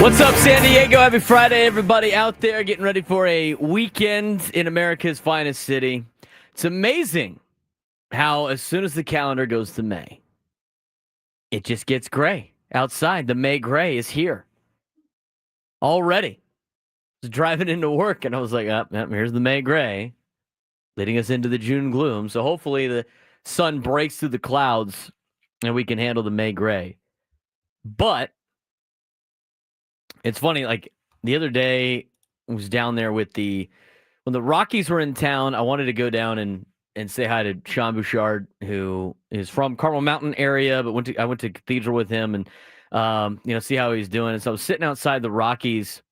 What's up, San Diego? Happy Friday, everybody out there getting ready for a weekend in America's finest city. It's amazing how as soon as the calendar goes to May, it just gets gray outside. The May gray is here already. I was driving into work and I was like, here's the May gray leading us into the June gloom. So hopefully the sun breaks through the clouds and we can handle the May gray. But it's funny, like the other day I was down there when the Rockies were in town. I wanted to go down and say hi to Sean Bouchard, who is from Carmel Mountain area, but I went to Cathedral with him and see how he's doing. And so I was sitting outside the Rockies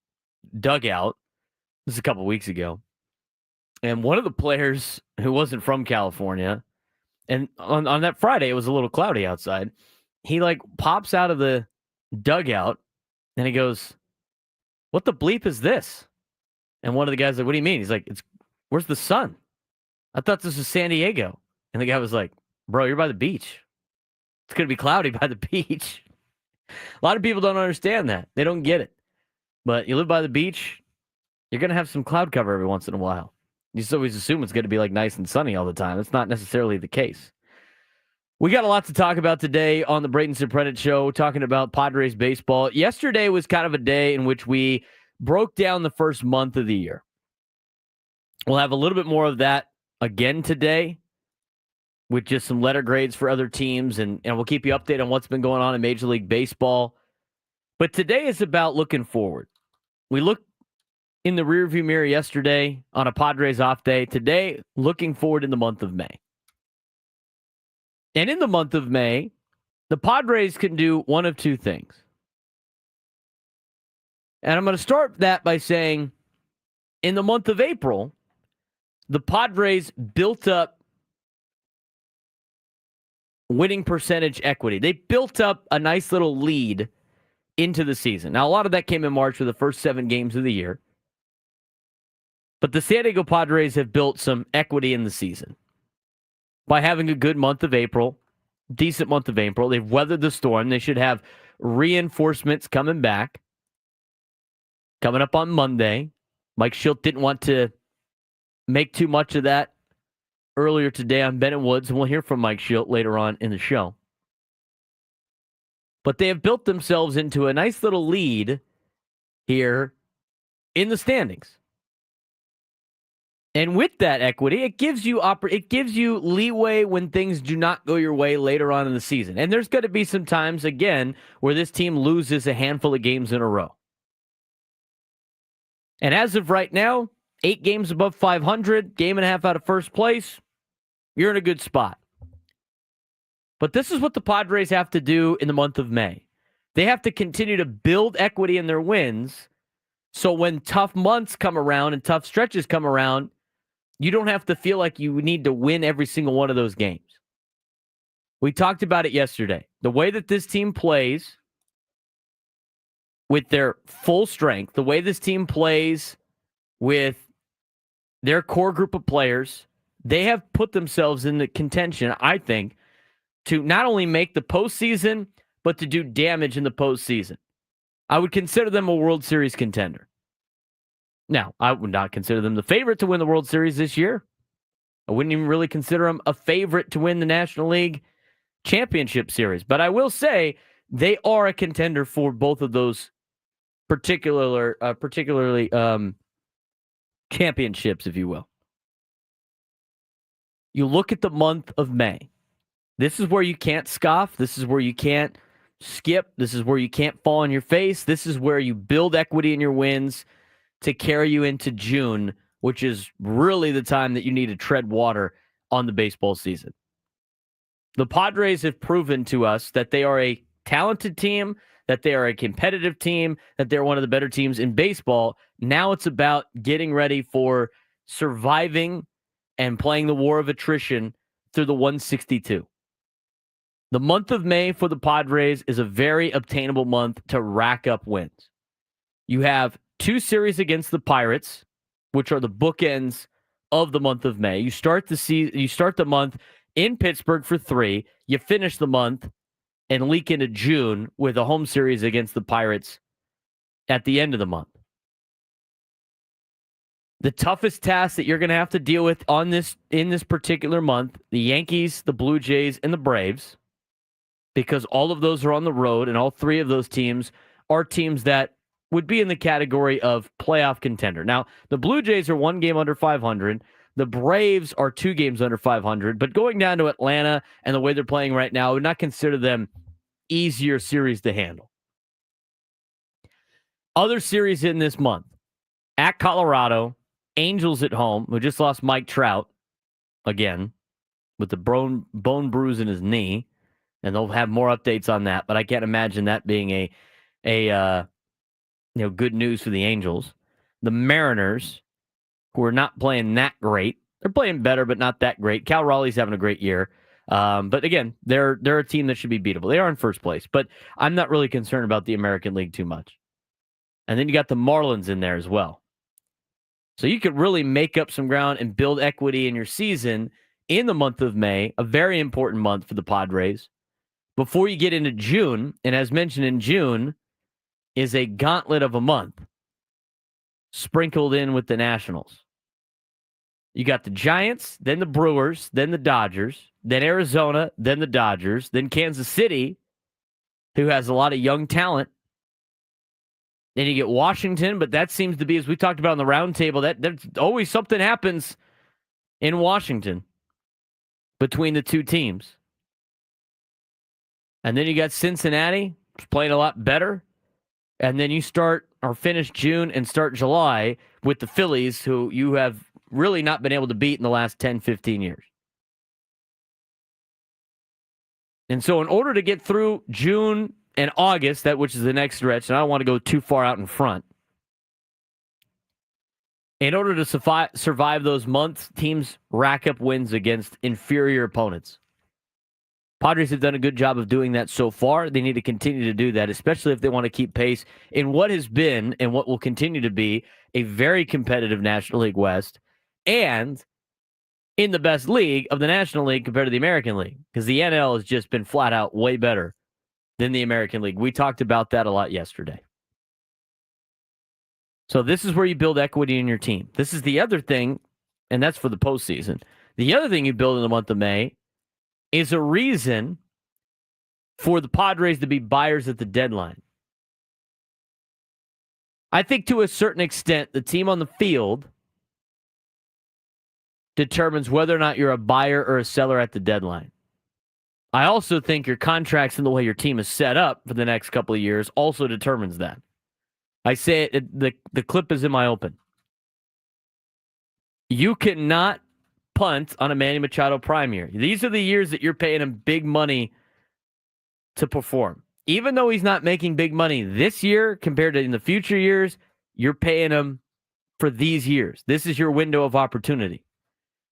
dugout. This is a couple of weeks ago. And one of the players who wasn't from California, and on that Friday it was a little cloudy outside, he like pops out of the dugout and he goes, "What the bleep is this?" And one of the guys like, "What do you mean?" He's like, "Where's the sun? I thought this was San Diego." And the guy was like, "Bro, you're by the beach. It's going to be cloudy by the beach." A lot of people don't understand that. They don't get it. But you live by the beach, you're going to have some cloud cover every once in a while. You just always assume it's going to be like nice and sunny all the time. That's not necessarily the case. We got a lot to talk about today on the Braden Surprenant Show, talking about Padres baseball. Yesterday was kind of a day in which we broke down the first month of the year. We'll have a little bit more of that again today with just some letter grades for other teams, and we'll keep you updated on what's been going on in Major League Baseball. But today is about looking forward. We looked in the rearview mirror yesterday on a Padres off day. Today, looking forward in the month of May. And in the month of May, the Padres can do one of two things. And I'm going to start that by saying, in the month of April, the Padres built up winning percentage equity. They built up a nice little lead into the season. Now, a lot of that came in March for the first 7 games of the year. But the San Diego Padres have built some equity in the season by having a good month of April, decent month of April. They've weathered the storm. They should have reinforcements coming back. Coming up on Monday. Mike Shildt didn't want to make too much of that earlier today on Ben and Woods, and we'll hear from Mike Shildt later on in the show. But they have built themselves into a nice little lead here in the standings. And with that equity, it gives you leeway when things do not go your way later on in the season. And there's going to be some times, again, where this team loses a handful of games in a row. And as of right now, 8 games above 500, game and a half out of first place, you're in a good spot. But this is what the Padres have to do in the month of May. They have to continue to build equity in their wins, so when tough months come around and tough stretches come around, you don't have to feel like you need to win every single one of those games. We talked about it yesterday. The way that this team plays with their full strength, the way this team plays with their core group of players, they have put themselves in the contention, I think, to not only make the postseason, but to do damage in the postseason. I would consider them a World Series contender. Now, I would not consider them the favorite to win the World Series this year. I wouldn't even really consider them a favorite to win the National League Championship Series. But I will say they are a contender for both of those particularly championships, if you will. You look at the month of May. This is where you can't scoff. This is where you can't skip. This is where you can't fall on your face. This is where you build equity in your wins to carry you into June, which is really the time that you need to tread water on the baseball season. The Padres have proven to us that they are a talented team, that they are a competitive team, that they're one of the better teams in baseball. Now it's about getting ready for surviving and playing the war of attrition through the 162. The month of May for the Padres is a very obtainable month to rack up wins. You have 2 series against the Pirates, which are the bookends of the month of May. You start the month in Pittsburgh for 3. You finish the month and leak into June with a home series against the Pirates at the end of the month. The toughest task that you're going to have to deal with in this particular month, the Yankees, the Blue Jays, and the Braves, because all of those are on the road, and all three of those teams are teams that would be in the category of playoff contender. Now, the Blue Jays are 1 game under 500. The Braves are 2 games under 500. But going down to Atlanta and the way they're playing right now, I would not consider them easier series to handle. Other series in this month, at Colorado, Angels at home, who just lost Mike Trout again with the bone bruise in his knee, and they'll have more updates on that. But I can't imagine that being a good news for the Angels. The Mariners, who are not playing that great, they're playing better, but not that great. Cal Raleigh's having a great year, but again, they're a team that should be beatable. They are in first place, but I'm not really concerned about the American League too much. And then you got the Marlins in there as well. So you could really make up some ground and build equity in your season in the month of May, a very important month for the Padres, before you get into June. And as mentioned, in June is a gauntlet of a month sprinkled in with the Nationals. You got the Giants, then the Brewers, then the Dodgers, then Arizona, then the Dodgers, then Kansas City, who has a lot of young talent. Then you get Washington, but that seems to be, as we talked about on the roundtable, that there's always something happens in Washington between the two teams. And then you got Cincinnati, playing a lot better. And then you start or finish June and start July with the Phillies, who you have really not been able to beat in the last 10, 15 years. And so in order to get through June and August, which is the next stretch, and I don't want to go too far out in front, in order to survive those months, teams rack up wins against inferior opponents. Padres have done a good job of doing that so far. They need to continue to do that, especially if they want to keep pace in what has been and what will continue to be a very competitive National League West, and in the best league of the National League compared to the American League, because the NL has just been flat out way better than the American League. We talked about that a lot yesterday. So this is where you build equity in your team. This is the other thing, and that's for the postseason. The other thing you build in the month of May is a reason for the Padres to be buyers at the deadline. I think to a certain extent, the team on the field determines whether or not you're a buyer or a seller at the deadline. I also think your contracts and the way your team is set up for the next couple of years also determines that. I say it, the clip is in my open. You cannot punt on a Manny Machado prime year. These are the years that you're paying him big money to perform. Even though he's not making big money this year compared to in the future years, you're paying him for these years. This is your window of opportunity.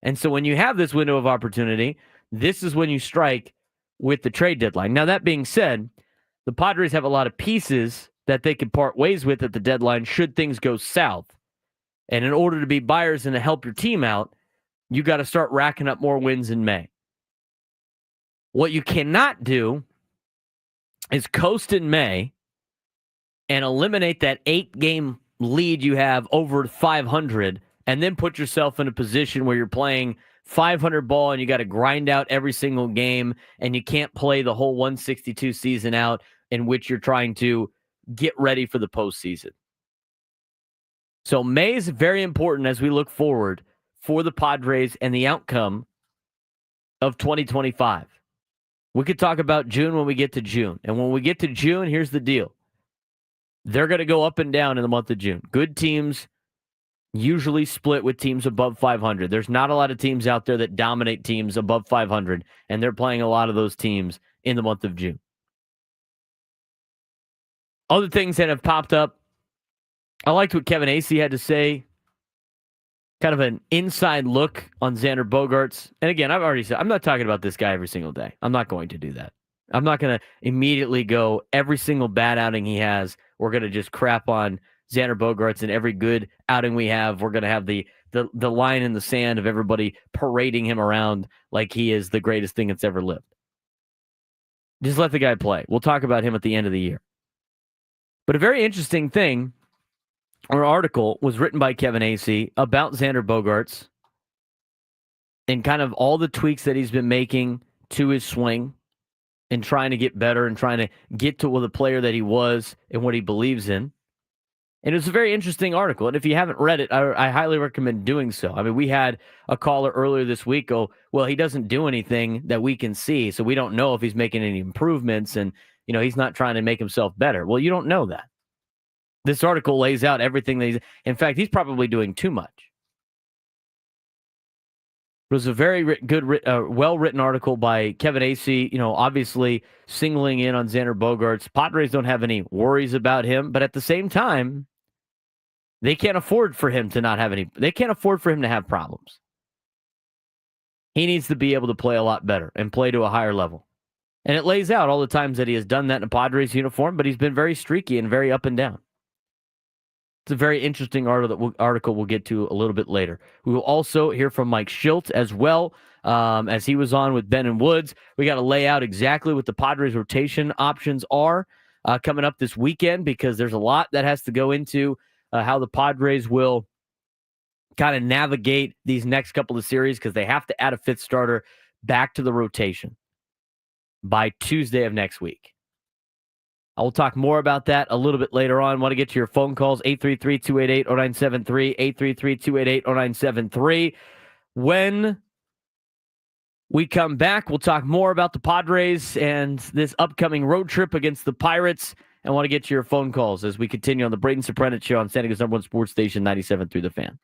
And so when you have this window of opportunity, this is when you strike with the trade deadline. Now, that being said, the Padres have a lot of pieces that they could part ways with at the deadline should things go south. And in order to be buyers and to help your team out, you got to start racking up more wins in May. What you cannot do is coast in May and eliminate that 8-game lead you have over 500 and then put yourself in a position where you're playing 500 ball and you got to grind out every single game and you can't play the whole 162 season out in which you're trying to get ready for the postseason. So May is very important as we look forward for the Padres and the outcome of 2025. We could talk about June when we get to June. And when we get to June, here's the deal. They're going to go up and down in the month of June. Good teams usually split with teams above 500. There's not a lot of teams out there that dominate teams above 500, and they're playing a lot of those teams in the month of June. Other things that have popped up, I liked what Kevin Acee had to say. Kind of an inside look on Xander Bogaerts. And again, I've already said, I'm not talking about this guy every single day. I'm not going to do that. I'm not going to immediately go every single bad outing he has. We're going to just crap on Xander Bogaerts, and every good outing we have, we're going to have the line in the sand of everybody parading him around like he is the greatest thing that's ever lived. Just let the guy play. We'll talk about him at the end of the year. But a very interesting thing or article was written by Kevin Acee about Xander Bogaerts and kind of all the tweaks that he's been making to his swing and trying to get better and trying to get to the player that he was and what he believes in. And it was a very interesting article. And if you haven't read it, I highly recommend doing so. I mean, we had a caller earlier this week go, well, he doesn't do anything that we can see, so we don't know if he's making any improvements and, he's not trying to make himself better. Well, you don't know that. This article lays out everything that in fact, he's probably doing too much. It was a very good, well-written article by Kevin Acee, obviously singling in on Xander Bogaerts. Padres don't have any worries about him, but at the same time, they can't afford for him to not have any. They can't afford for him to have problems. He needs to be able to play a lot better and play to a higher level. And it lays out all the times that he has done that in a Padres uniform, but he's been very streaky and very up and down. It's a very interesting article we'll get to a little bit later. We will also hear from Mike Shildt as well, as he was on with Ben and Woods. We got to lay out exactly what the Padres rotation options are coming up this weekend, because there's a lot that has to go into how the Padres will kind of navigate these next couple of series, because they have to add a fifth starter back to the rotation by Tuesday of next week. I will talk more about that a little bit later on. Want to get to your phone calls, 833-288-0973, 833-288-0973. When we come back, we'll talk more about the Padres and this upcoming road trip against the Pirates. And want to get to your phone calls as we continue on the Braden Surprenant Show on San Diego's #1 sports station, 97.3 The Fan.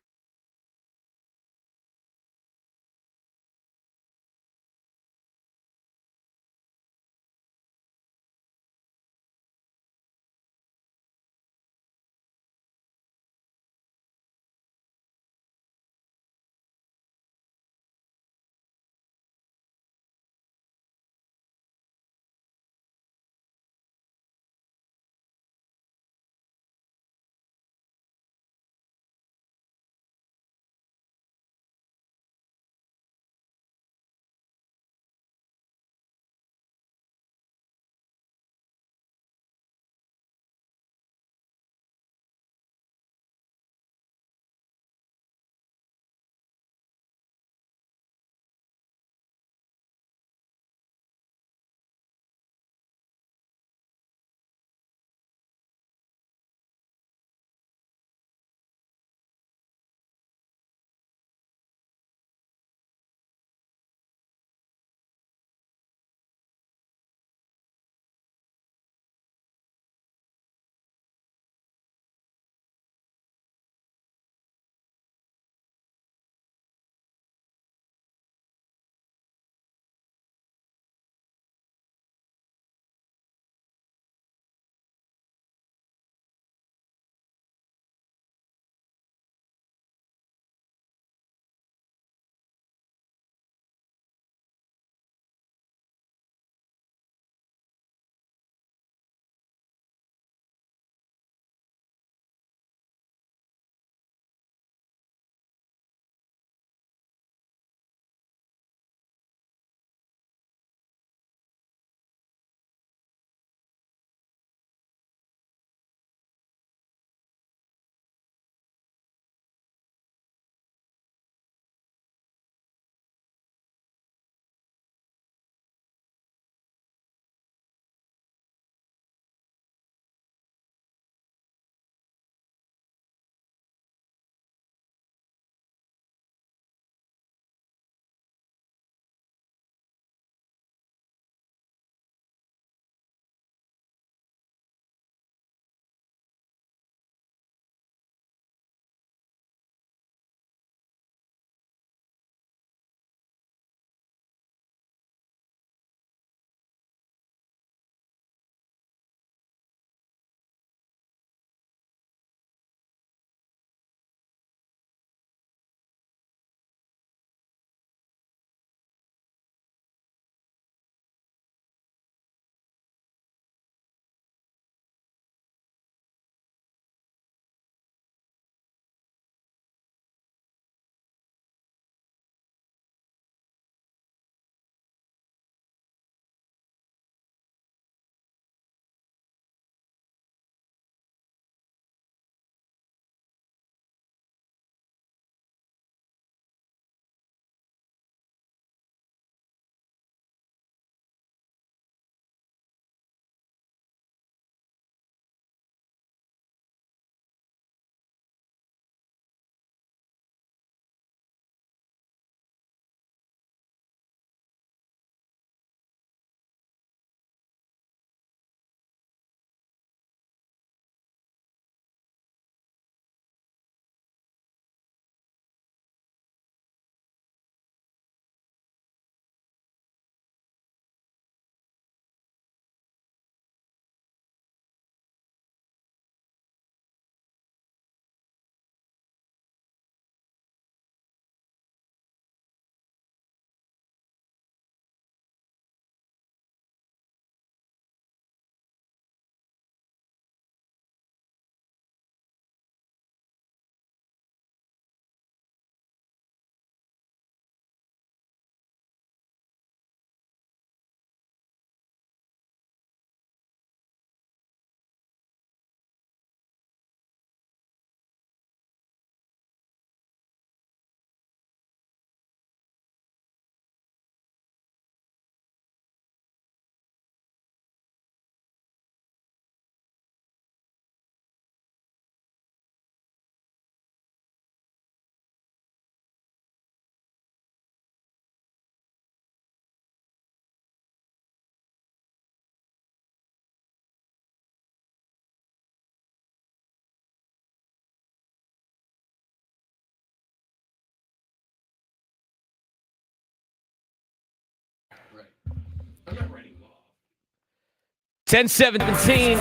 10:17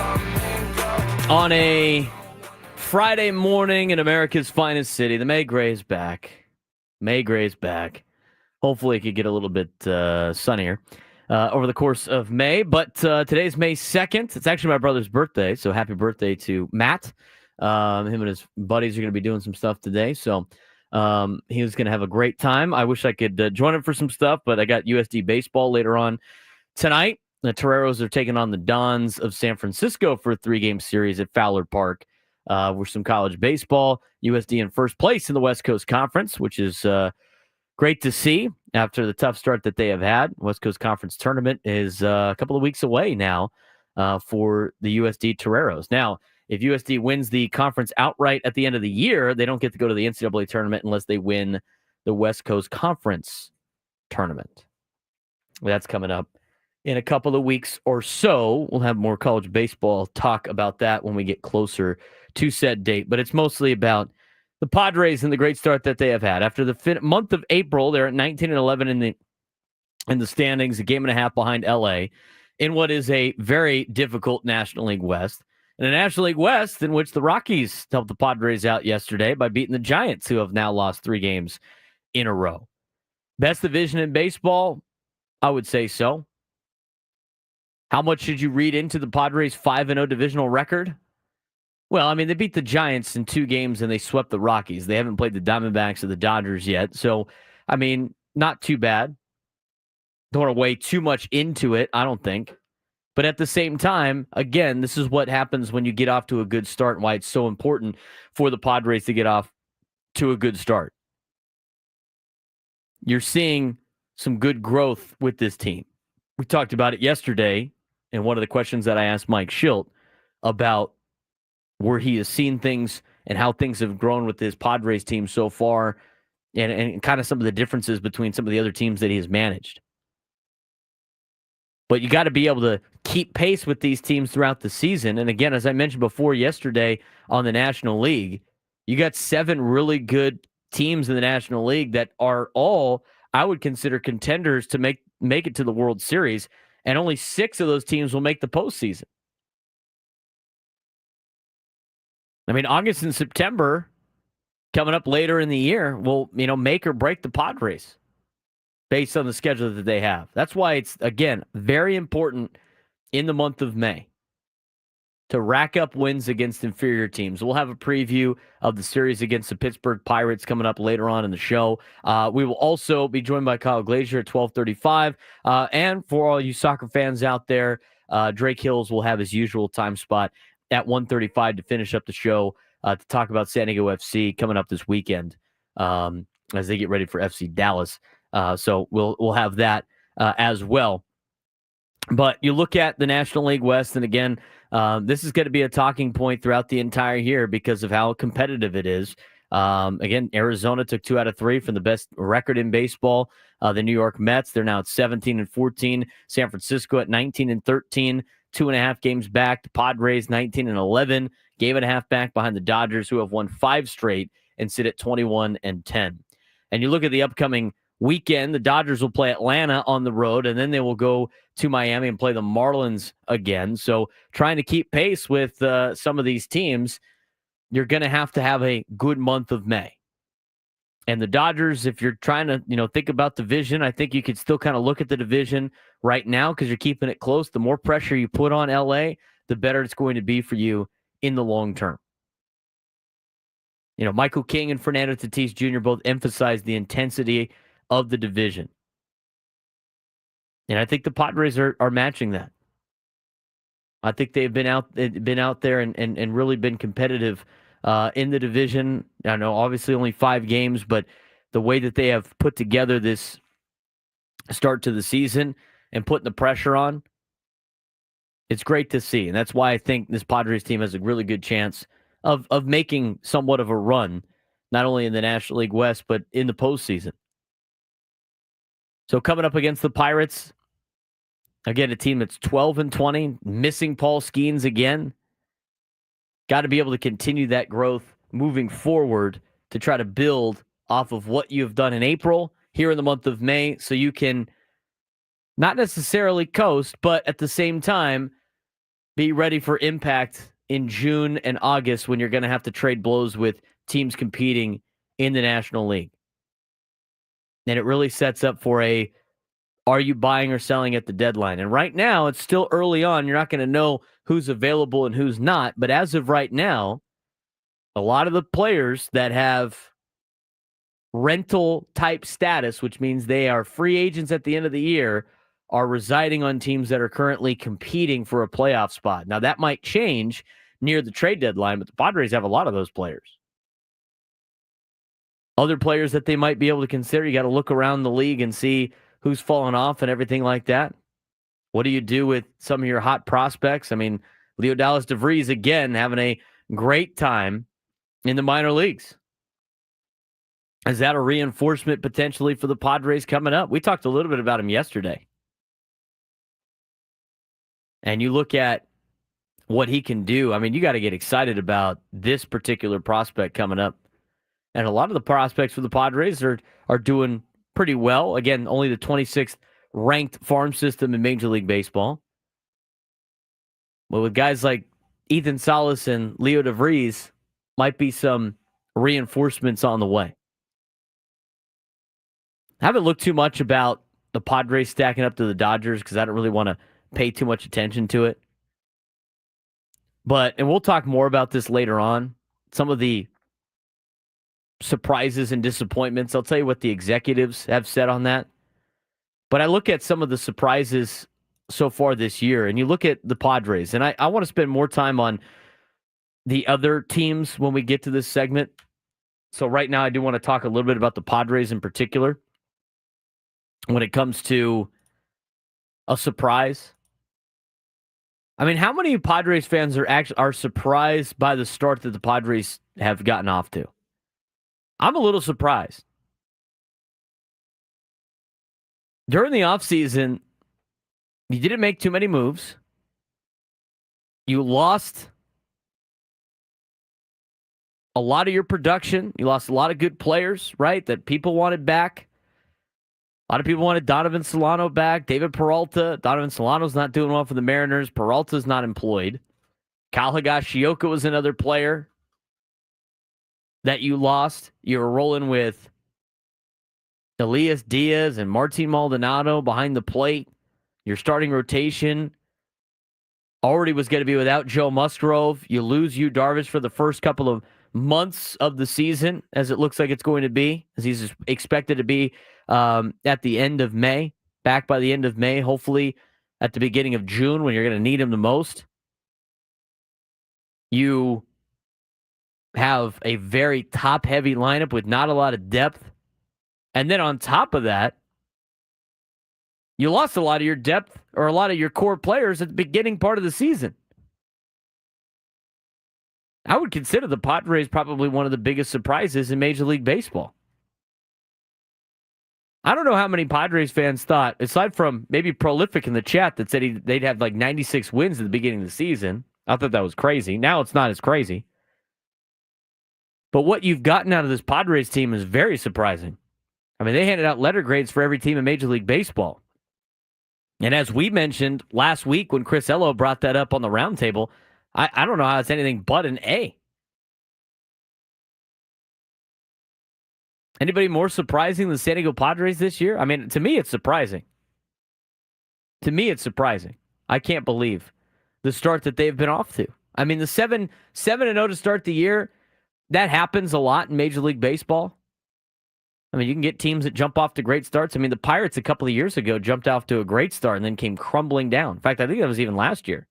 on a Friday morning in America's finest city. The May Gray is back. May Gray is back. Hopefully it could get a little bit sunnier over the course of May. But today's May 2nd. It's actually my brother's birthday, so happy birthday to Matt. Him and his buddies are going to be doing some stuff today, so he was going to have a great time. I wish I could join him for some stuff, but I got USD baseball later on tonight. The Toreros are taking on the Dons of San Francisco for a 3-game series at Fowler Park with some college baseball. USD in first place in the West Coast Conference, which is great to see after the tough start that they have had. West Coast Conference tournament is a couple of weeks away now for the USD Toreros. Now, if USD wins the conference outright at the end of the year, they don't get to go to the NCAA tournament unless they win the West Coast Conference tournament. That's coming up in a couple of weeks or so. We'll have more college baseball talk about that when we get closer to said date. But it's mostly about the Padres and the great start that they have had. After the month of April, they're at 19-11 in the standings, a game and a half behind LA in what is a very difficult National League West. And a National League West in which the Rockies helped the Padres out yesterday by beating the Giants, who have now lost 3 games in a row. Best division in baseball? I would say so. How much should you read into the Padres' 5-0 divisional record? Well, I mean, they beat the Giants in 2 games and they swept the Rockies. They haven't played the Diamondbacks or the Dodgers yet. So, I mean, not too bad. Don't want to weigh too much into it, I don't think. But at the same time, again, this is what happens when you get off to a good start and why it's so important for the Padres to get off to a good start. You're seeing some good growth with this team. We talked about it yesterday. And one of the questions that I asked Mike Shildt about where he has seen things and how things have grown with his Padres team so far and kind of some of the differences between some of the other teams that he has managed. But you got to be able to keep pace with these teams throughout the season. And again, as I mentioned before yesterday on the National League, you got 7 really good teams in the National League that are all, I would consider, contenders to make it to the World Series. And only 6 of those teams will make the postseason. I mean, August and September coming up later in the year will, make or break the Padres based on the schedule that they have. That's why it's, again, very important in the month of May to rack up wins against inferior teams. We'll have a preview of the series against the Pittsburgh Pirates coming up later on in the show. We will also be joined by Kyle Glazier at 12:35. And for all you soccer fans out there, Drake Hills will have his usual time spot at 1:35 to finish up the show to talk about San Diego FC coming up this weekend as they get ready for FC Dallas. So we'll have that as well. But you look at the National League West, and again, this is going to be a talking point throughout the entire year because of how competitive it is. Again, Arizona took 2 out of 3 from the best record in baseball. The New York Mets, they're now at 17-14. San Francisco at 19-13, 2.5 games back. The Padres 19-11, game and a half back behind the Dodgers, who have won 5 straight and sit at 21-10. And you look at the upcoming weekend, the Dodgers will play Atlanta on the road, and then they will go to Miami and play the Marlins again. So trying to keep pace with some of these teams, you're going to have a good month of May. And the Dodgers, if you're trying to, think about division, I think you could still kind of look at the division right now because you're keeping it close. The more pressure you put on LA, the better it's going to be for you in the long term. Michael King and Fernando Tatis Jr. both emphasized the intensity of the division. And I think the Padres are matching that. I think they've been out there and really been competitive in the division. I know obviously only 5 games, but the way that they have put together this start to the season and putting the pressure on, it's great to see. And that's why I think this Padres team has a really good chance of making somewhat of a run, not only in the National League West, but in the postseason. So coming up against the Pirates, again, a team that's 12-20, missing Paul Skeens again. Got to be able to continue that growth moving forward to try to build off of what you've done in April here in the month of May so you can not necessarily coast, but at the same time, be ready for impact in June and August when you're going to have to trade blows with teams competing in the National League. And it really sets up for are you buying or selling at the deadline? And right now, it's still early on. You're not going to know who's available and who's not. But as of right now, a lot of the players that have rental type status, which means they are free agents at the end of the year, are residing on teams that are currently competing for a playoff spot. Now, that might change near the trade deadline, but the Padres have a lot of those players. Other players that they might be able to consider, you got to look around the league and see who's fallen off and everything like that. What do you do with some of your hot prospects? I mean, Leo Dallas DeVries, again, having a great time in the minor leagues. Is that a reinforcement potentially for the Padres coming up? We talked a little bit about him yesterday. And you look at what he can do. I mean, you got to get excited about this particular prospect coming up. And a lot of the prospects for the Padres are doing pretty well. Again, only the 26th ranked farm system in Major League Baseball. But with guys like Ethan Salas and Leo DeVries, might be some reinforcements on the way. I haven't looked too much about the Padres stacking up to the Dodgers because I don't really want to pay too much attention to it. And we'll talk more about this later on. Some of the surprises and disappointments. I'll tell you what the executives have said on that. But I look at some of the surprises so far this year, and you look at the Padres, and I want to spend more time on the other teams when we get to this segment. So right now I do want to talk a little bit about the Padres in particular when it comes to a surprise. I mean, how many Padres fans are surprised by the start that the Padres have gotten off to? I'm a little surprised. During the offseason, you didn't make too many moves. You lost a lot of your production. You lost a lot of good players, right, that people wanted back. A lot of people wanted Donovan Solano back, David Peralta. Donovan Solano's not doing well for the Mariners. Peralta's not employed. Kyle Higashioka was another player that you lost. You were rolling with Elias Diaz and Martin Maldonado behind the plate. Your starting rotation already was going to be without Joe Musgrove. You lose Yu Darvish for the first couple of months of the season, as it looks like it's going to be, as he's expected to be at the end of May, back by the end of May, hopefully at the beginning of June when you're going to need him the most. You have a very top-heavy lineup with not a lot of depth. And then on top of that, you lost a lot of your depth or a lot of your core players at the beginning part of the season. I would consider the Padres probably one of the biggest surprises in Major League Baseball. I don't know how many Padres fans thought, aside from maybe Prolific in the chat that said they'd have like 96 wins at the beginning of the season. I thought that was crazy. Now it's not as crazy. But what you've gotten out of this Padres team is very surprising. I mean, they handed out letter grades for every team in Major League Baseball. And as we mentioned last week when Chris Ello brought that up on the roundtable, I don't know how it's anything but an A. Anybody more surprising than San Diego Padres this year? I mean, to me, it's surprising. I can't believe the start that they've been off to. I mean, the 7-0 to start the year, that happens a lot in Major League Baseball. I mean, you can get teams that jump off to great starts. I mean, the Pirates a couple of years ago jumped off to a great start and then came crumbling down. In fact, I think that was even last year.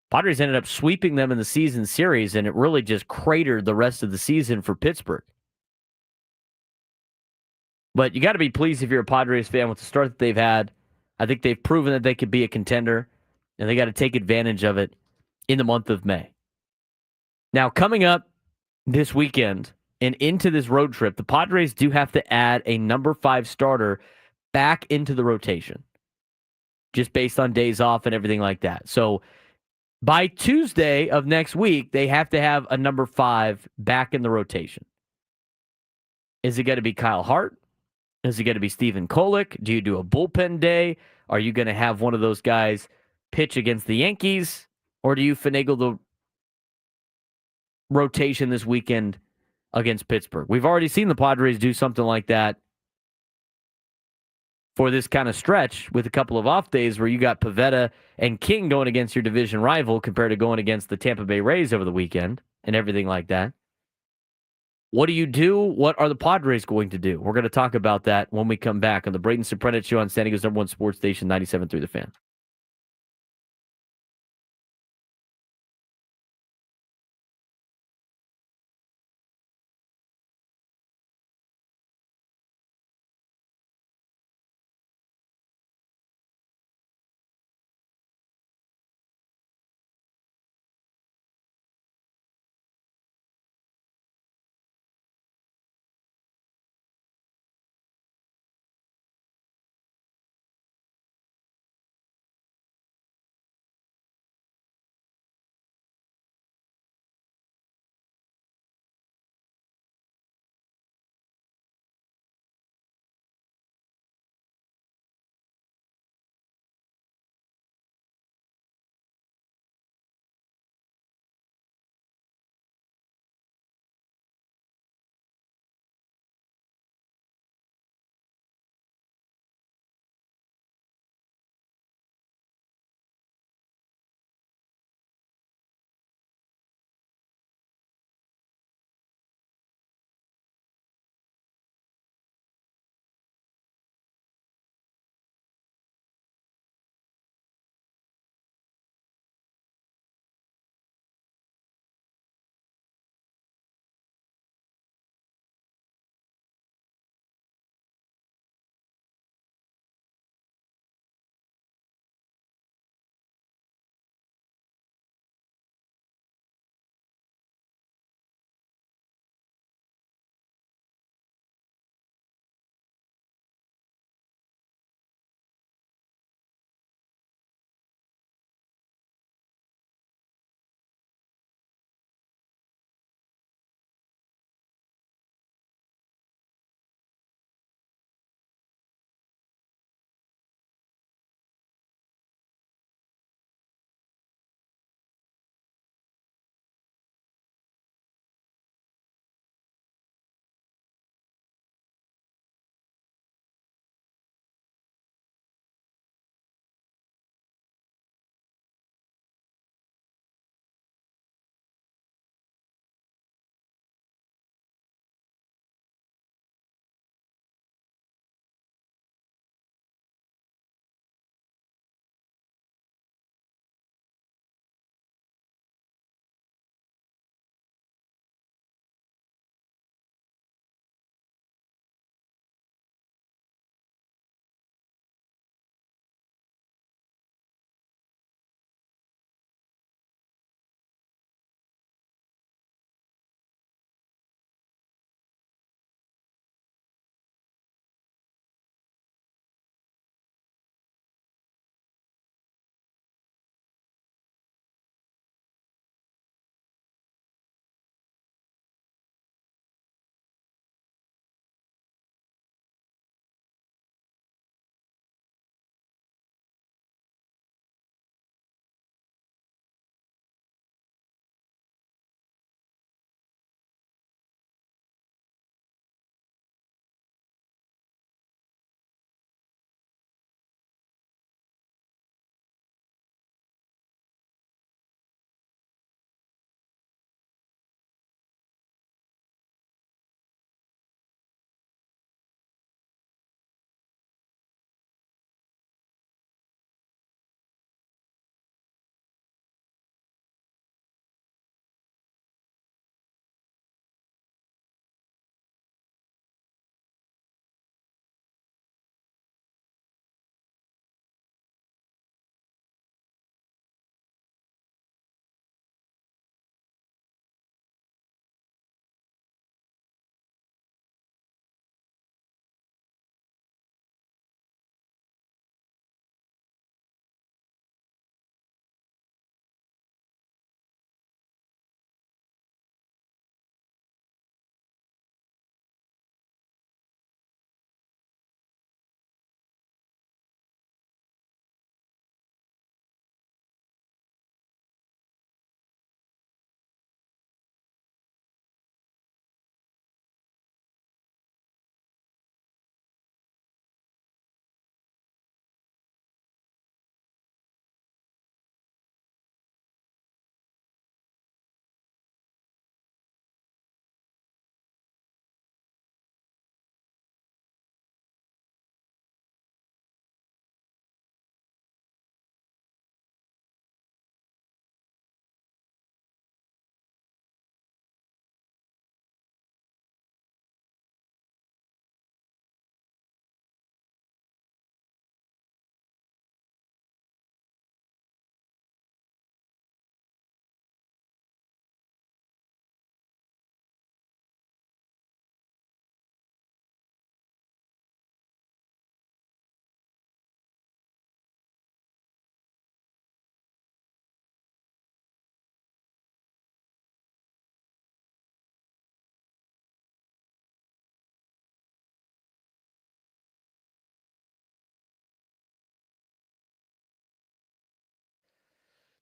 Padres ended up sweeping them in the season series, and it really just cratered the rest of the season for Pittsburgh. But you got to be pleased if you're a Padres fan with the start that they've had. I think they've proven that they could be a contender, and they got to take advantage of it in the month of May. Now, coming up this weekend and into this road trip, the Padres do have to add a number 5 starter back into the rotation, just based on days off and everything like that. So by Tuesday of next week, they have to have a number 5 back in the rotation. Is it going to be Kyle Hart? Is it going to be Stephen Kolek? Do you do a bullpen day? Are you going to have one of those guys pitch against the Yankees, or do you finagle the rotation this weekend against Pittsburgh? We've already seen the Padres do something like that for this kind of stretch with a couple of off days where you got Pivetta and King going against your division rival compared to going against the Tampa Bay Rays over the weekend and everything like that. What do you do? What are the Padres going to do? We're going to talk about that when we come back on the Braden Surprenant Show on San Diego's #1 sports station, 97.3 The Fan.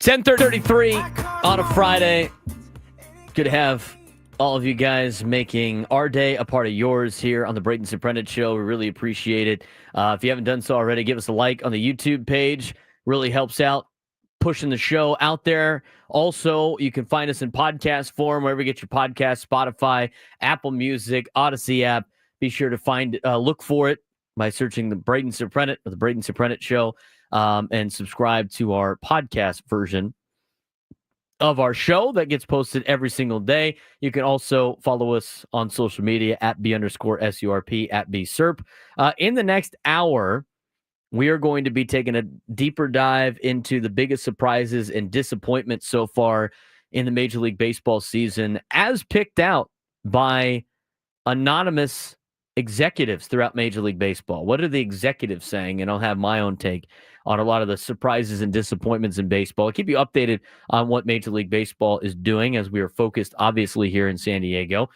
10:33 on a Friday. Good to have all of you guys making our day a part of yours here on the Braden Surprenant Show. We really appreciate it. If you haven't done so already, give us a like on the YouTube page. Really helps out pushing the show out there. Also, you can find us in podcast form wherever you get your podcast, Spotify, Apple Music, Odyssey app. Be sure to look for it by searching the Braden Surprenant or the Braden Surprenant Show, and subscribe to our podcast version of our show that gets posted every single day. You can also follow us on social media at B_SURP at BSURP. In the next hour, we are going to be taking a deeper dive into the biggest surprises and disappointments so far in the Major League Baseball season, as picked out by anonymous executives throughout Major League Baseball. What are the executives saying? And I'll have my own take on a lot of the surprises and disappointments in baseball. I'll keep you updated on what Major League Baseball is doing, as we are focused, obviously, here in San Diego.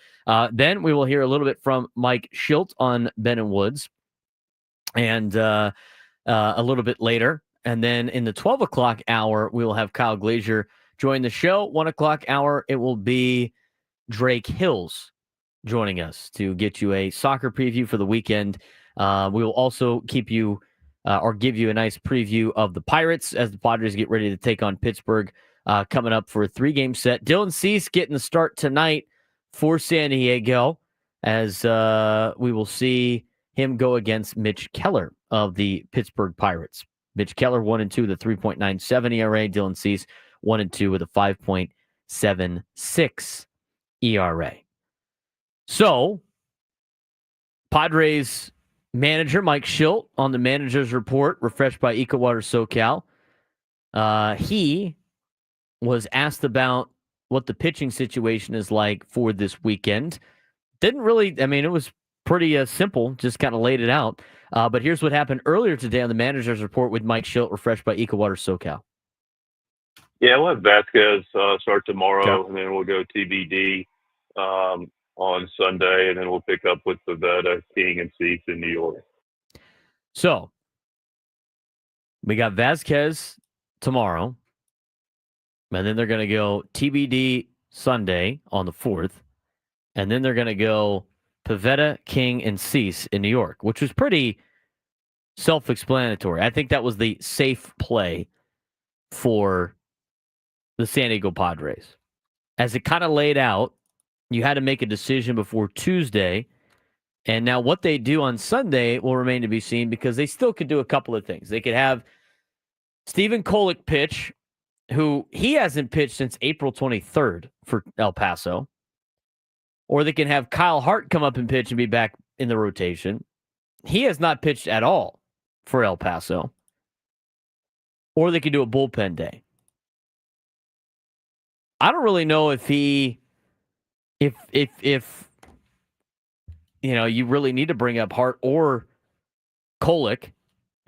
Then we will hear a little bit from Mike Shildt on Ben and Woods, and a little bit later. And then in the 12 o'clock hour, we will have Kyle Glazier join the show. 1 o'clock hour, it will be Drake Hills joining us to get you a soccer preview for the weekend. We will also keep you give you a nice preview of the Pirates as the Padres get ready to take on Pittsburgh, coming up for a 3-game set. Dylan Cease getting the start tonight for San Diego, as we will see him go against Mitch Keller of the Pittsburgh Pirates. Mitch Keller 1-2 with a 3.97 ERA. Dylan Cease 1-2 with a 5.76 ERA. So, Padres manager Mike Shildt on the manager's report, refreshed by EcoWater SoCal. He was asked about what the pitching situation is like for this weekend. Didn't really, it was pretty simple, just kind of laid it out. But here's what happened earlier today on the manager's report with Mike Shildt, refreshed by EcoWater SoCal. Yeah, we'll have Vasquez start tomorrow, and then we'll go TBD on Sunday, and then we'll pick up with Pivetta, King, and Cease in New York. So, we got Vasquez tomorrow, and then they're going to go TBD Sunday on the 4th, and then they're going to go Pivetta, King, and Cease in New York, which was pretty self-explanatory. I think that was the safe play for the San Diego Padres. As it kind of laid out, you had to make a decision before Tuesday, and now what they do on Sunday will remain to be seen, because they still could do a couple of things. They could have Stephen Kolek pitch, who he hasn't pitched since April 23rd for El Paso. Or they can have Kyle Hart come up and pitch and be back in the rotation. He has not pitched at all for El Paso. Or they could do a bullpen day. I don't really know if you really need to bring up Hart or Kolek.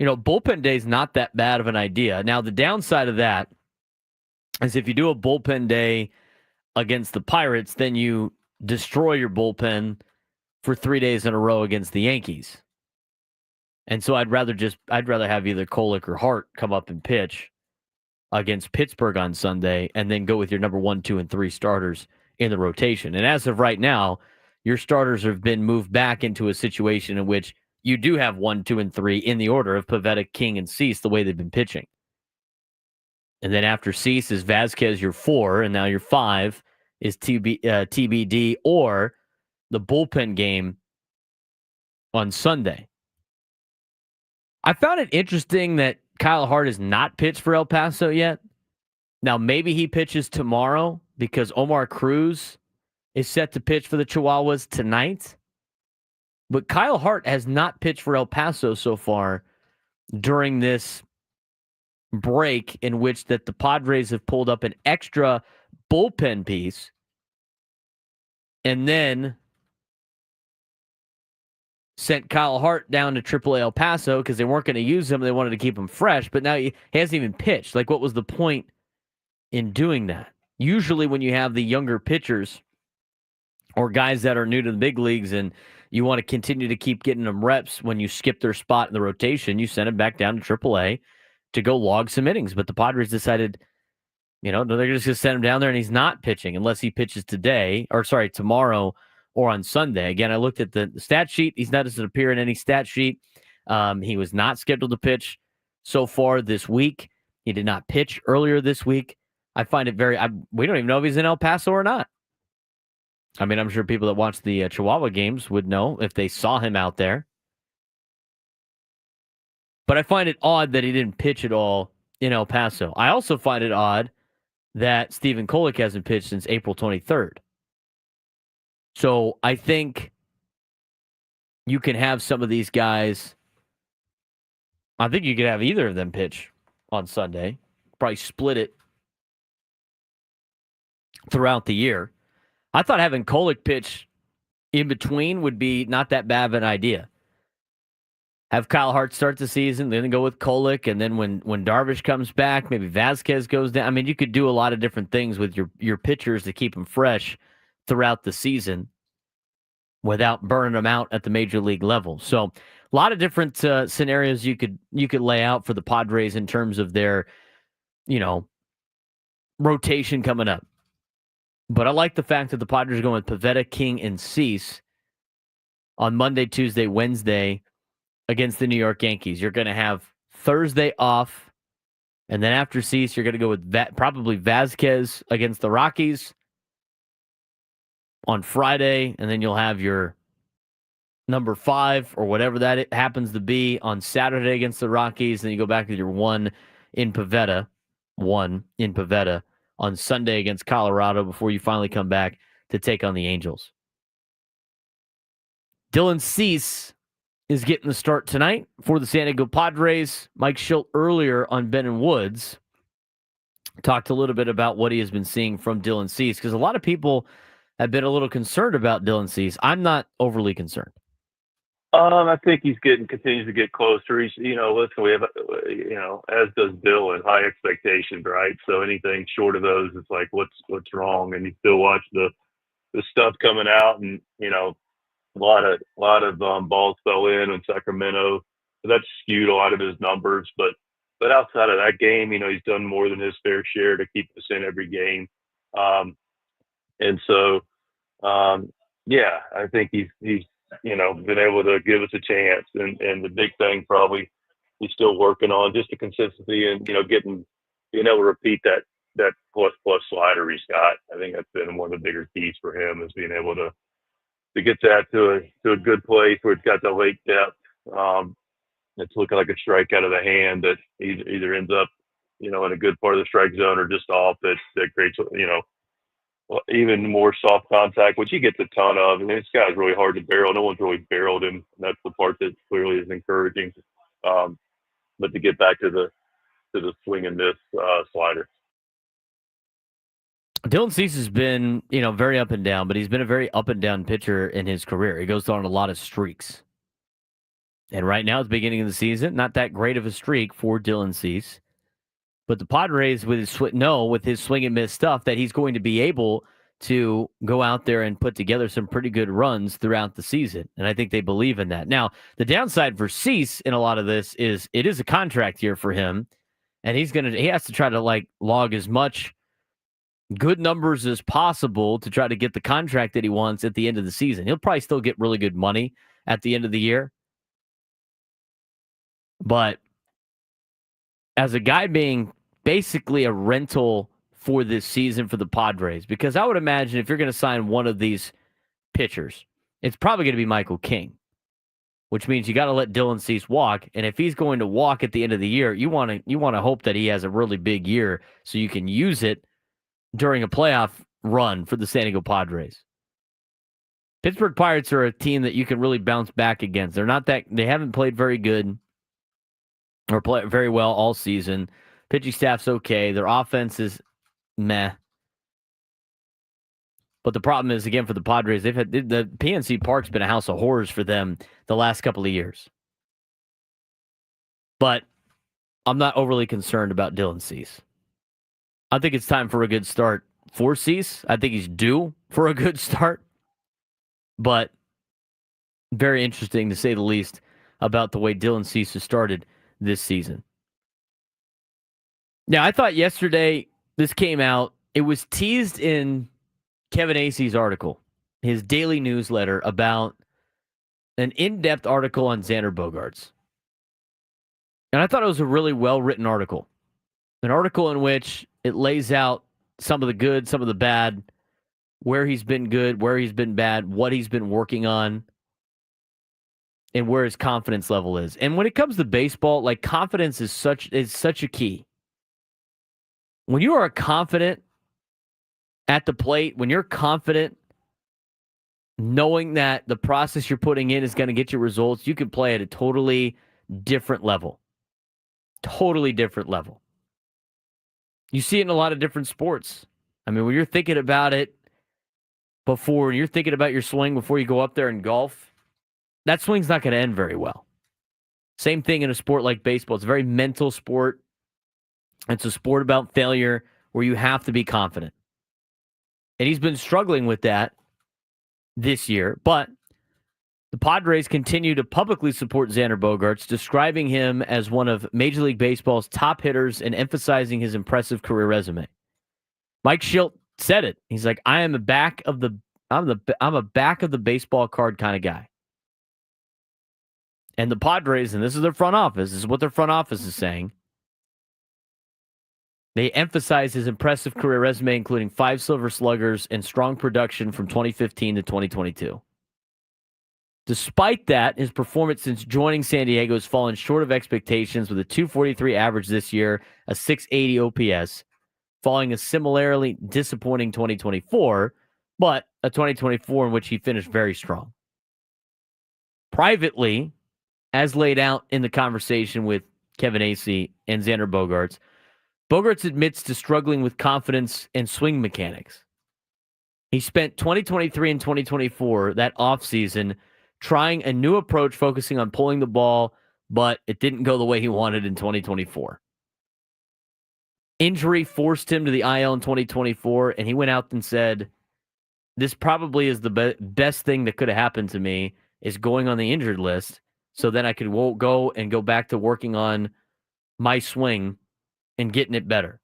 Bullpen day is not that bad of an idea. Now, the downside of that is if you do a bullpen day against the Pirates, then you destroy your bullpen for 3 days in a row against the Yankees. And so I'd rather have either Kolek or Hart come up and pitch against Pittsburgh on Sunday, and then go with your number 1, 2, and 3 starters in the rotation. And as of right now, your starters have been moved back into a situation in which you do have 1, 2, and 3 in the order of Pivetta, King, and Cease, the way they've been pitching. And then after Cease is Vasquez, your 4, and now your 5 is TBD or the bullpen game on Sunday. I found it interesting that Kyle Hart has not pitched for El Paso yet. Now, maybe he pitches tomorrow because Omar Cruz is set to pitch for the Chihuahuas tonight. But Kyle Hart has not pitched for El Paso so far during this break, in which that the Padres have pulled up an extra bullpen piece and then sent Kyle Hart down to AAA El Paso because they weren't going to use him. They wanted to keep him fresh, but now he hasn't even pitched. Like, what was the point in doing that? Usually when you have the younger pitchers or guys that are new to the big leagues and you want to continue to keep getting them reps, when you skip their spot in the rotation, you send them back down to AAA to go log some innings. But the Padres decided You know, they're just going to send him down there and he's not pitching unless he pitches tomorrow or on Sunday. Again, I looked at the stat sheet. He's not doesn't appear in any stat sheet. He was not scheduled to pitch so far this week. He did not pitch earlier this week. I find it we don't even know if he's in El Paso or not. I mean, I'm sure people that watch the Chihuahua games would know if they saw him out there. But I find it odd that he didn't pitch at all in El Paso. I also find it odd that Stephen Kolek hasn't pitched since April 23rd. So I think you can have some of these guys. I think you could have either of them pitch on Sunday. Probably split it throughout the year. I thought having Kolek pitch in between would be not that bad of an idea. Have Kyle Hart start the season, then go with Kolek, and then when Darvish comes back, maybe Vasquez goes down. I mean, you could do a lot of different things with your pitchers to keep them fresh throughout the season without burning them out at the major league level. So a lot of different scenarios you could lay out for the Padres in terms of their, rotation coming up. But I like the fact that the Padres are going with Pivetta, King, and Cease on Monday, Tuesday, Wednesday against the New York Yankees. You're going to have Thursday off, and then after Cease, you're going to go with probably Vasquez against the Rockies on Friday, and then you'll have your number 5 or whatever that it happens to be on Saturday against the Rockies. Then you go back with your one in Pivetta on Sunday against Colorado before you finally come back to take on the Angels. Dylan Cease is getting the start tonight for the San Diego Padres. Mike Shildt earlier on Ben and Woods talked a little bit about what he has been seeing from Dylan Cease, because a lot of people have been a little concerned about Dylan Cease. I'm not overly concerned. I think he's continues to get closer. He's, listen, we have, as does Dylan, high expectations, right? So anything short of those, it's like, what's wrong? And you still watch the stuff coming out, and a lot of balls fell in Sacramento. So that skewed a lot of his numbers. But outside of that game, he's done more than his fair share to keep us in every game. And so, I think he's been able to give us a chance. And the big thing probably he's still working on just the consistency and, being able to repeat that plus slider he's got. I think that's been one of the bigger keys for him, is being able to get that to a good place where it's got the late depth. It's looking like a strike out of the hand that either ends up, in a good part of the strike zone or just off that creates, even more soft contact, which he gets a ton of. And this guy's really hard to barrel. No one's really barreled him. And that's the part that clearly is encouraging. But to get back to the swing and miss slider. Dylan Cease has been, very up and down, but he's been a very up and down pitcher in his career. He goes on a lot of streaks. And right now, at the beginning of the season, not that great of a streak for Dylan Cease. But the Padres, with his swing and miss stuff, that he's going to be able to go out there and put together some pretty good runs throughout the season. And I think they believe in that. Now, the downside for Cease in a lot of this is it is a contract year for him. And he has to try to log as much good numbers as possible to try to get the contract that he wants at the end of the season. He'll probably still get really good money at the end of the year. But as a guy being basically a rental for this season for the Padres, because I would imagine if you're going to sign one of these pitchers, it's probably going to be Michael King, which means you got to let Dylan Cease walk. And if he's going to walk at the end of the year, you want to hope that he has a really big year so you can use it during a playoff run for the San Diego Padres. Pittsburgh Pirates are a team that you can really bounce back against. They haven't played very good or play very well all season. Pitching staff's okay. Their offense is meh. But the problem is, again, for the Padres, the PNC Park's been a house of horrors for them the last couple of years. But I'm not overly concerned about Dylan Cease. I think it's time for a good start for Cease. I think he's due for a good start. But very interesting, to say the least, about the way Dylan Cease has started this season. Now, I thought yesterday This came out. It was teased in Kevin Acee's article, his daily newsletter, about an in-depth article on Xander Bogaerts. And I thought it was a really well-written article. An article in which it lays out some of the good, some of the bad, where he's been good, where he's been bad, what he's been working on, and where his confidence level is. And when it comes to baseball, like, confidence is such a key. When you are confident at the plate, when you're confident knowing that the process you're putting in is going to get you results, you can play at a totally different level. Totally different level. You see it in a lot of different sports. I mean, when you're thinking about it before, you're thinking about your swing before you go up there and golf, that swing's not going to end very well. Same thing in a sport like baseball. It's a very mental sport. It's a sport about failure where you have to be confident. And he's been struggling with that this year, but the Padres continue to publicly support Xander Bogaerts, describing him as one of Major League Baseball's top hitters and emphasizing his impressive career resume. Mike Shildt said it. He's like, I'm a back of the baseball card kind of guy. And the Padres, and this is their front office, this is what their front office is saying. They emphasize his impressive career resume, including 5 Silver Sluggers and strong production from 2015 to 2022. Despite that, his performance since joining San Diego has fallen short of expectations with a 243 average this year, a 680 OPS, following a similarly disappointing 2024, but a 2024 in which he finished very strong. Privately, as laid out in the conversation with Kevin Acee and Xander Bogaerts, Bogaerts admits to struggling with confidence and swing mechanics. He spent 2023 and 2024, that offseason, trying a new approach focusing on pulling the ball, but it didn't go the way he wanted in 2024. Injury forced him to the IL in 2024, and he went out and said, this probably is the best thing that could have happened to me, is going on the injured list, so then I could go back to working on my swing and getting it better.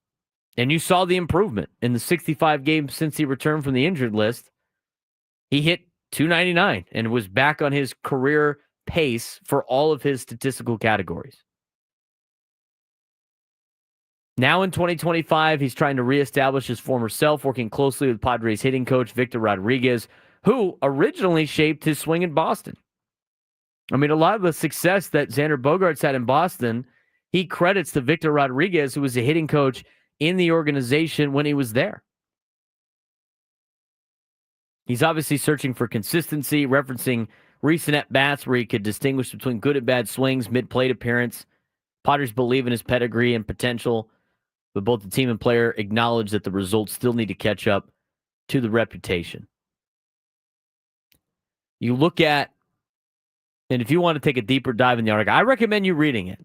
And you saw the improvement. In the 65 games since he returned from the injured list, he hit .299 and was back on his career pace for all of his statistical categories. Now in 2025, he's trying to reestablish his former self, working closely with Padres hitting coach Victor Rodriguez, who originally shaped his swing in Boston. I mean, a lot of the success that Xander Bogaerts had in Boston, he credits to Victor Rodriguez, who was a hitting coach in the organization when he was there. He's obviously searching for consistency, referencing recent at-bats where he could distinguish between good and bad swings, mid-plate appearance. Padres believe in his pedigree and potential, but both the team and player acknowledge that the results still need to catch up to the reputation. You look at, and if you want to take a deeper dive in the article, I recommend you reading it.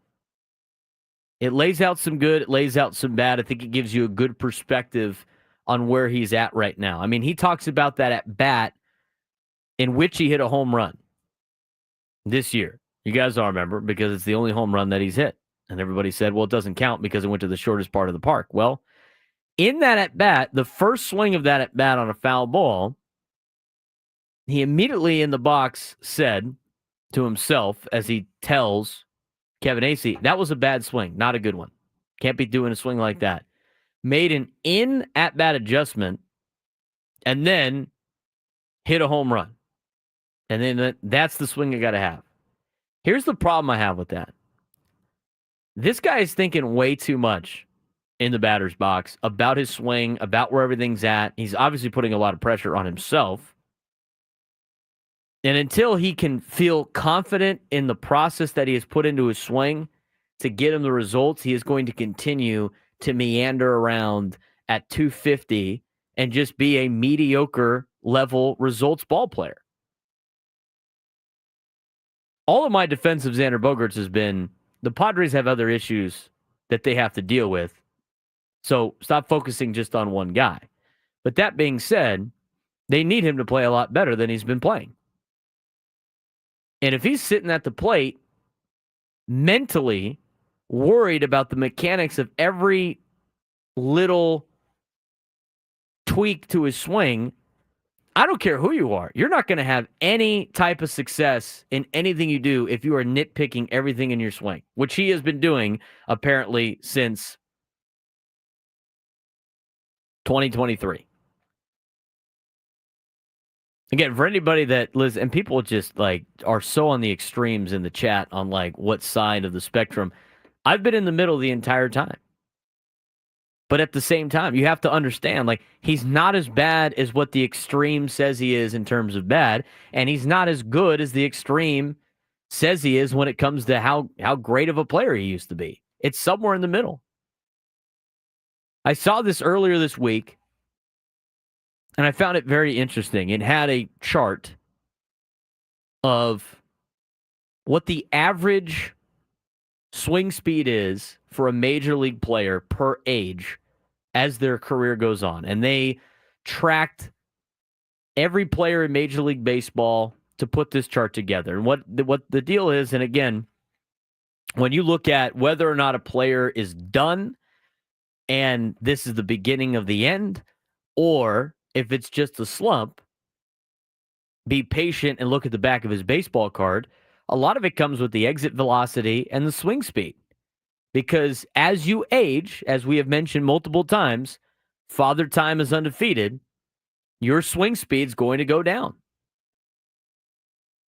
It lays out some good, it lays out some bad. I think it gives you a good perspective on where he's at right now. I mean, he talks about that at bat in which he hit a home run this year. You guys all remember, because it's the only home run that he's hit. And everybody said, well, it doesn't count because it went to the shortest part of the park. Well, in that at bat, the first swing of that at bat on a foul ball, he immediately in the box said to himself, as he tells Kevin Acee, that was a bad swing, not a good one. Can't be doing a swing like that. Made an in at-bat adjustment and then hit a home run. And then that's the swing you got to have. Here's the problem I have with that. This guy is thinking way too much in the batter's box about his swing, about where everything's at. He's obviously putting a lot of pressure on himself. And until he can feel confident in the process that he has put into his swing to get him the results, he is going to continue to meander around at 250 and just be a mediocre level results ball player. All of my defense of Xander Bogaerts has been the Padres have other issues that they have to deal with. So stop focusing just on one guy. But that being said, they need him to play a lot better than he's been playing. And if he's sitting at the plate mentally worried about the mechanics of every little tweak to his swing, I don't care who you are. You're not going to have any type of success in anything you do if you are nitpicking everything in your swing, which he has been doing apparently since 2023. Again, for anybody that lives, and people just like are so on the extremes in the chat on like what side of the spectrum. I've been in the middle the entire time. But at the same time, you have to understand, like, he's not as bad as what the extreme says he is in terms of bad, and he's not as good as the extreme says he is when it comes to how great of a player he used to be. It's somewhere in the middle. I saw this earlier this week, and I found it very interesting. It had a chart of what the average swing speed is for a major league player per age as their career goes on. And they tracked every player in Major League Baseball to put this chart together. And what the deal is, and again, when you look at whether or not a player is done and this is the beginning of the end, or if it's just a slump, be patient and look at the back of his baseball card. A lot of it comes with the exit velocity and the swing speed. Because as you age, as we have mentioned multiple times, Father Time is undefeated, your swing speed's going to go down.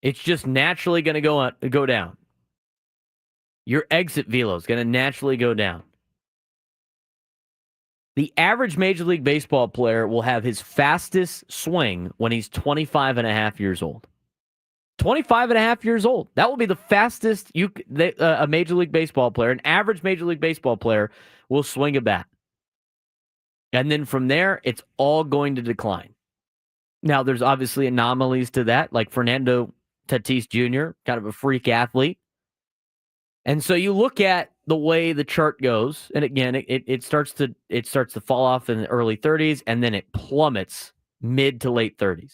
It's just naturally going to go down. Your exit velo is going to naturally go down. The average Major League Baseball player will have his fastest swing when he's 25 and a half years old. 25 and a half years old. That will be the fastest a Major League Baseball player, an average Major League Baseball player, will swing a bat. And then from there, it's all going to decline. Now, there's obviously anomalies to that, like Fernando Tatis Jr., kind of a freak athlete. And so you look at the way the chart goes, and again, it starts to fall off in the early 30s, and then it plummets mid to late 30s.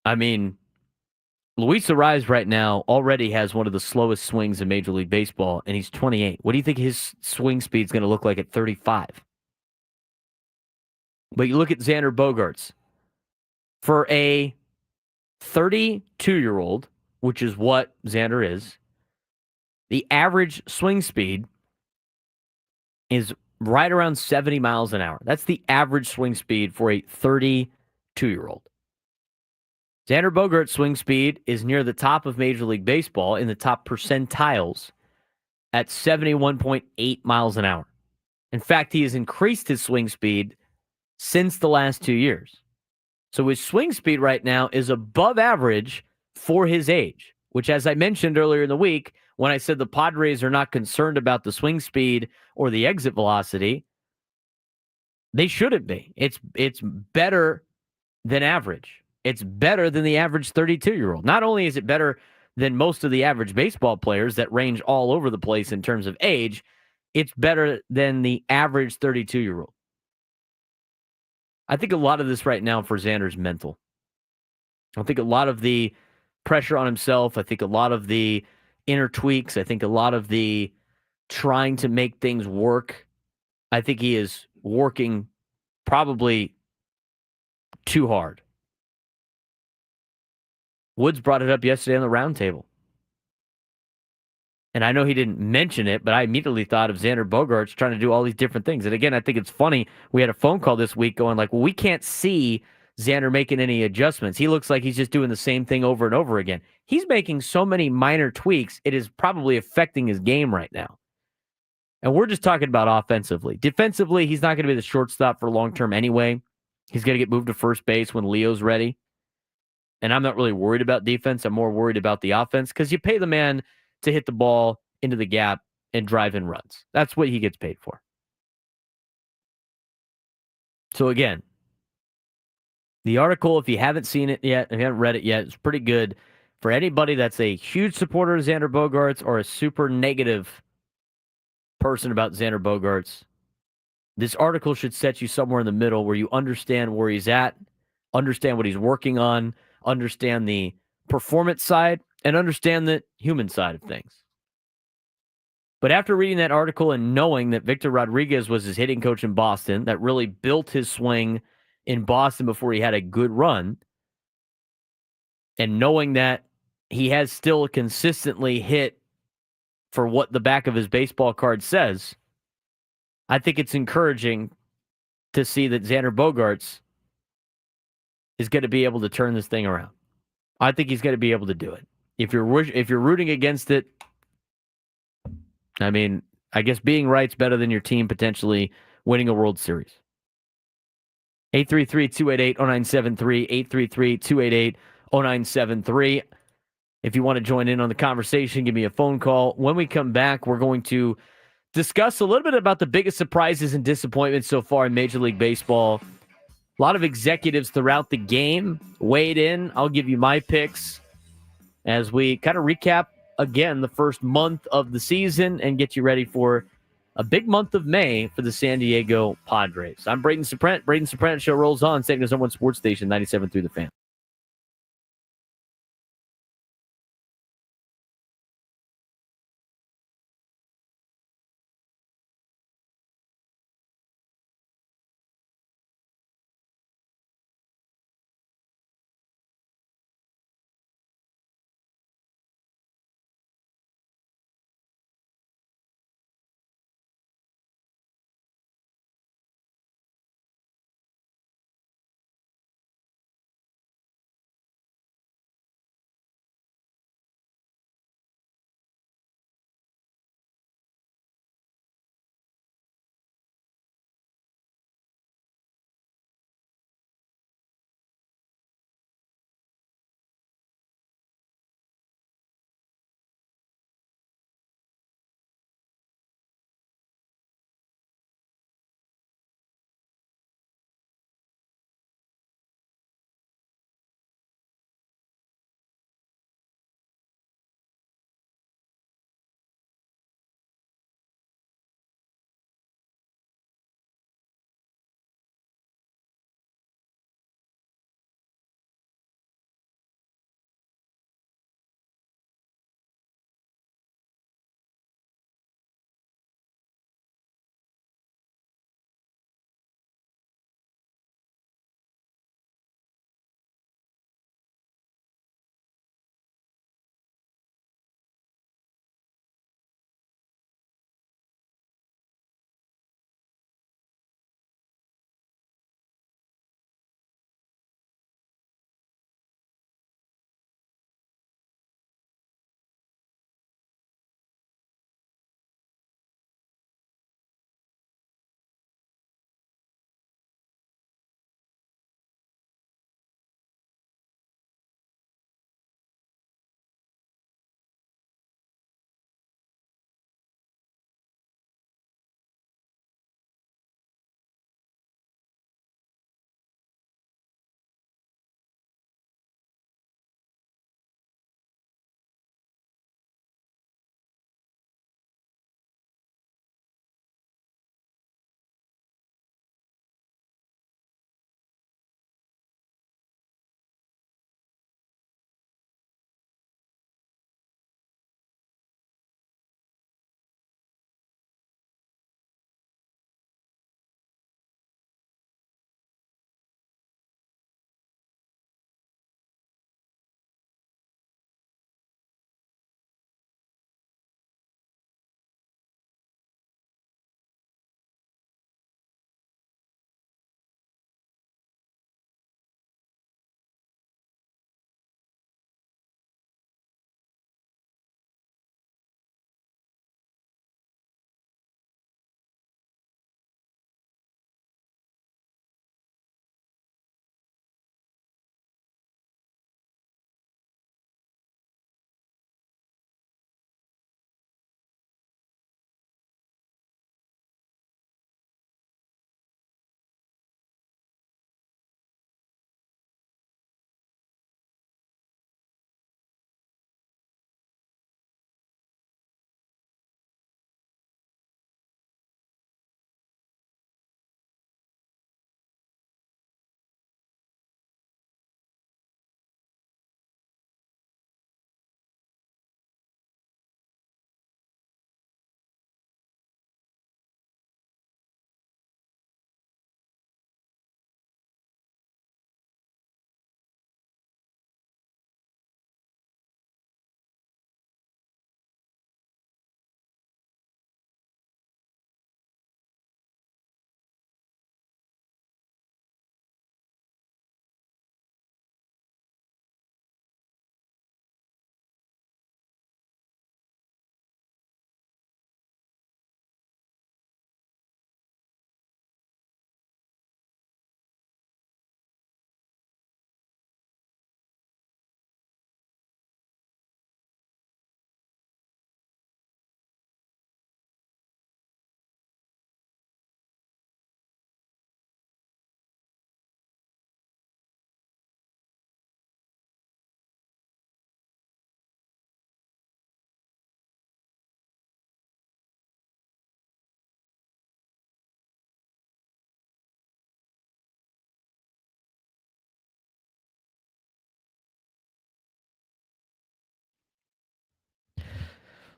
I mean, Luis Arraez right now already has one of the slowest swings in Major League Baseball, and he's 28. What do you think his swing speed is going to look like at 35? But you look at Xander Bogaerts. For a 32-year-old, which is what Xander is, the average swing speed is right around 70 miles an hour. That's the average swing speed for a 32-year-old. Xander Bogaerts' swing speed is near the top of Major League Baseball in the top percentiles at 71.8 miles an hour. In fact, he has increased his swing speed since the last 2 years. So his swing speed right now is above average for his age, which, as I mentioned earlier in the week, when I said the Padres are not concerned about the swing speed or the exit velocity, they shouldn't be. It's better than average. It's better than the average 32-year-old. Not only is it better than most of the average baseball players that range all over the place in terms of age, it's better than the average 32-year-old. I think a lot of this right now for Xander is mental. I think a lot of the pressure on himself, I think a lot of the inner tweaks, I think a lot of the trying to make things work, I think he is working probably too hard. Woods brought it up yesterday on the roundtable. And I know he didn't mention it, but I immediately thought of Xander Bogaerts trying to do all these different things. And again, I think it's funny. We had a phone call this week going like, well, we can't see Xander making any adjustments. He looks like he's just doing the same thing over and over again. He's making so many minor tweaks, it is probably affecting his game right now. And we're just talking about offensively. Defensively, he's not going to be the shortstop for long term anyway. He's going to get moved to first base when Leo's ready. And I'm not really worried about defense. I'm more worried about the offense because you pay the man to hit the ball into the gap and drive in runs. That's what he gets paid for. So again, the article, if you haven't seen it yet, if you haven't read it yet, it's pretty good for anybody that's a huge supporter of Xander Bogaerts or a super negative person about Xander Bogaerts. This article should set you somewhere in the middle where you understand where he's at, understand what he's working on, understand the performance side, and understand the human side of things. But after reading that article and knowing that Victor Rodriguez was his hitting coach in Boston, that really built his swing in Boston before he had a good run, and knowing that he has still consistently hit for what the back of his baseball card says, I think it's encouraging to see that Xander Bogaerts is going to be able to turn this thing around. I think he's going to be able to do it. If you're rooting against it, I mean, I guess being right's better than your team potentially winning a World Series. 833-288-0973, 833-288-0973. If you want to join in on the conversation, give me a phone call. When we come back, we're going to discuss a little bit about the biggest surprises and disappointments so far in Major League Baseball. A lot of executives throughout the game weighed in. I'll give you my picks as we kind of recap again the first month of the season and get you ready for a big month of May for the San Diego Padres. I'm Braden Surprenant. Braden Surprenant Show rolls on. St. Louis #1 Sports Station, 97.3 The Fan.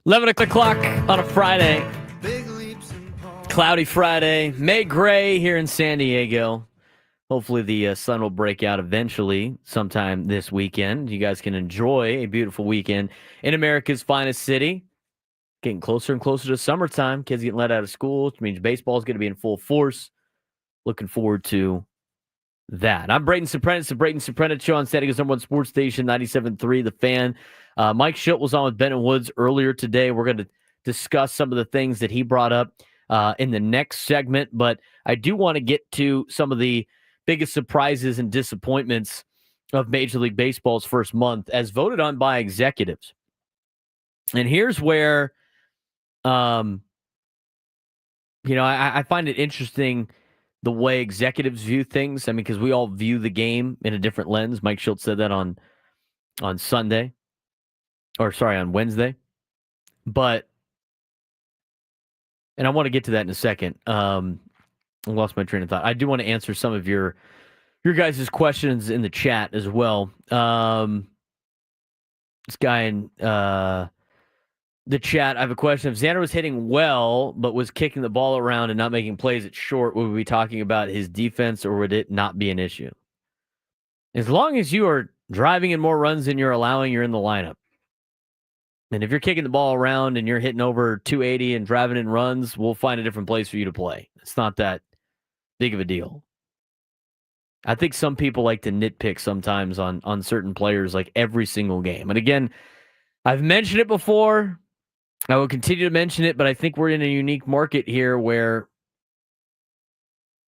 11 o'clock on a Friday. Cloudy Friday. May gray here in San Diego. Hopefully the sun will break out eventually sometime this weekend. You guys can enjoy a beautiful weekend in America's finest city. Getting closer and closer to summertime. Kids getting let out of school, which means baseball is going to be in full force. Looking forward to that. I'm Braden Surprenant. It's the Braden Surprenant Show on San Diego's #1 sports station, 97.3 The Fan. Mike Shildt was on with Ben and Woods earlier today. We're going to discuss some of the things that he brought up in the next segment, but I do want to get to some of the biggest surprises and disappointments of Major League Baseball's first month as voted on by executives. And here's where, I find it interesting the way executives view things. I mean, because we all view the game in a different lens. Mike Shildt said that on Wednesday. But, and I want to get to that in a second. I lost my train of thought. I do want to answer some of your guys' questions in the chat as well. This guy in the chat, I have a question. If Xander was hitting well, but was kicking the ball around and not making plays at short, would we be talking about his defense or would it not be an issue? As long as you are driving in more runs than you're allowing, you're in the lineup. And if you're kicking the ball around and you're hitting over 280 and driving in runs, we'll find a different place for you to play. It's not that big of a deal. I think some people like to nitpick sometimes on certain players, like every single game. And again, I've mentioned it before. I will continue to mention it, but I think we're in a unique market here where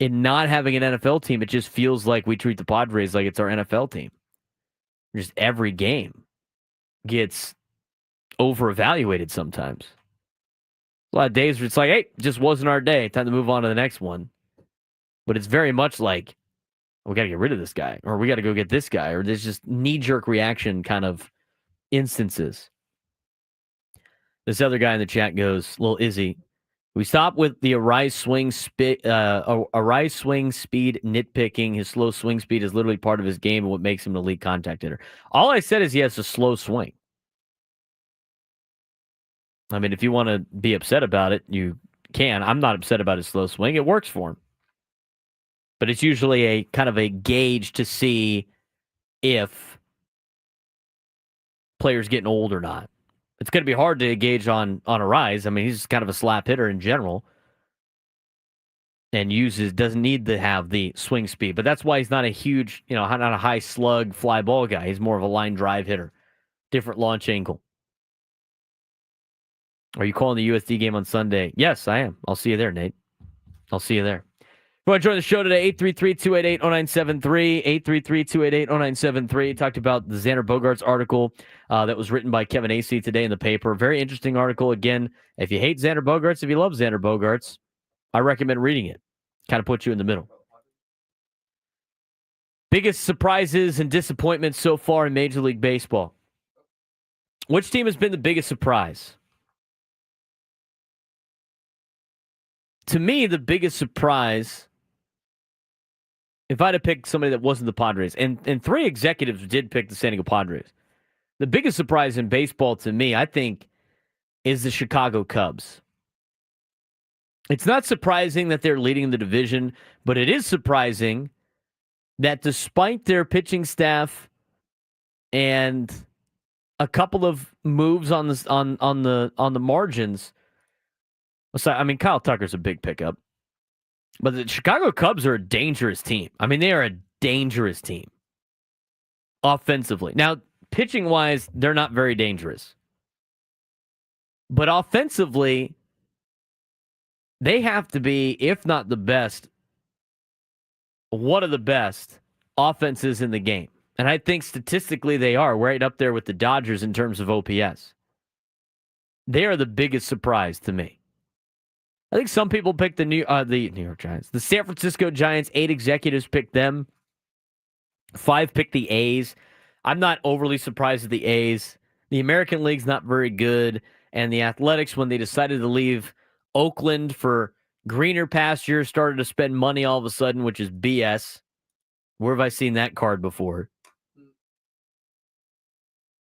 in not having an NFL team, it just feels like we treat the Padres like it's our NFL team. Just every game gets over-evaluated sometimes. A lot of days where it's like, hey, just wasn't our day. Time to move on to the next one. But it's very much like, we got to get rid of this guy, or we got to go get this guy, or there's just knee-jerk reaction kind of instances. This other guy in the chat goes, little Izzy, we stop with the Arise swing speed nitpicking. His slow swing speed is literally part of his game and what makes him an elite contact hitter. All I said is he has a slow swing. I mean, if you want to be upset about it, you can. I'm not upset about his slow swing. It works for him. But it's usually a kind of a gauge to see if players getting old or not. It's going to be hard to gauge on Arise. I mean, he's kind of a slap hitter in general and doesn't need to have the swing speed. But that's why he's not a huge, not a high slug fly ball guy. He's more of a line drive hitter. Different launch angle. Are you calling the USD game on Sunday? Yes, I am. I'll see you there, Nate. I'll see you there. If you want to join the show today, 833-288-0973, 833-288-0973. Talked about the Xander Bogaerts article that was written by Kevin Acee today in the paper. Very interesting article. Again, if you hate Xander Bogaerts, if you love Xander Bogaerts, I recommend reading it. Kind of puts you in the middle. Biggest surprises and disappointments so far in Major League Baseball. Which team has been the biggest surprise? To me, the biggest surprise, if I had to pick somebody that wasn't the Padres, and three executives did pick the San Diego Padres, the biggest surprise in baseball to me, I think, is the Chicago Cubs. It's not surprising that they're leading the division, but it is surprising that despite their pitching staff and a couple of moves on the margins, I mean, Kyle Tucker's a big pickup. But the Chicago Cubs are a dangerous team. I mean, they are a dangerous team offensively. Now, pitching-wise, they're not very dangerous. But offensively, they have to be, if not the best, one of the best offenses in the game. And I think statistically they are right up there with the Dodgers in terms of OPS. They are the biggest surprise to me. I think some people picked the New York Giants. The San Francisco Giants, 8 executives picked them. 5 picked the A's. I'm not overly surprised at the A's. The American League's not very good. And the Athletics, when they decided to leave Oakland for greener pastures, started to spend money all of a sudden, which is BS. Where have I seen that card before?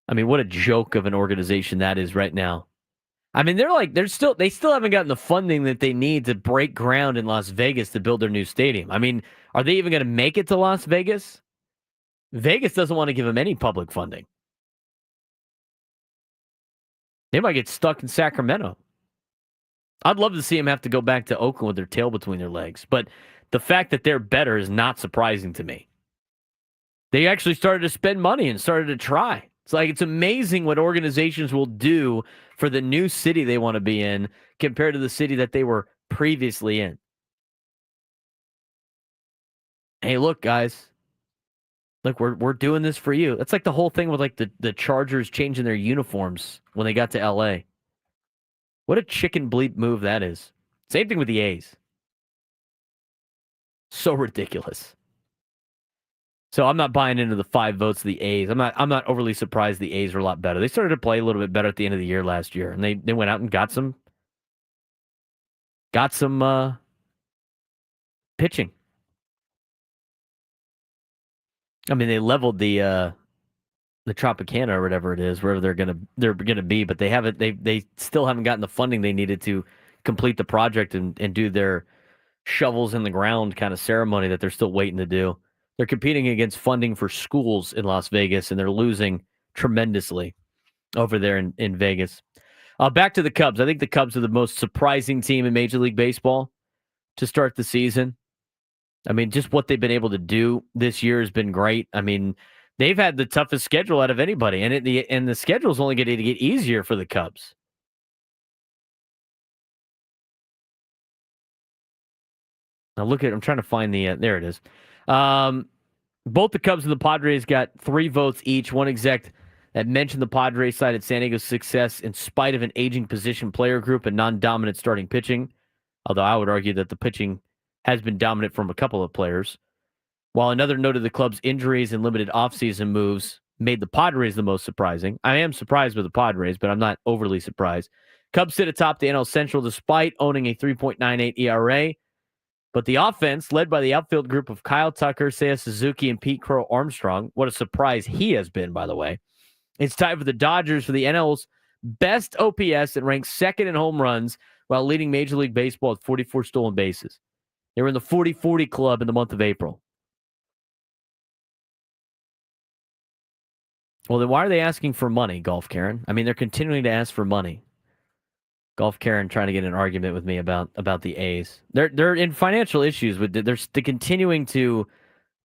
I mean, what a joke of an organization that is right now. I mean, they still haven't gotten the funding that they need to break ground in Las Vegas to build their new stadium. I mean, are they even going to make it to Las Vegas? Vegas doesn't want to give them any public funding. They might get stuck in Sacramento. I'd love to see them have to go back to Oakland with their tail between their legs, but the fact that they're better is not surprising to me. They actually started to spend money and started to try. It's amazing what organizations will do for the new city they want to be in compared to the city that they were previously in. Hey, look, guys. Look, we're doing this for you. That's like the whole thing with like the Chargers changing their uniforms when they got to LA. What a chicken bleep move that is. Same thing with the A's. So ridiculous. So I'm not buying into the 5 votes of the A's. I'm not overly surprised the A's are a lot better. They started to play a little bit better at the end of the year last year, and they went out and got some pitching. I mean, they leveled the Tropicana or whatever it is, wherever they're gonna be, but they still haven't gotten the funding they needed to complete the project and do their shovels in the ground kind of ceremony that they're still waiting to do. They're competing against funding for schools in Las Vegas, and they're losing tremendously over there in Vegas. Back to the Cubs. I think the Cubs are the most surprising team in Major League Baseball to start the season. I mean, just what they've been able to do this year has been great. I mean, they've had the toughest schedule out of anybody, and the schedule is only going to get easier for the Cubs. Now I'm trying to find there it is. Both the Cubs and the Padres got 3 votes each. One exec that mentioned the Padres cited San Diego's success in spite of an aging position player group and non-dominant starting pitching, although I would argue that the pitching has been dominant from a couple of players. While another noted the club's injuries and limited offseason moves made the Padres the most surprising. I am surprised with the Padres, but I'm not overly surprised. Cubs sit atop the NL Central despite owning a 3.98 ERA. But the offense, led by the outfield group of Kyle Tucker, Seiya Suzuki, and Pete Crow Armstrong, what a surprise he has been, by the way. It's tied for the Dodgers for the NL's best OPS and ranks second in home runs while leading Major League Baseball with 44 stolen bases. They were in the 40-40 club in the month of April. Well, then why are they asking for money, Golf Karen? I mean, they're continuing to ask for money. Golf Karen trying to get an argument with me about the A's. They're in financial issues with they're continuing to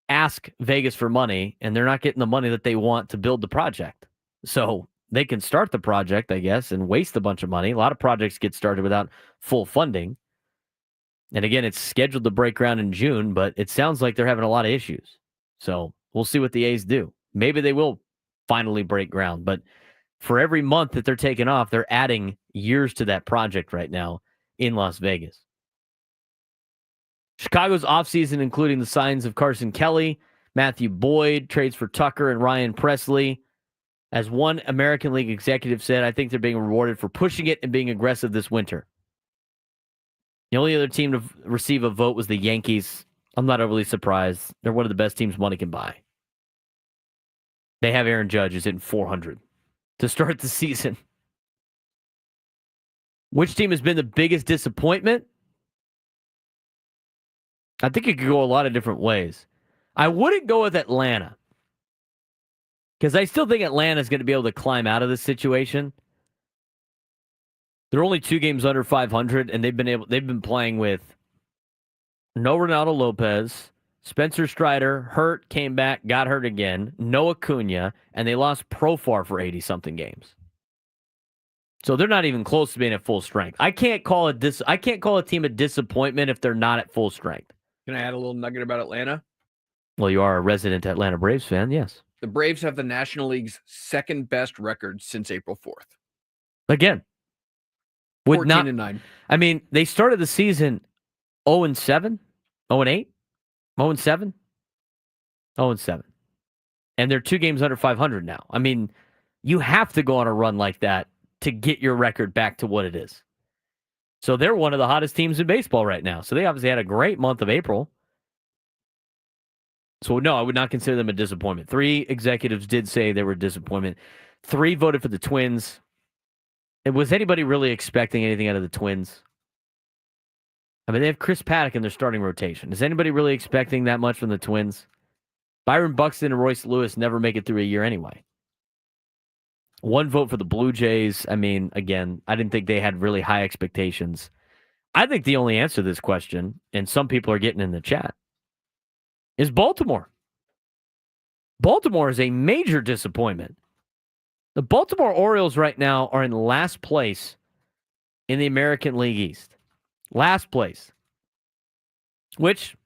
ask Vegas for money, and they're not getting the money that they want to build the project. So they can start the project, I guess, and waste a bunch of money. A lot of projects get started without full funding. And again, it's scheduled to break ground in June, but it sounds like they're having a lot of issues. So we'll see what the A's do. Maybe they will finally break ground, but for every month that they're taking off, they're adding years to that project right now in Las Vegas. Chicago's offseason, including the signs of Carson Kelly, Matthew Boyd, trades for Tucker and Ryan Presley. As one American League executive said, I think they're being rewarded for pushing it and being aggressive this winter. The only other team to receive a vote was the Yankees. I'm not overly surprised. They're one of the best teams money can buy. They have Aaron Judge who's hitting 400 to start the season. Which team has been the biggest disappointment? I think it could go a lot of different ways. I wouldn't go with Atlanta because I still think Atlanta is going to be able to climb out of this situation. They're only 2 games under 500, and they've been playing with no Ronaldo Lopez, Spencer Strider, hurt, came back, got hurt again, no Acuna, and they lost Profar for 80-something games. So they're not even close to being at full strength. I can't call a team a disappointment if they're not at full strength. Can I add a little nugget about Atlanta? Well, you are a resident Atlanta Braves fan, yes. The Braves have the National League's second best record since April 4th. Again. 14-9. I mean, they started the season 0-7, 0-8, 0-7, 0-7. And they're 2 games under 500 now. I mean, you have to go on a run like that to get your record back to what it is. So they're one of the hottest teams in baseball right now. So they obviously had a great month of April. So no, I would not consider them a disappointment. 3 executives did say they were a disappointment. 3 voted for the Twins. was anybody really expecting anything out of the Twins? I mean, they have Chris Paddock in their starting rotation. Is anybody really expecting that much from the Twins? Byron Buxton and Royce Lewis never make it through a year anyway. One vote for the Blue Jays. I mean, again, I didn't think they had really high expectations. I think the only answer to this question, and some people are getting in the chat, is Baltimore. Baltimore is a major disappointment. The Baltimore Orioles right now are in last place in the American League East. Last place. Which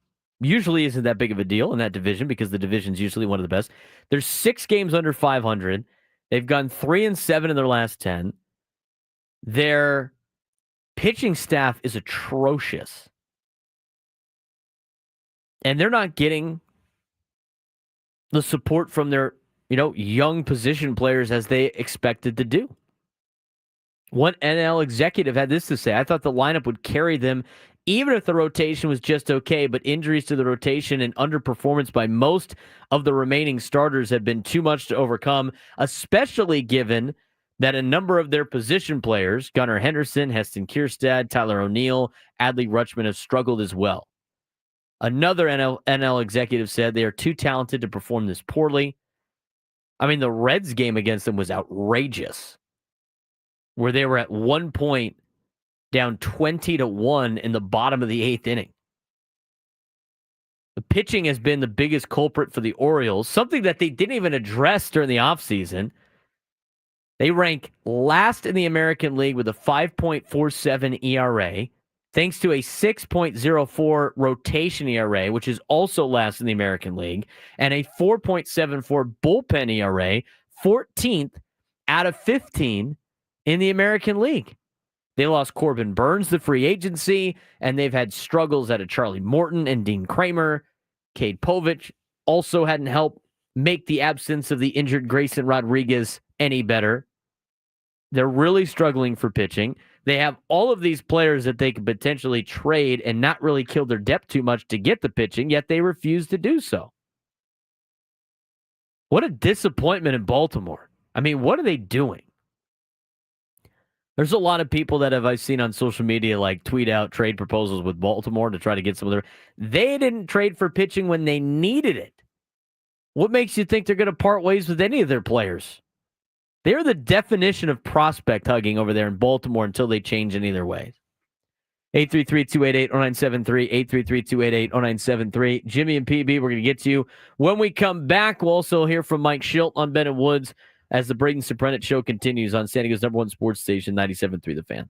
usually isn't that big of a deal in that division because the division's usually one of the best. There's 6 games under 500. They've gone 3-7 in their last 10. Their pitching staff is atrocious. And they're not getting the support from their, young position players as they expected to do. One NL executive had this to say: I thought the lineup would carry them even if the rotation was just okay, but injuries to the rotation and underperformance by most of the remaining starters have been too much to overcome, especially given that a number of their position players, Gunnar Henderson, Heston Kjerstad, Tyler O'Neill, Adley Rutschman, have struggled as well. Another NL executive said they are too talented to perform this poorly. I mean, the Reds game against them was outrageous, where they were at one point down 20-1 in the bottom of the 8th inning. The pitching has been the biggest culprit for the Orioles, something that they didn't even address during the offseason. They rank last in the American League with a 5.47 ERA, thanks to a 6.04 rotation ERA, which is also last in the American League, and a 4.74 bullpen ERA, 14th out of 15 in the American League. They lost Corbin Burns to free agency, and they've had struggles out of Charlie Morton and Dean Kramer. Cade Povich also hadn't helped make the absence of the injured Grayson Rodriguez any better. They're really struggling for pitching. They have all of these players that they could potentially trade and not really kill their depth too much to get the pitching, yet they refuse to do so. What a disappointment in Baltimore. I mean, what are they doing? There's a lot of people that I've seen on social media tweet out trade proposals with Baltimore to try to get some of their. They didn't trade for pitching when they needed it. What makes you think they're going to part ways with any of their players? They're the definition of prospect hugging over there in Baltimore until they change any of their ways. 833-288-0973, 833-288-0973. Jimmy and PB, we're going to get to you. When we come back, we'll also hear from Mike Shildt on Ben and Woods as the Braden Surprenant show continues on San Diego's #1 sports station, 97.3 The Fan.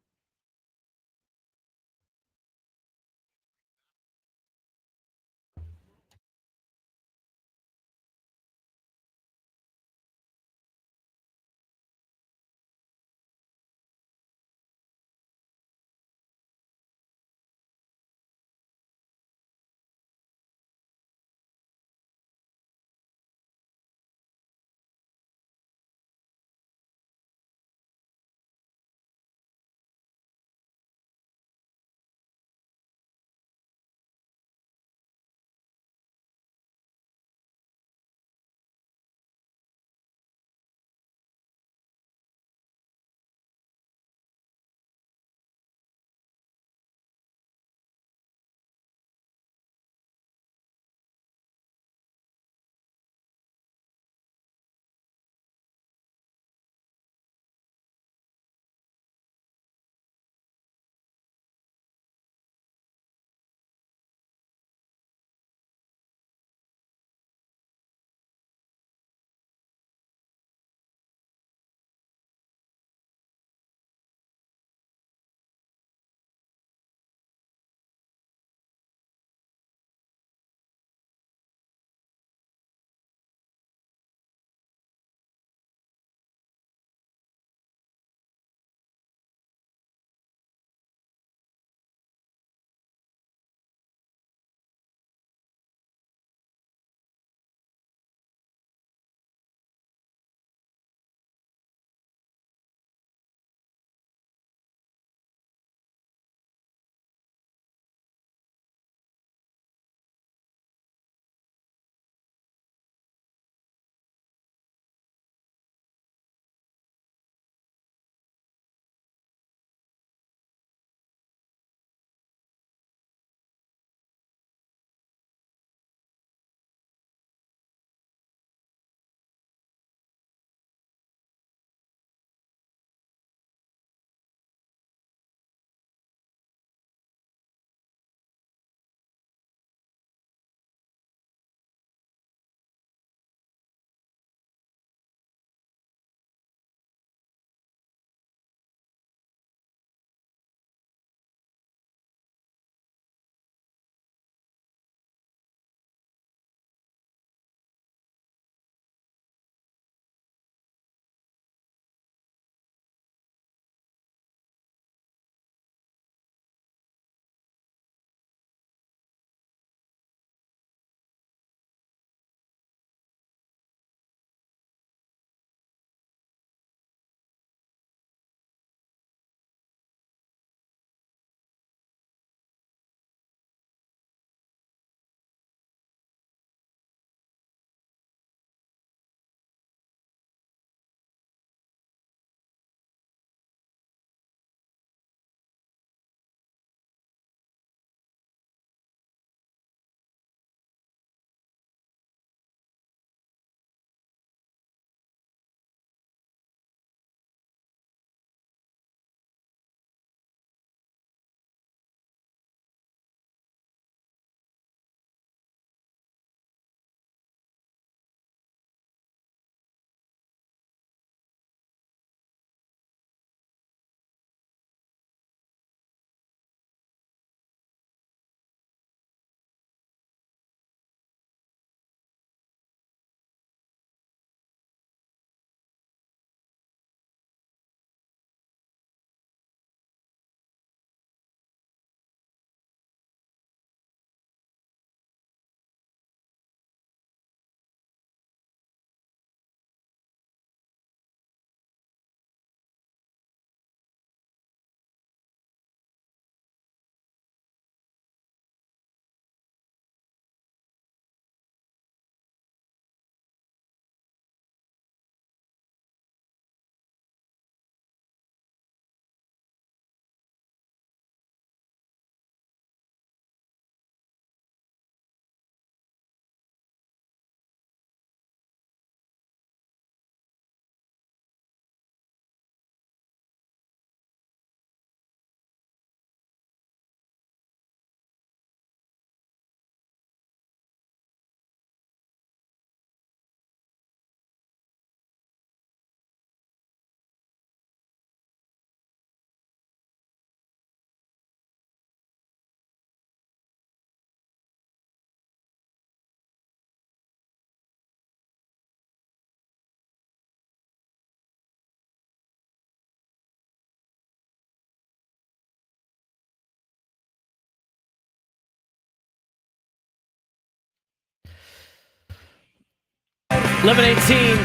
11:18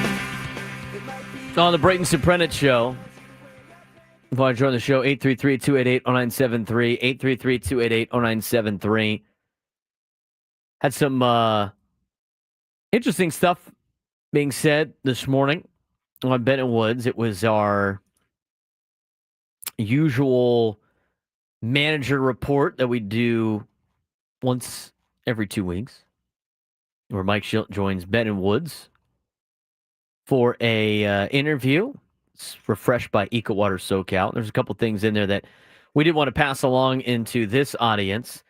on the Braden Surprenant Show. If you want to join the show, 833-288-0973, 833-288-0973. Had some interesting stuff being said this morning on Bennett Woods. It was our usual manager report that we do once every 2 weeks, where Mike Shildt joins Bennett Woods for a interview. It's refreshed by Eco Water SoCal. There's a couple things in there that we did want to pass along into this audience.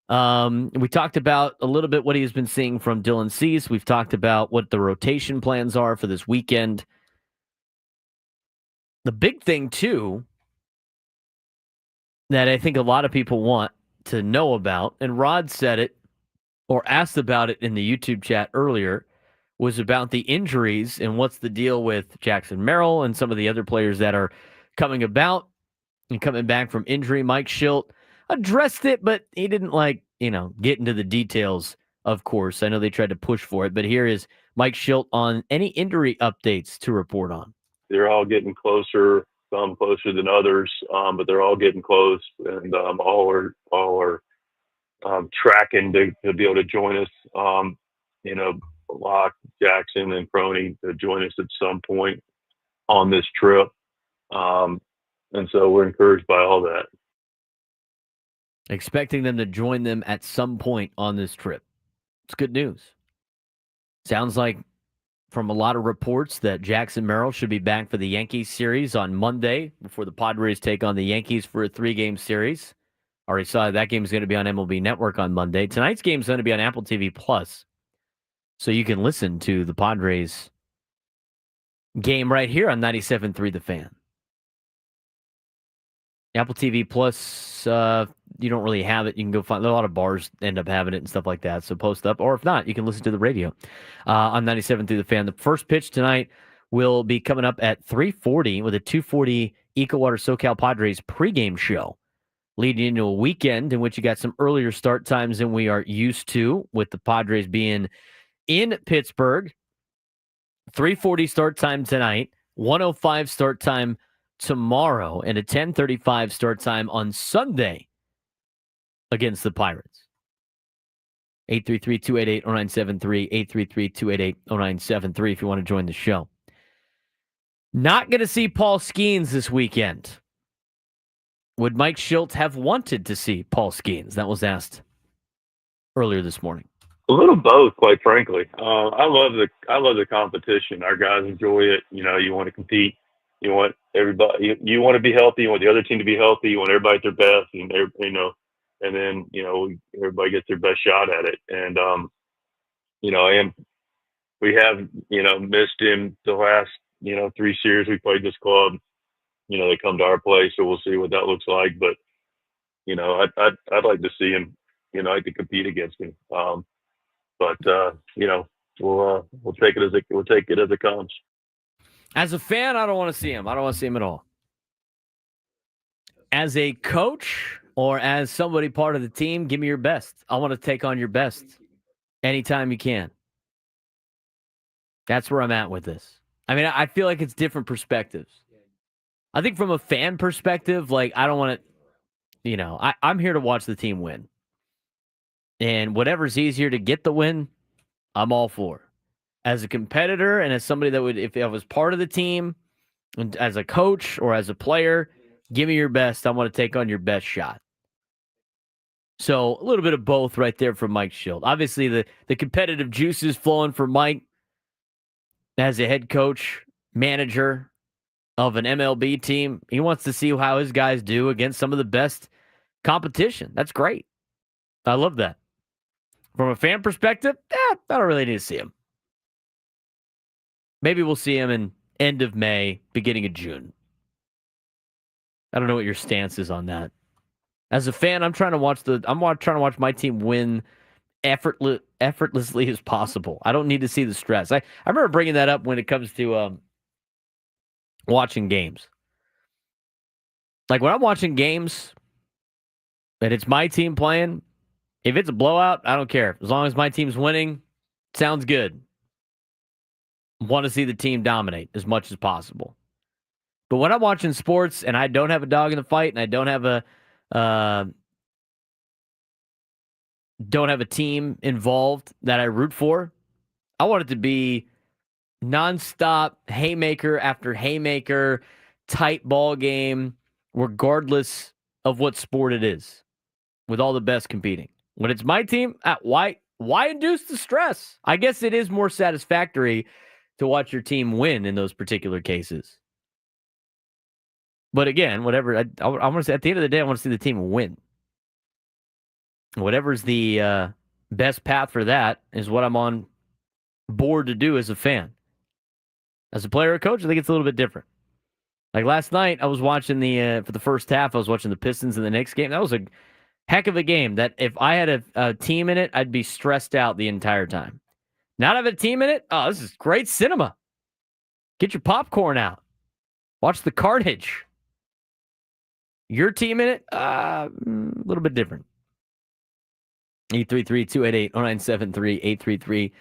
We talked about a little bit what he has been seeing from Dylan Cease. We've talked about what the rotation plans are for this weekend. The big thing, too, that I think a lot of people want to know about, and Rod said it or asked about it in the YouTube chat earlier, was about the injuries and what's the deal with Jackson Merrill and some of the other players that are coming about and coming back from injury. Mike Shildt addressed it, but he didn't get into the details, of course. I know they tried to push for it, but here is Mike Shildt on any injury updates to report on. They're all getting closer, some closer than others, but they're all getting close, and all are tracking to be able to join us. Locke, Jackson, and Crony to join us at some point on this trip. And so we're encouraged by all that. Expecting them to join them at some point on this trip. It's good news. Sounds like from a lot of reports that Jackson Merrill should be back for the Yankees series on Monday before the Padres take on the Yankees for a 3-game series. Already saw that game is going to be on MLB Network on Monday. Tonight's game is going to be on Apple TV Plus. So you can listen to the Padres game right here on 97.3 The Fan. Apple TV Plus, you don't really have it. You can go find a lot of bars end up having it and stuff like that. So post up. Or if not, you can listen to the radio on 97.3 The Fan. The first pitch tonight will be coming up at 3:40 with a 2:40 Eco Water SoCal Padres pregame show, leading into a weekend in which you got some earlier start times than we are used to, with the Padres being in Pittsburgh. 3:40 start time tonight, 1:05 start time tomorrow, and a 10:35 start time on Sunday against the Pirates. 833-288-0973, 833-288-0973 if you want to join the show. Not going to see Paul Skeens this weekend. Would Mike Shildt have wanted to see Paul Skeens? That was asked earlier this morning. A little both, quite frankly. I love the competition. Our guys enjoy it. You want to compete. You want everybody. You want to be healthy. You want the other team to be healthy. You want everybody at their best, and then everybody gets their best shot at it. And we have missed him the last 3 series we played this club. They come to our place, so we'll see what that looks like. But I'd like to see him. I'd like to compete against him. But we'll take it as it comes. As a fan, I don't want to see him. I don't want to see him at all. As a coach or as somebody part of the team, give me your best. I want to take on your best anytime you can. That's where I'm at with this. I mean, I feel like it's different perspectives. I think from a fan perspective, I don't want to, I'm here to watch the team win. And whatever's easier to get the win, I'm all for. As a competitor and as somebody that would, if I was part of the team, and as a coach or as a player, give me your best. I want to take on your best shot. So a little bit of both right there from Mike Shildt. Obviously, the competitive juices flowing for Mike as a head coach, manager of an MLB team. He wants to see how his guys do against some of the best competition. That's great. I love that. From a fan perspective, I don't really need to see him. Maybe we'll see him in end of May, beginning of June. I don't know what your stance is on that. As a fan, I'm trying to watch my team win effortlessly as possible. I don't need to see the stress. I remember bringing that up when it comes to watching games. Like when I'm watching games and it's my team playing, if it's a blowout, I don't care. As long as my team's winning, sounds good. want to see the team dominate as much as possible. But when I'm watching sports and I don't have a dog in the fight and I don't have a team involved that I root for, I want it to be nonstop haymaker after haymaker, tight ball game, regardless of what sport it is, with all the best competing. When it's my team, why induce the stress? I guess it is more satisfactory to watch your team win in those particular cases. But again, whatever, I want to say at the end of the day, I want to see the team win. Whatever's the best path for that is what I'm on board to do as a fan. As a player or coach, I think it's a little bit different. Like last night, I was watching for the first half, I was watching the Pistons and the Knicks game. That was a heck of a game that if I had a team in it, I'd be stressed out the entire time. Not have a team in it? Oh, this is great cinema. Get your popcorn out. Watch the carnage. Your team in it? A little bit different. 833-288-0973.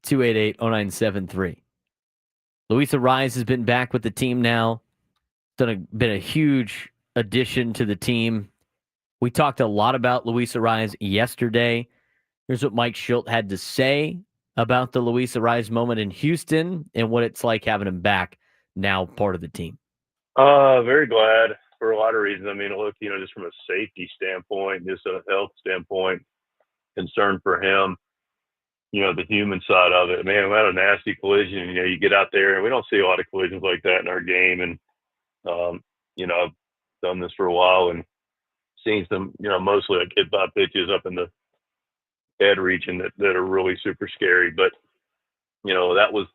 833-288-0973. Luisa Rise has been back with the team now. Been a huge addition to the team. We talked a lot about Luisa Rise yesterday. Here's what Mike Shildt had to say about the Luisa Rise moment in Houston and what it's like having him back now part of the team. Very glad for a lot of reasons. I mean, look, just from a safety standpoint, just a health standpoint, concern for him, the human side of it. Man, we had a nasty collision. You get out there and we don't see a lot of collisions like that in our game. And, I've done this for a while and seen some, mostly like hit by pitches up in the head region that are really super scary. But, that was,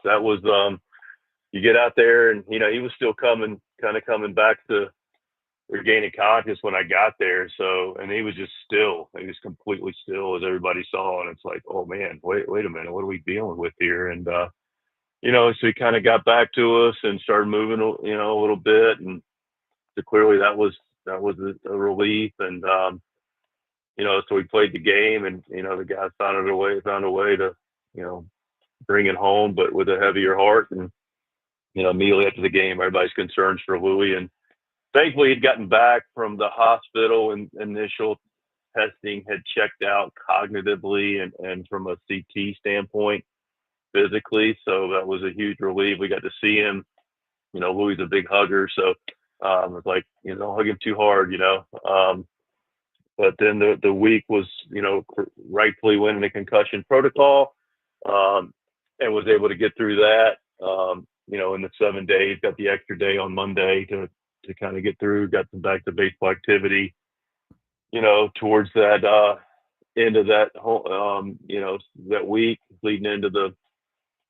you get out there and, he was still coming back to regaining conscious when I got there. So, and he was just still, he was completely still as everybody saw. And it's like, oh man, wait a minute. What are we dealing with here? And, so he kind of got back to us and started moving, a little bit. And so clearly that was a relief. And, so we played the game and, the guys found a way to, bring it home, but with a heavier heart. And, immediately after the game, everybody's concerns for Louis. And thankfully he'd gotten back from the hospital and initial testing had checked out cognitively and from a CT standpoint physically. So that was a huge relief. We got to see him. Louis is a big hugger. So I was like, don't hug him too hard, But then the week was, rightfully went in the concussion protocol and was able to get through that, in the 7 days, got the extra day on Monday to kind of get through, got them back to baseball activity, towards that end of that whole, that week leading into the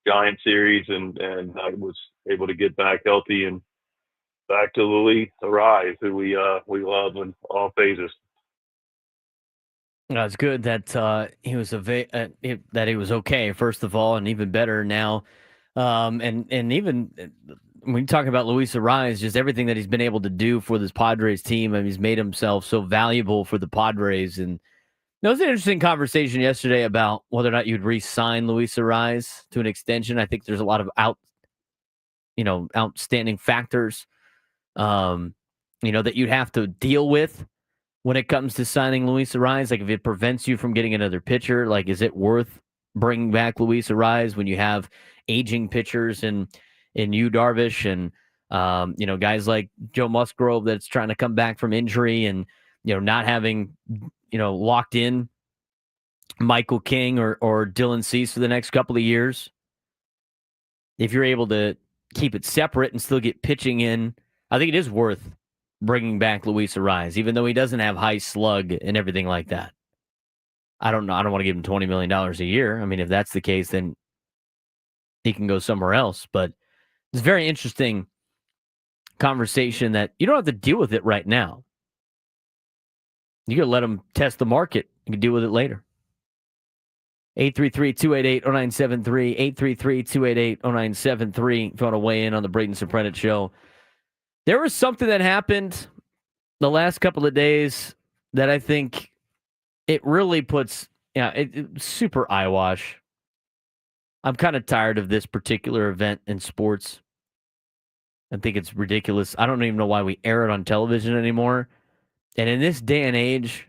Giant series. And I was able to get back healthy and back to Louis Arise, who we love in all phases. It's good that he was that he was okay, first of all, and even better now. And even when you talk about Luis Arraez, just everything that he's been able to do for this Padres team, I mean, he's made himself so valuable for the Padres. And it was an interesting conversation yesterday about whether or not you'd re-sign Luis Arraez to an extension. I think there's a lot of outstanding factors, that you'd have to deal with when it comes to signing Luis Arraez. Like if it prevents you from getting another pitcher, like is it worth bringing back Luis Arraez when you have aging pitchers in Yu Darvish and guys like Joe Musgrove that's trying to come back from injury and not having locked in Michael King or Dylan Cease for the next couple of years. If you're able to keep it separate and still get pitching in, I think it is worth bringing back Luis Arraez, even though he doesn't have high slug and everything like that. I don't know. I don't want to give him $20 million a year. I mean, if that's the case, then he can go somewhere else. But it's a very interesting conversation that you don't have to deal with it right now. You got to let him test the market. You can deal with it later. 833-288-0973. 833-288-0973. If you want to weigh in on the Braden Surprenant show. There was something that happened the last couple of days that I think it really puts, it's super eyewash. I'm kind of tired of this particular event in sports. I think it's ridiculous. I don't even know why we air it on television anymore. And in this day and age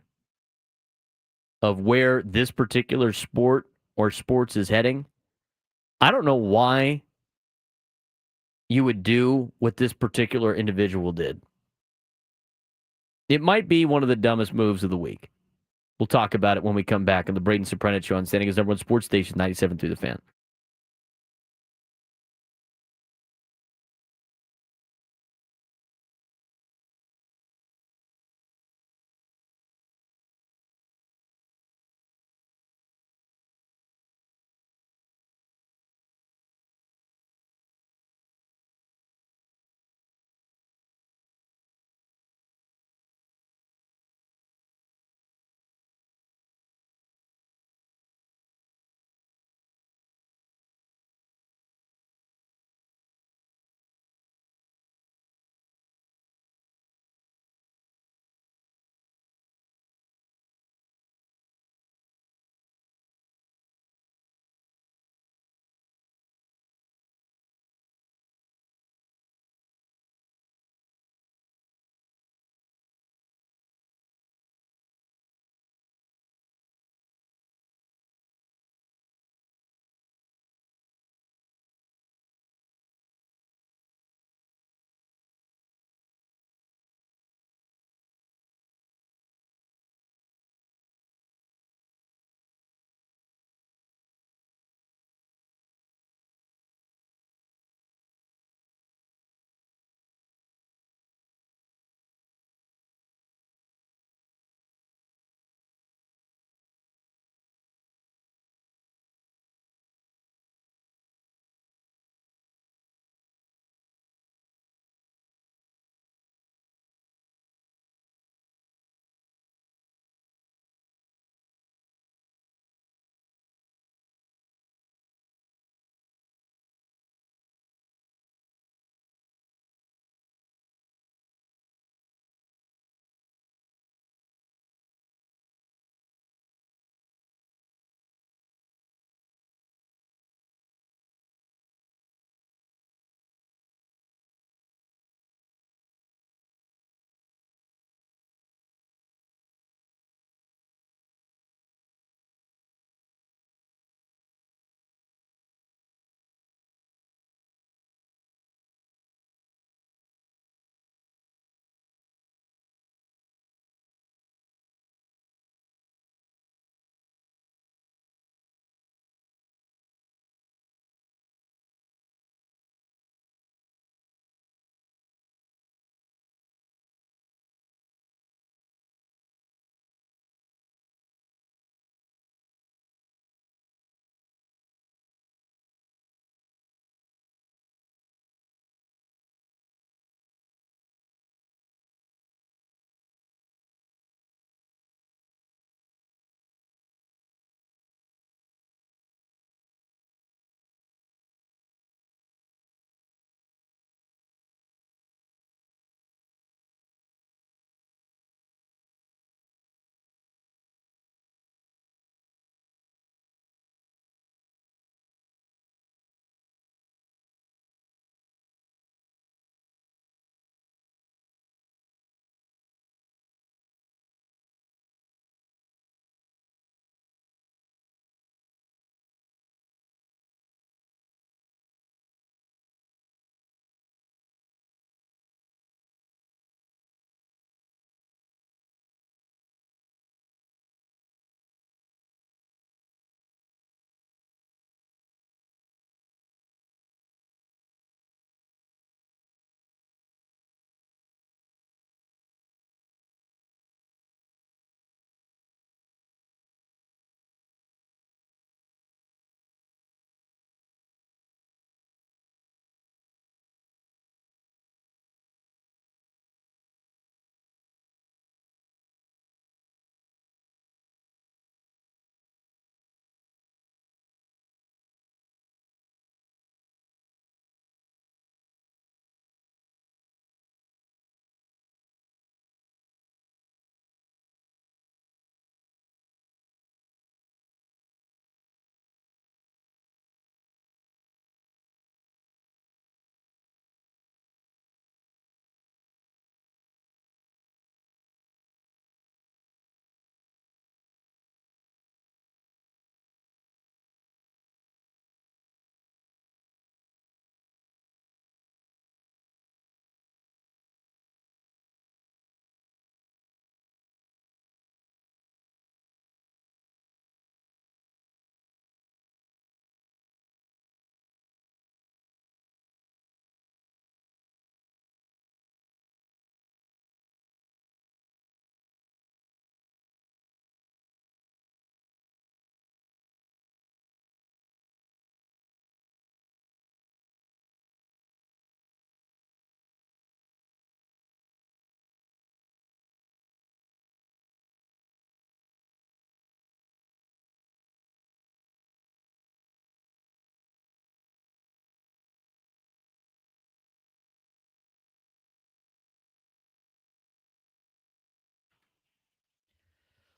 of where this particular sport or sports is heading, I don't know why you would do what this particular individual did. It might be one of the dumbest moves of the week. We'll talk about it when we come back on the Braden Surprenant Show on Standing as #1 Sports Station 97.3 The Fan.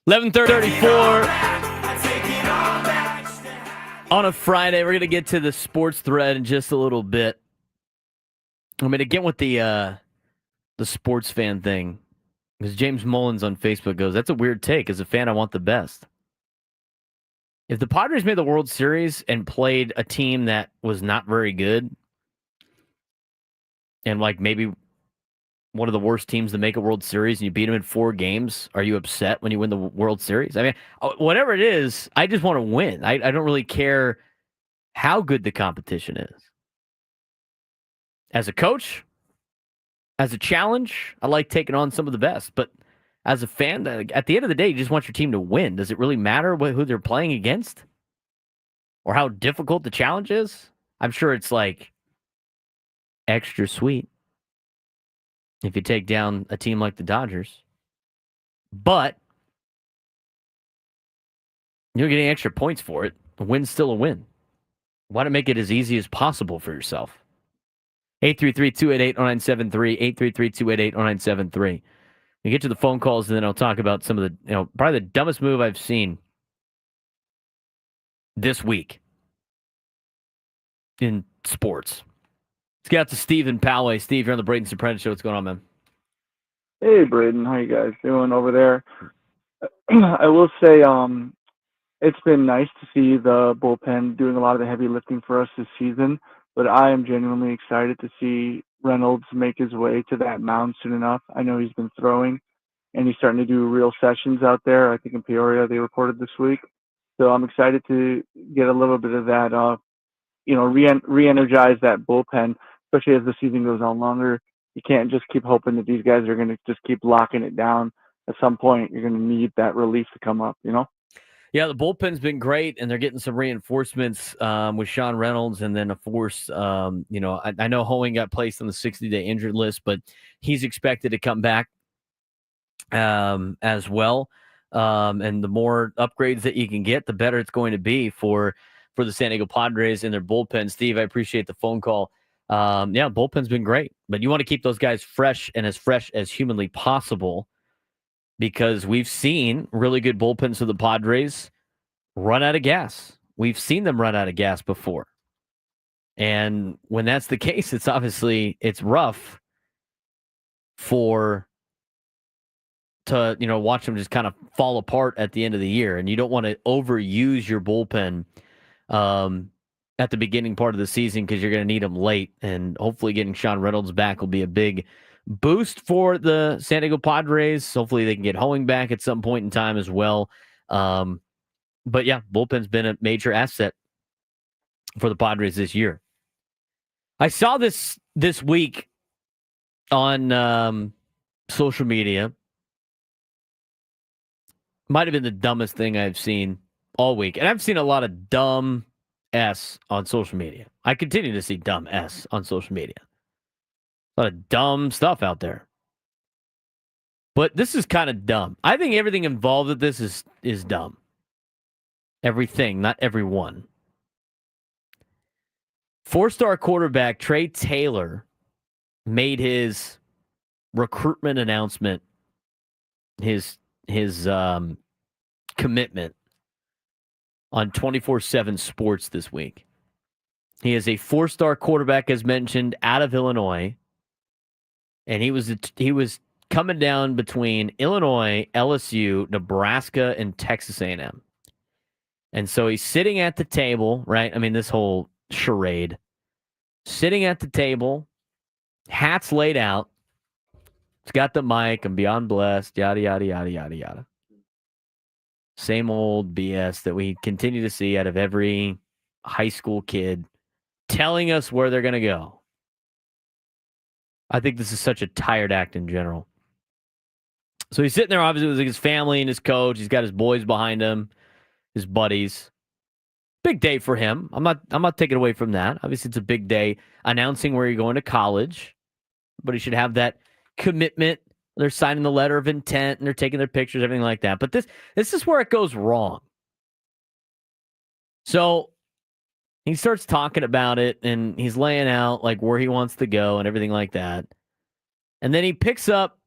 11:34 on a Friday. We're going to get to the sports thread in just a little bit. I'm going to get with the sports fan thing because James Mullins on Facebook goes, that's a weird take. As a fan, I want the best. If the Padres made the World Series and played a team that was not very good and like maybe one of the worst teams to make a World Series and you beat them in 4 games, are you upset when you win the World Series? I mean, whatever it is, I just want to win. I don't really care how good the competition is. As a coach, as a challenge, I like taking on some of the best. But as a fan, at the end of the day, you just want your team to win. Does it really matter who they're playing against? Or how difficult the challenge is? I'm sure it's like extra sweet if you take down a team like the Dodgers. But you're getting extra points for it. A win's still a win. Why not make it as easy as possible for yourself? 833-288-0973, 833-288-0973. We get to the phone calls, and then I'll talk about some of the, probably the dumbest move I've seen this week in sports. Let's get out to Steve in Poway. Steve, you're on the Braden Surprenant Show. What's going on, man? Hey, Braden. How you guys doing over there? I will say it's been nice to see the bullpen doing a lot of the heavy lifting for us this season, but I am genuinely excited to see Reynolds make his way to that mound soon enough. I know he's been throwing, and he's starting to do real sessions out there. I think in Peoria they reported this week. So I'm excited to get a little bit of that, re-energize that bullpen, especially as the season goes on longer. You can't just keep hoping that these guys are going to just keep locking it down. At some point, you're going to need that relief to come up, Yeah, the bullpen's been great, and they're getting some reinforcements with Sean Reynolds, and then, of course, I know Hoeing got placed on the 60-day injured list, but he's expected to come back as well. And the more upgrades that you can get, the better it's going to be for the San Diego Padres and their bullpen. Steve, I appreciate the phone call. Bullpen's been great, but you want to keep those guys fresh as humanly possible, because we've seen really good bullpens of the Padres run out of gas. We've seen them run out of gas before. And when that's the case, it's rough to watch them just kind of fall apart at the end of the year. And you don't want to overuse your bullpen at the beginning part of the season because you're going to need them late. And hopefully getting Sean Reynolds back will be a big boost for the San Diego Padres. Hopefully they can get Hoeing back at some point in time as well. But yeah, bullpen's been a major asset for the Padres this year. I saw this week on social media. Might have been the dumbest thing I've seen all week. And I've seen a lot of dumb S on social media. I continue to see dumb S on social media. A lot of dumb stuff out there. But this is kind of dumb. I think everything involved with this is dumb. Everything, not everyone. 4-star quarterback Trey Taylor made his recruitment announcement, his commitment on 24/7 Sports this week. He is a 4-star quarterback, as mentioned, out of Illinois. And he was coming down between Illinois, LSU, Nebraska, and Texas A&M. And so he's sitting at the table, right? I mean, this whole charade. Sitting at the table, hats laid out. He's got the mic. I'm beyond blessed, yada, yada, yada, yada, yada. Same old BS that we continue to see out of every high school kid telling us where they're going to go. I think this is such a tired act in general. So he's sitting there, obviously, with his family and his coach. He's got his boys behind him, his buddies. Big day for him. I'm not taking away from that. Obviously, it's a big day announcing where you're going to college. But he should have that commitment. They're signing the letter of intent, and they're taking their pictures, everything like that. But this is where it goes wrong. So he starts talking about it, and he's laying out like where he wants to go and everything like that. And then he picks up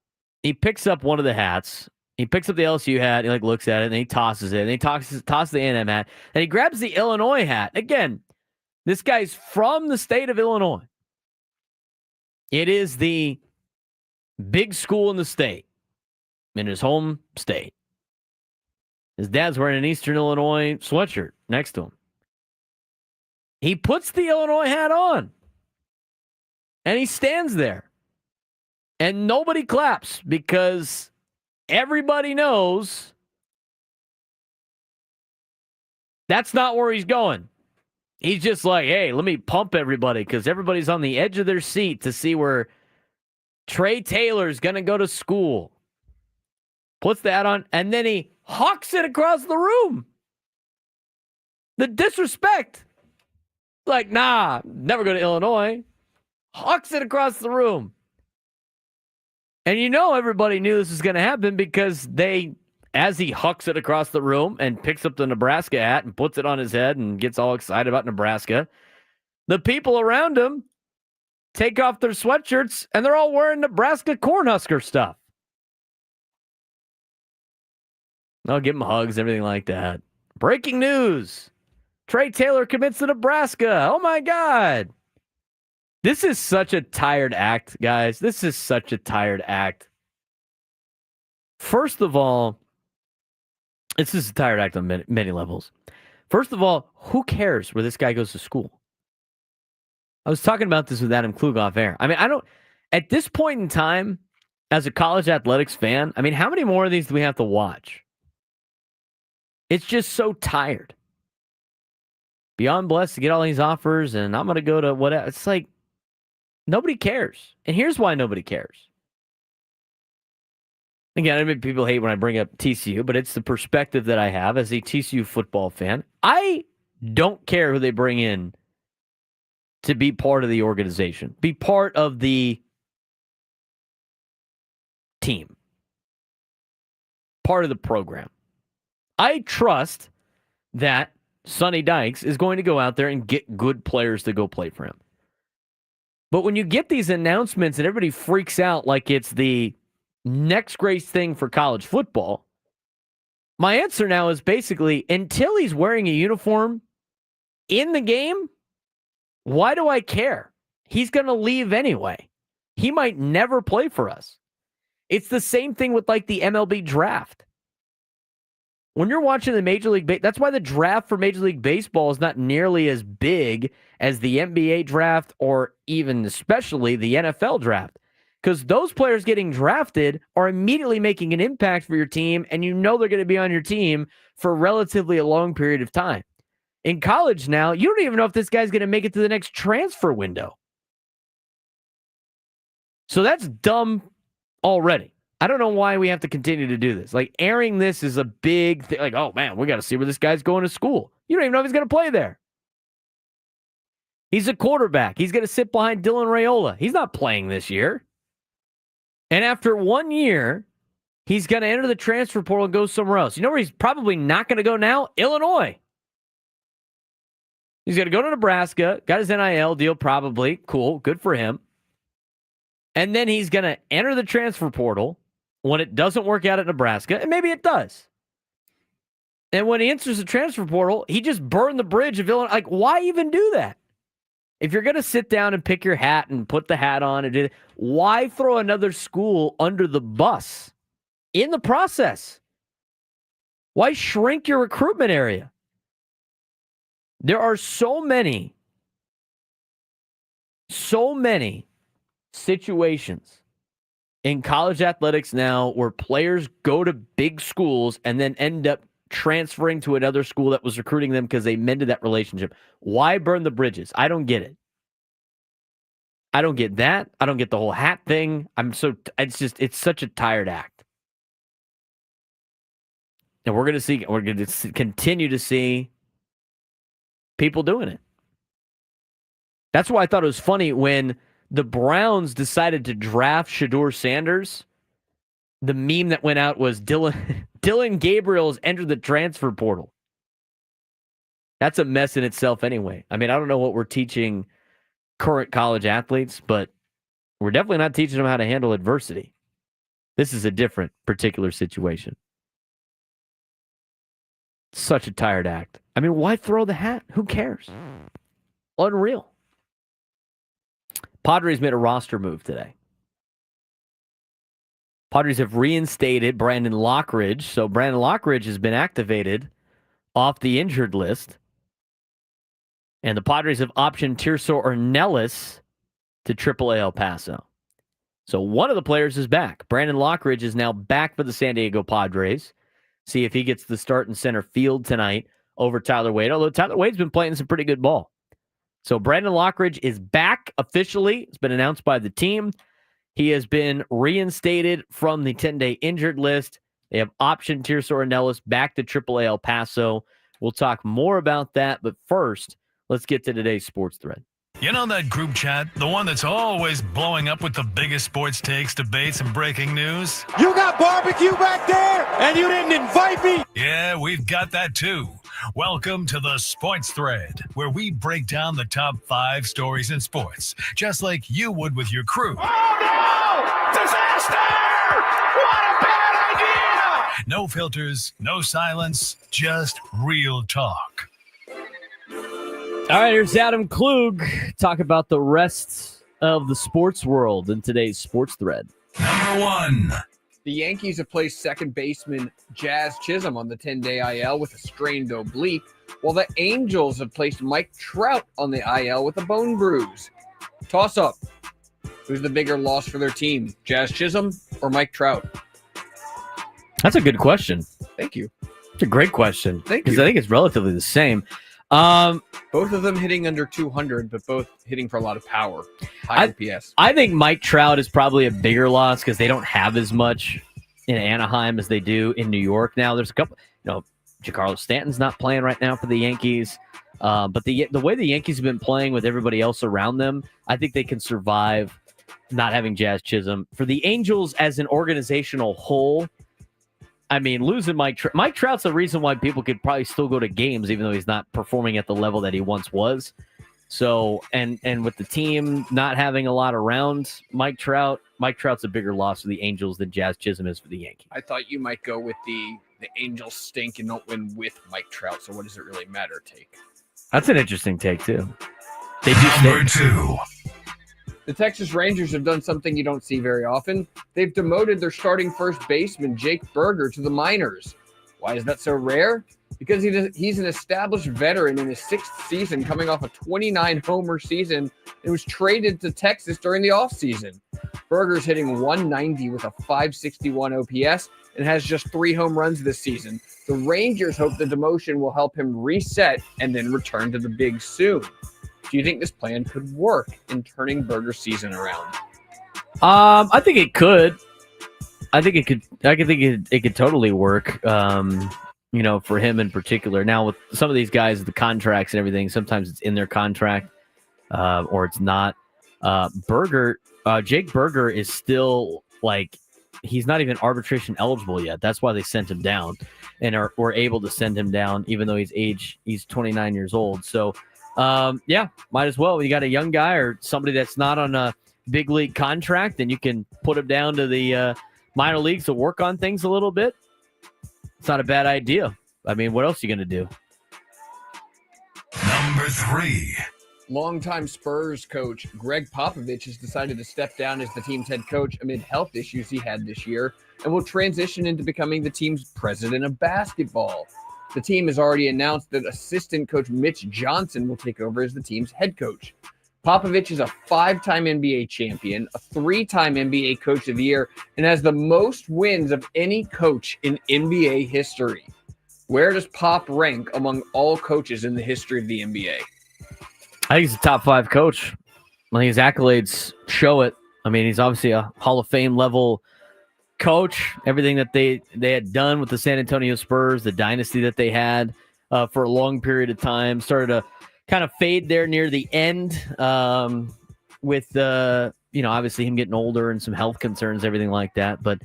one of the hats, He picks up the LSU hat. He looks at it and he tosses it. And he tosses the A&M hat. And he grabs the Illinois hat. Again, this guy's from the state of Illinois. It is the big school in the state, in his home state. His dad's wearing an Eastern Illinois sweatshirt next to him. He puts the Illinois hat on. And he stands there. And nobody claps because everybody knows that's not where he's going. He's just like, hey, let me pump everybody because everybody's on the edge of their seat to see where Trey Taylor's going to go to school. Puts that on, and then he hawks it across the room. The disrespect. Like, nah, never go to Illinois. Hawks it across the room. And everybody knew this was going to happen because as he hucks it across the room and picks up the Nebraska hat and puts it on his head and gets all excited about Nebraska, the people around him take off their sweatshirts and they're all wearing Nebraska Cornhusker stuff. I'll give him hugs, everything like that. Breaking news. Trey Taylor commits to Nebraska. Oh, my God. This is such a tired act, guys. This is such a tired act. First of all, this is a tired act on many levels. First of all, who cares where this guy goes to school? I was talking about this with Adam Klug off air. At this point in time, as a college athletics fan, how many more of these do we have to watch? It's just so tired. Beyond blessed to get all these offers, and I'm going to go to whatever. It's like, nobody cares. And here's why nobody cares. Again, I mean, people hate when I bring up TCU, but it's the perspective that I have as a TCU football fan. I don't care who they bring in to be part of the organization, be part of the team, part of the program. I trust that Sonny Dykes is going to go out there and get good players to go play for him. But when you get these announcements and everybody freaks out like it's the next great thing for college football, my answer now is basically, until he's wearing a uniform in the game, why do I care? He's going to leave anyway. He might never play for us. It's the same thing with the MLB draft. When you're watching the Major League that's why the draft for Major League Baseball is not nearly as big as the NBA draft or even especially the NFL draft. Because those players getting drafted are immediately making an impact for your team, and they're going to be on your team for relatively a long period of time. In college now, you don't even know if this guy's going to make it to the next transfer window. So that's dumb already. I don't know why we have to continue to do this. Airing this is a big thing. Oh, man, we got to see where this guy's going to school. You don't even know if he's going to play there. He's a quarterback. He's going to sit behind Dylan Raiola. He's not playing this year. And after 1 year, he's going to enter the transfer portal and go somewhere else. You know where he's probably not going to go now? Illinois. He's going to go to Nebraska. Got his NIL deal probably. Cool. Good for him. And then he's going to enter the transfer portal when it doesn't work out at Nebraska, and maybe it does. And when he enters the transfer portal, he just burned the bridge of Illinois. Why even do that? If you're going to sit down and pick your hat and put the hat on and do it, why throw another school under the bus in the process? Why shrink your recruitment area? There are so many situations in college athletics now where players go to big schools and then end up transferring to another school that was recruiting them because they mended that relationship. Why burn the bridges? I don't get it. I don't get that. I don't get the whole hat thing. It's such a tired act. And we're going to continue to see people doing it. That's why I thought it was funny when the Browns decided to draft Shedeur Sanders. The meme that went out was Dylan Gabriel has entered the transfer portal. That's a mess in itself anyway. I don't know what we're teaching current college athletes, but we're definitely not teaching them how to handle adversity. This is a different particular situation. Such a tired act. I mean, why throw the hat? Who cares? Unreal. Padres made a roster move today. Padres have reinstated Brandon Lockridge. So Brandon Lockridge has been activated off the injured list. And the Padres have optioned Tirso Ornelas to AAA El Paso. So one of the players is back. Brandon Lockridge is now back for the San Diego Padres. See if he gets the start in center field tonight over Tyler Wade. Although Tyler Wade's been playing some pretty good ball. So Brandon Lockridge is back officially. It's been announced by the team. He has been reinstated from the 10-day injured list. They have optioned Tirso Ornelas back to AAA El Paso. We'll talk more about that. But first, let's get to today's sports thread. You know that group chat? The one that's always blowing up with the biggest sports takes, debates, and breaking news? You got barbecue back there, and you didn't invite me? Yeah, we've got that too. Welcome to the Sports Thread, where we break down the top 5 stories in sports, just like you would with your crew. Oh, no! Disaster! What a bad idea! No filters, no silence, just real talk. All right, here's Adam Klug. Talk about the rest of the sports world in today's sports thread. Number 1. The Yankees have placed second baseman Jazz Chisholm on the 10-day IL with a strained oblique, while the Angels have placed Mike Trout on the IL with a bone bruise. Toss-up. Who's the bigger loss for their team, Jazz Chisholm or Mike Trout? That's a good question. Thank you. It's a great question. Thank Because you. I think it's relatively the same. Both of them hitting under 200, but both hitting for a lot of power. High OPS. I think Mike Trout is probably a bigger loss because they don't have as much in Anaheim as they do in New York now. There's a couple, Giancarlo Stanton's not playing right now for the Yankees. But the way the Yankees have been playing with everybody else around them, I think they can survive not having Jazz Chisholm. For the Angels as an organizational whole, I mean, losing Mike Trout's the reason why people could probably still go to games, even though he's not performing at the level that he once was. So, and with the team not having a lot around Mike Trout's a bigger loss for the Angels than Jazz Chisholm is for the Yankees. I thought you might go with the Angels stink and don't win with Mike Trout, so what does it really matter take? That's an interesting take, too. They do Number stink. 2. The Texas Rangers have done something you don't see very often. They've demoted their starting first baseman, Jake Berger, to the minors. Why is that so rare? Because he's an established veteran in his 6th season, coming off a 29-homer season, and was traded to Texas during the offseason. Berger's hitting 190 with a 561 OPS and has just 3 home runs this season. The Rangers hope the demotion will help him reset and then return to the bigs soon. Do you think this plan could work in turning Berger's season around? I think it could. I think it could totally work. For him in particular. Now with some of these guys, the contracts and everything, sometimes it's in their contract, or it's not. Jake Berger is still he's not even arbitration eligible yet. That's why they sent him down, and were able to send him down, even though he's 29 years old. So. Might as well. When you got a young guy or somebody that's not on a big league contract, and you can put him down to the minor leagues to work on things a little bit. It's not a bad idea. I mean, what else are you going to do? Number 3. Longtime Spurs coach Greg Popovich has decided to step down as the team's head coach amid health issues he had this year and will transition into becoming the team's president of basketball. The team has already announced that assistant coach Mitch Johnson will take over as the team's head coach. Popovich is a 5-time NBA champion, a 3-time NBA coach of the year, and has the most wins of any coach in NBA history. Where does Pop rank among all coaches in the history of the NBA? I think he's a top 5 coach. I think his accolades show it. I mean, he's obviously a Hall of Fame level coach. Everything that they had done with the San Antonio Spurs, the dynasty that they had for a long period of time, started to kind of fade there near the end with obviously him getting older and some health concerns, everything like that. But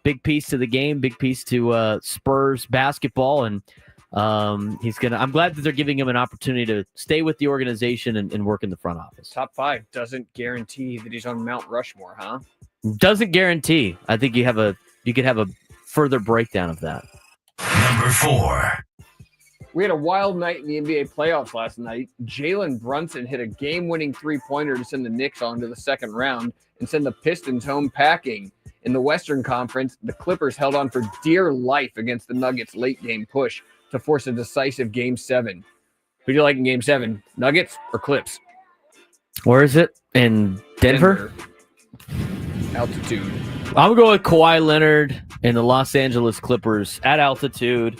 big piece to the game, big piece to Spurs basketball, and I'm glad that they're giving him an opportunity to stay with the organization and work in the front office. Top 5 doesn't guarantee that he's on Mount Rushmore, huh? Doesn't guarantee. I think you could have a further breakdown of that. Number 4. We had a wild night in the NBA playoffs last night. Jalen Brunson hit a game-winning three-pointer to send the Knicks on to the second round and send the Pistons home packing. In the Western Conference, the Clippers held on for dear life against the Nuggets' late-game push to force a decisive Game 7. Who do you like in Game 7, Nuggets or Clips? Where is it? In Denver? Altitude. I'm going to go with Kawhi Leonard and the Los Angeles Clippers at altitude.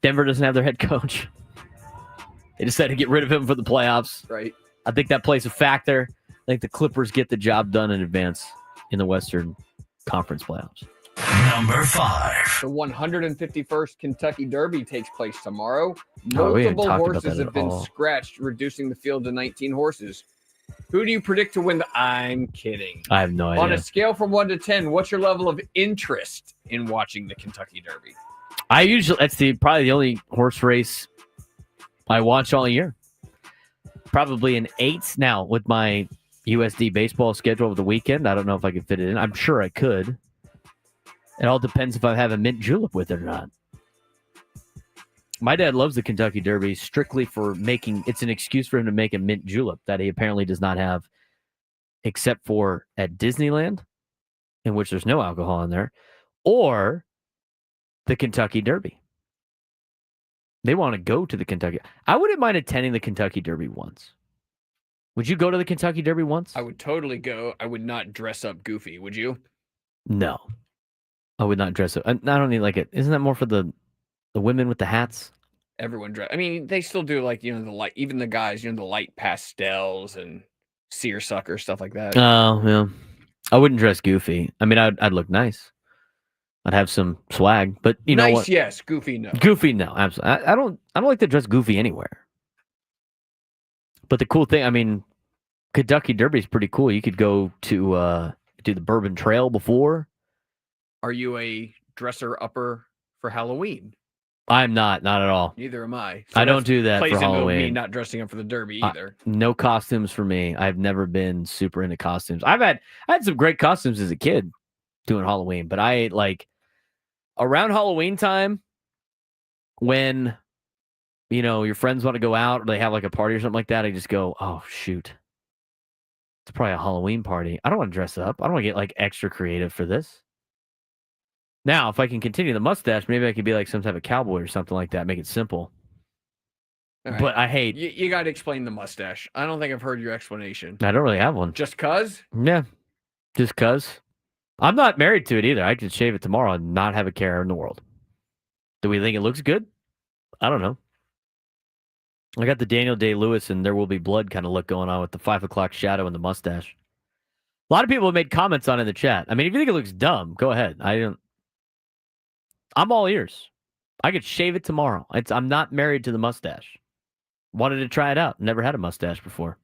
Denver doesn't have their head coach. They decided to get rid of him for the playoffs. Right. I think that plays a factor. I think the Clippers get the job done in advance in the Western Conference playoffs. Number 5. The 151st Kentucky Derby takes place tomorrow. Oh, we haven't Multiple talked about horses that have at been all. scratched, reducing the field to 19 horses. Who do you predict to win I'm kidding. I have no idea. On a scale from 1 to 10, what's your level of interest in watching the Kentucky Derby? That's probably the only horse race I watch all year. Probably an 8 now with my USD baseball schedule over the weekend. I don't know if I can fit it in. I'm sure I could. It all depends if I have a mint julep with it or not. My dad loves the Kentucky Derby strictly for it's an excuse for him to make a mint julep that he apparently does not have except for at Disneyland, in which there's no alcohol in there, or the Kentucky Derby. They want to go to the Kentucky. I wouldn't mind attending the Kentucky Derby once. Would you go to the Kentucky Derby once? I would totally go. I would not dress up goofy. Would you? No. I would not dress up. I don't need like it. Isn't that more for the women with the hats? Everyone dress. I mean, they still do like, the light, even the guys, the light pastels and seersucker, stuff like that. Oh, yeah. I wouldn't dress goofy. I mean, I'd look nice. I'd have some swag, but you know what? Yes. Goofy, no. Goofy, no. Absolutely. I don't like to dress goofy anywhere. But the cool thing, I mean, Kentucky Derby is pretty cool. You could go to do the Bourbon Trail before. Are you a dresser upper for Halloween? I'm not at all. Neither am I. I don't do that plays for into Halloween. me not dressing up for the Derby either. No costumes for me. I've never been super into costumes. I had some great costumes as a kid doing Halloween, but I like around Halloween time when your friends want to go out or they have like a party or something like that, I just go, oh shoot. It's probably a Halloween party. I don't want to dress up. I don't want to get like extra creative for this. Now, if I can continue the mustache, maybe I could be like some type of cowboy or something like that. Make it simple. Right. But I hate. You got to explain the mustache. I don't think I've heard your explanation. I don't really have one. Just cuz? Yeah, just cuz. I'm not married to it either. I could shave it tomorrow and not have a care in the world. Do we think it looks good? I don't know. I got the Daniel Day-Lewis and There Will Be Blood kind of look going on with the 5 o'clock shadow and the mustache. A lot of people have made comments on it in the chat. I mean, if you think it looks dumb, go ahead. I'm all ears. I could shave it tomorrow. I'm not married to the mustache. Wanted to try it out. Never had a mustache before.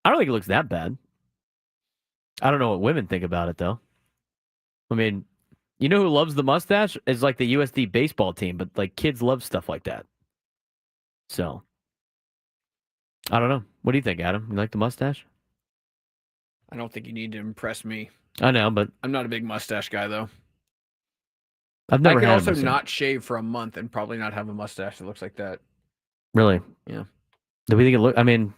I don't think it looks that bad. I don't know what women think about it, though. I mean, you know who loves the mustache? Is like the USD baseball team, but like kids love stuff like that. So, I don't know. What do you think, Adam? You like the mustache? I don't think you need to impress me. I know, but I'm not a big mustache guy, though. I've never I can had also a mustache. not shave for a month and probably not have a mustache that looks like that. Really? Yeah. Do we think it look? I mean,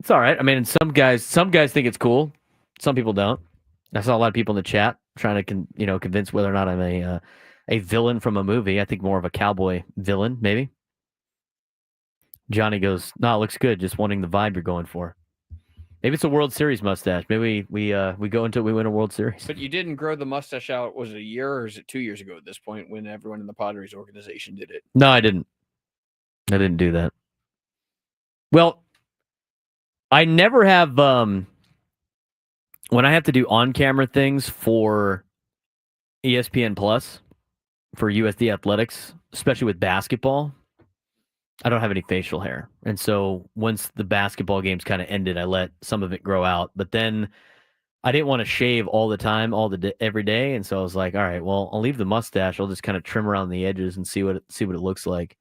it's all right. I mean, some guys think it's cool. Some people don't. I saw a lot of people in the chat trying to convince whether or not I'm a villain from a movie. I think more of a cowboy villain, maybe. Johnny goes, "No, it looks good. Just wanting the vibe you're going for." Maybe it's a World Series mustache. Maybe we go until we win a World Series. But you didn't grow the mustache out. Was it a year or is it 2 years ago at this point when everyone in the Padres organization did it? No, I didn't. I didn't do that. Well, I never have when I have to do on-camera things for ESPN Plus for USD Athletics, especially with basketball, I don't have any facial hair. And so once the basketball games kind of ended, I let some of it grow out. But then I didn't want to shave all the time, every day. And so I was like, all right, well, I'll leave the mustache. I'll just kind of trim around the edges and see what it looks like.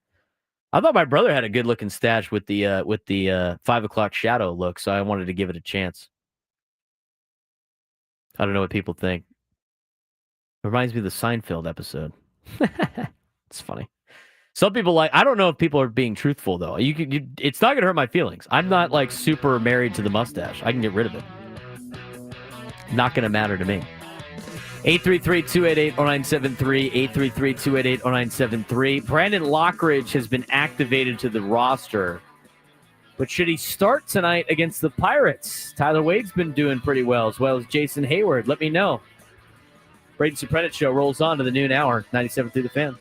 I thought my brother had a good looking stash with the 5 o'clock shadow look, so I wanted to give it a chance. I don't know what people think. It reminds me of the Seinfeld episode. It's funny. Some people I don't know if people are being truthful though. It's not gonna hurt my feelings. I'm not like super married to the mustache. I can get rid of it. Not gonna matter to me. 833-288-0973, 833-288-0973. Brandon Lockridge has been activated to the roster. But should he start tonight against the Pirates? Tyler Wade's been doing pretty well as Jason Hayward. Let me know. Braden Surprenant Show rolls on to the noon hour, 97 through the Fan.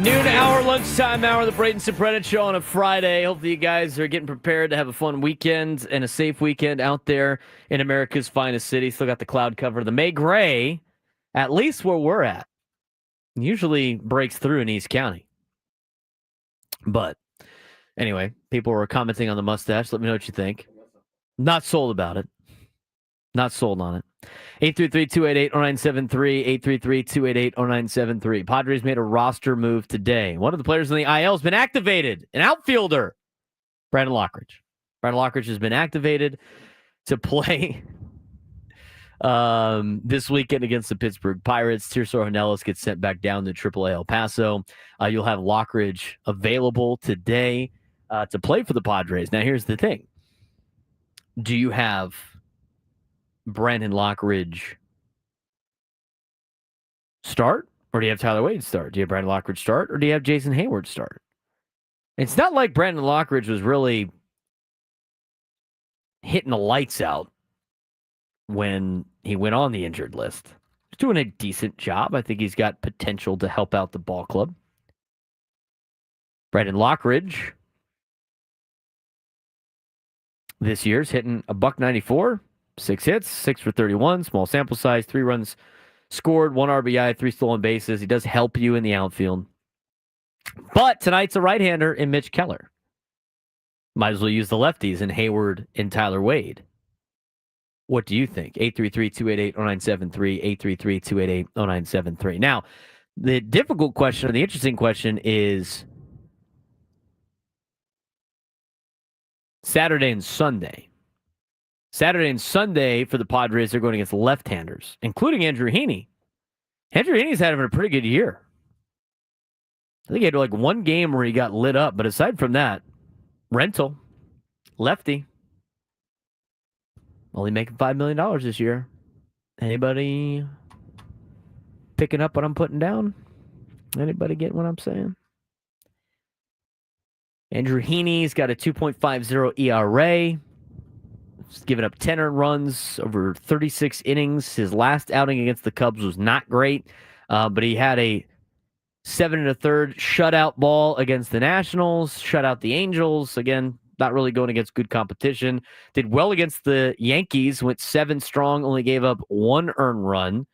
Noon hour, lunchtime hour, the Braden Surprenant Show on a Friday. Hopefully you guys are getting prepared to have a fun weekend and a safe weekend out there in America's finest city. Still got the cloud cover. The May Gray, at least where we're at, usually breaks through in East County. But anyway, people were commenting on the mustache. Let me know what you think. Not sold about it. Not sold on it. 833-288-0973, 833-288-0973. Padres made a roster move today. One of the players in the IL has been activated, an outfielder, Brandon Lockridge. Brandon Lockridge has been activated to play this weekend against the Pittsburgh Pirates. Tirso Hornelis gets sent back down to AAA El Paso. You'll have Lockridge available today to play for the Padres. Now, here's the thing. Do you have Brandon Lockridge start, or do you have Tyler Wade start? Do you have Brandon Lockridge start, or do you have Jason Hayward start? It's not like Brandon Lockridge was really hitting the lights out when he went on the injured list. He's doing a decent job. I think he's got potential to help out the ball club. Brandon Lockridge this year's hitting a .194. 6 hits, 6 for 31, small sample size, 3 runs scored, 1 RBI, 3 stolen bases. He does help you in the outfield. But tonight's a right-hander in Mitch Keller. Might as well use the lefties in Hayward and Tyler Wade. What do you think? 833-288-0973, 833-288-0973. Now, the difficult question, or the interesting question is Saturday and Sunday. Saturday and Sunday for the Padres, they're going against left-handers, including Andrew Heaney. Andrew Heaney's had a pretty good year. I think he had like one game where he got lit up, but aside from that, rental, lefty, only making $5 million this year. Anybody picking up what I'm putting down? Anybody getting what I'm saying? Andrew Heaney's got a 2.50 ERA. He's given up 10 earned runs over 36 innings. His last outing against the Cubs was not great, but he had a 7 1/3 shutout ball against the Nationals, shut out the Angels. Again, not really going against good competition. Did well against the Yankees, went 7 strong, only gave up 1 earned run.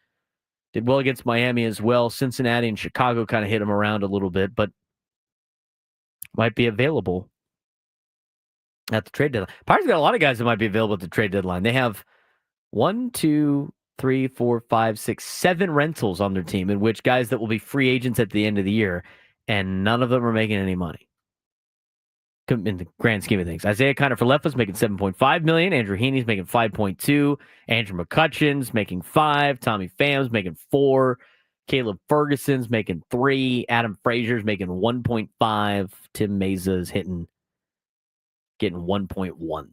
Did well against Miami as well. Cincinnati and Chicago kind of hit him around a little bit, but might be available at the trade deadline. Pirates got a lot of guys that might be available at the trade deadline. They have 1, 2, 3, 4, 5, 6, 7 rentals on their team, in which guys that will be free agents at the end of the year, and none of them are making any money in the grand scheme of things. Isaiah Kiner for left was making $7.5 million. Andrew Heaney's making $5.2. Andrew McCutcheon's making $5. Tommy Pham's making $4. Caleb Ferguson's making $3. Adam Frazier's making $1.5. Tim Meza's getting $1.1.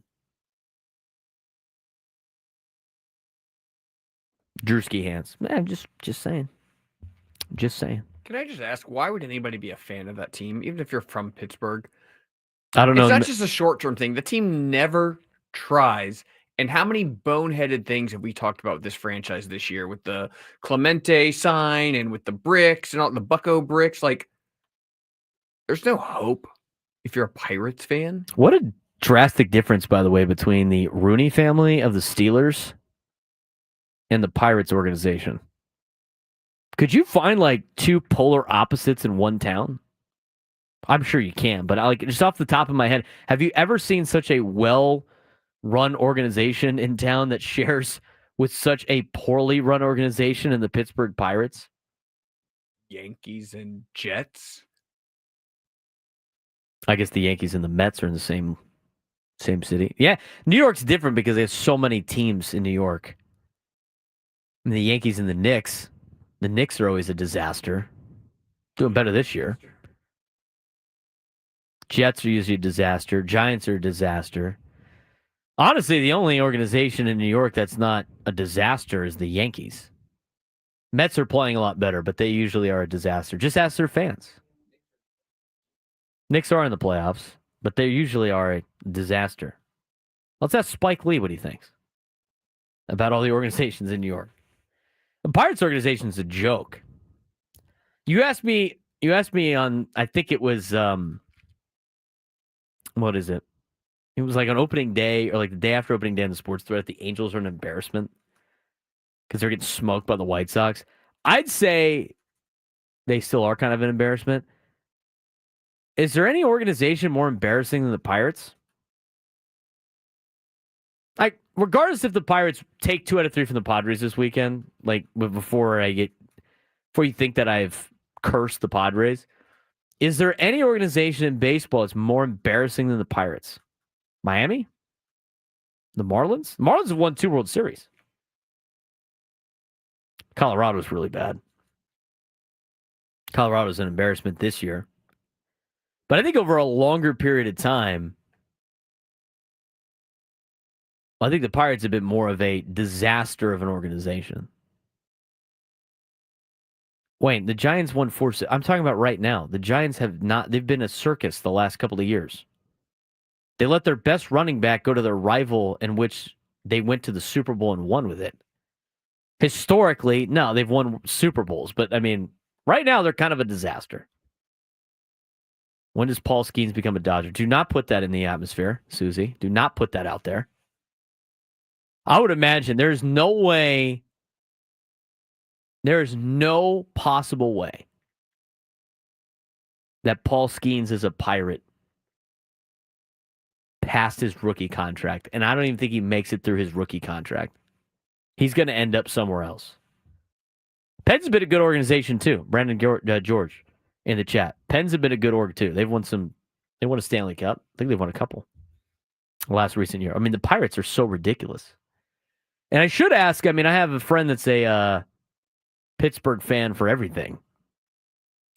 Drewski hands. Man, just saying. Just saying. Can I just ask, why would anybody be a fan of that team, even if you're from Pittsburgh? I don't know. It's not just a short-term thing. The team never tries. And how many boneheaded things have we talked about with this franchise this year, with the Clemente sign and with the bricks and all the Bucco bricks? Like, there's no hope if you're a Pirates fan. What a drastic difference, by the way, between the Rooney family of the Steelers and the Pirates organization. Could you find like 2 polar opposites in one town? I'm sure you can, but just off the top of my head, have you ever seen such a well-run organization in town that shares with such a poorly run organization in the Pittsburgh Pirates? Yankees and Jets. I guess the Yankees and the Mets are in the same city. Yeah, New York's different because there's so many teams in New York. And the Yankees and the Knicks. The Knicks are always a disaster. Doing better this year. Jets are usually a disaster. Giants are a disaster. Honestly, the only organization in New York that's not a disaster is the Yankees. Mets are playing a lot better, but they usually are a disaster. Just ask their fans. Knicks are in the playoffs, but they usually are a disaster. Let's ask Spike Lee what he thinks about all the organizations in New York. The Pirates organization is a joke. You ask me, You asked me on, I think it was, what is it? It was like on opening day or like the day after opening day on the Sports Thread. The Angels are an embarrassment because they're getting smoked by the White Sox. I'd say they still are kind of an embarrassment. Is there any organization more embarrassing than the Pirates? Like, regardless if the Pirates take 2 out of 3 from the Padres this weekend, like before you think that I've cursed the Padres, is there any organization in baseball that's more embarrassing than the Pirates? Miami? The Marlins? The Marlins have won 2 World Series. Colorado's really bad. Colorado's an embarrassment this year. But I think over a longer period of time, I think the Pirates have been more of a disaster of an organization. Wayne, the Giants won 4. I'm talking about right now. The Giants have not, they've been a circus the last couple of years. They let their best running back go to their rival in which they went to the Super Bowl and won with it. Historically, no, they've won Super Bowls. But, I mean, right now they're kind of a disaster. When does Paul Skeens become a Dodger? Do not put that in the atmosphere, Susie. Do not put that out there. I would imagine there's no way, there is no possible way that Paul Skeens is a Pirate past his rookie contract. And I don't even think he makes it through his rookie contract. He's going to end up somewhere else. Penn's been a good organization too. Brandon George in the chat. Penn's have been a good org too. They won a Stanley Cup. I think they've won a couple last recent year. I mean, the Pirates are so ridiculous. And I should ask, I mean, I have a friend that's a Pittsburgh fan for everything.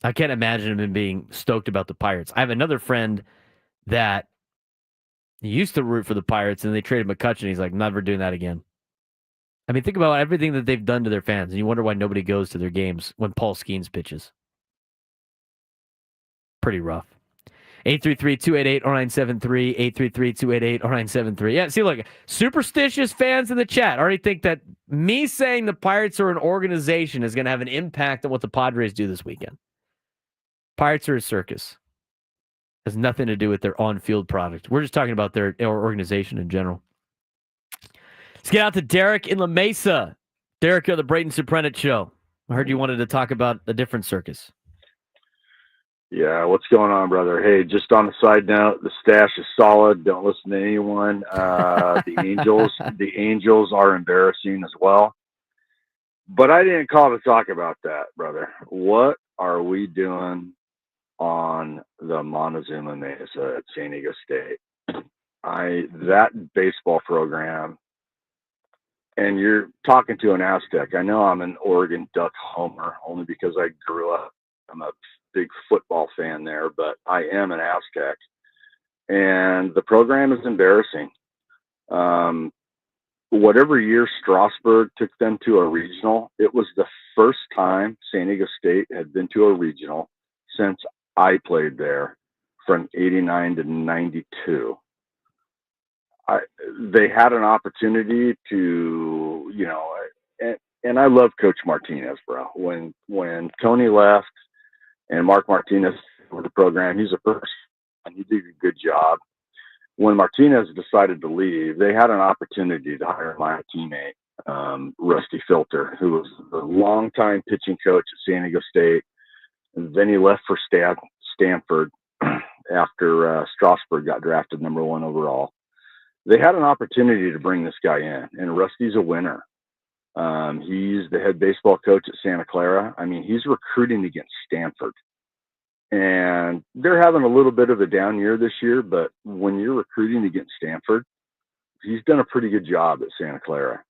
I can't imagine him being stoked about the Pirates. I have another friend that he used to root for the Pirates, and they traded McCutchen. He's like, never doing that again. I mean, think about everything that they've done to their fans, and you wonder why nobody goes to their games when Paul Skeens pitches. Pretty rough. 833-288-0973, 833-288-0973. Yeah, see, look, superstitious fans in the chat already think that me saying the Pirates are an organization is going to have an impact on what the Padres do this weekend. Pirates are a circus. Has nothing to do with their on-field product. We're just talking about their organization in general. Let's get out to Derek in La Mesa. Derek, you're the Braden Surprenant show. I heard you wanted to talk about a different circus. Yeah, what's going on, brother? Hey, just on a side note, the stash is solid. Don't listen to anyone. The Angels are embarrassing as well. But I didn't call to talk about that, brother. What are we doing on the Montezuma Mesa at San Diego State? That baseball program, and you're talking to an Aztec. I know I'm an Oregon Duck homer only because I grew up. I'm a big football fan there, but I am an Aztec, and the program is embarrassing. Whatever year Strasburg took them to a regional, it was the first time San Diego State had been to a regional since I played there from 89 to 92. They had an opportunity to, and I love Coach Martinez, bro. When Tony left, and Mark Martinez for the program, he's a person, and he did a good job. When Martinez decided to leave, they had an opportunity to hire my teammate, Rusty Filter, who was the longtime pitching coach at San Diego State. And then he left for Stanford after Strasburg got drafted number 1 overall. They had an opportunity to bring this guy in, and Rusty's a winner. He's the head baseball coach at Santa Clara. I mean, he's recruiting against Stanford. And they're having a little bit of a down year this year, but when you're recruiting against Stanford, he's done a pretty good job at Santa Clara.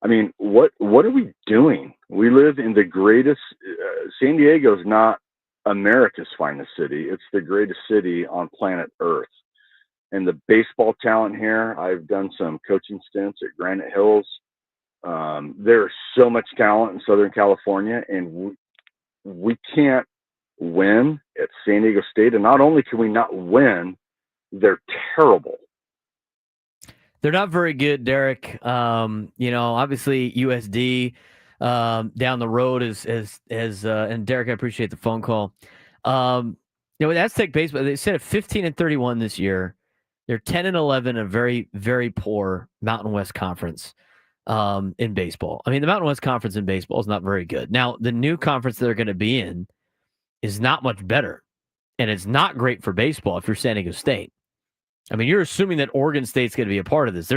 I mean, what are we doing? We live in the greatest San Diego's not America's finest city. It's the greatest city on planet Earth. And the baseball talent here, I've done some coaching stints at Granite Hills. There's so much talent in Southern California, and we can't win at San Diego State. And not only can we not win, they're terrible. They're not very good, Derek. Obviously USD down the road and Derek, I appreciate the phone call. With Aztec baseball, they said at 15-31 this year. They're 10-11, a very, very poor Mountain West Conference in baseball. I mean, the Mountain West Conference in baseball is not very good. Now, the new conference they're going to be in is not much better, and it's not great for baseball if you're San Diego State. I mean, you're assuming that Oregon State's going to be a part of this.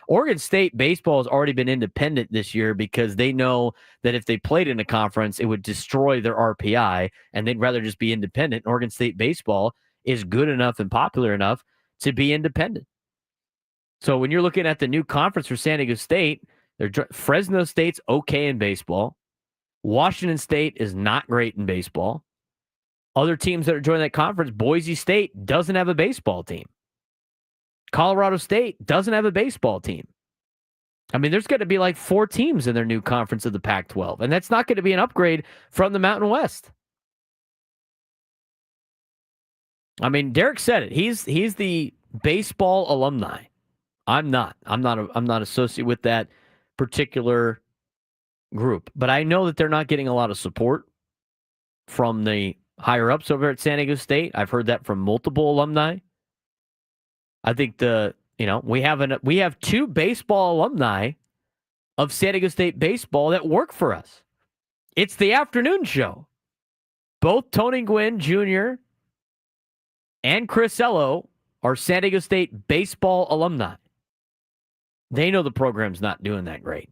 Oregon State baseball has already been independent this year because they know that if they played in a conference, it would destroy their RPI, and they'd rather just be independent. Oregon State baseball is good enough and popular enough to be independent. So when you're looking at the new conference for San Diego State, Fresno State's okay in baseball. Washington State is not great in baseball. Other teams that are joining that conference, Boise State doesn't have a baseball team. Colorado State doesn't have a baseball team. I mean, there's going to be like 4 teams in their new conference of the Pac-12, and that's not going to be an upgrade from the Mountain West. I mean, Derek said it. He's the baseball alumni. I'm not associated with that particular group, but I know that they're not getting a lot of support from the higher ups over at San Diego State. I've heard that from multiple alumni. I think we have 2 baseball alumni of San Diego State baseball that work for us. It's the afternoon show. Both Tony Gwynn Jr. and Chris Ello are San Diego State baseball alumni. They know the program's not doing that great.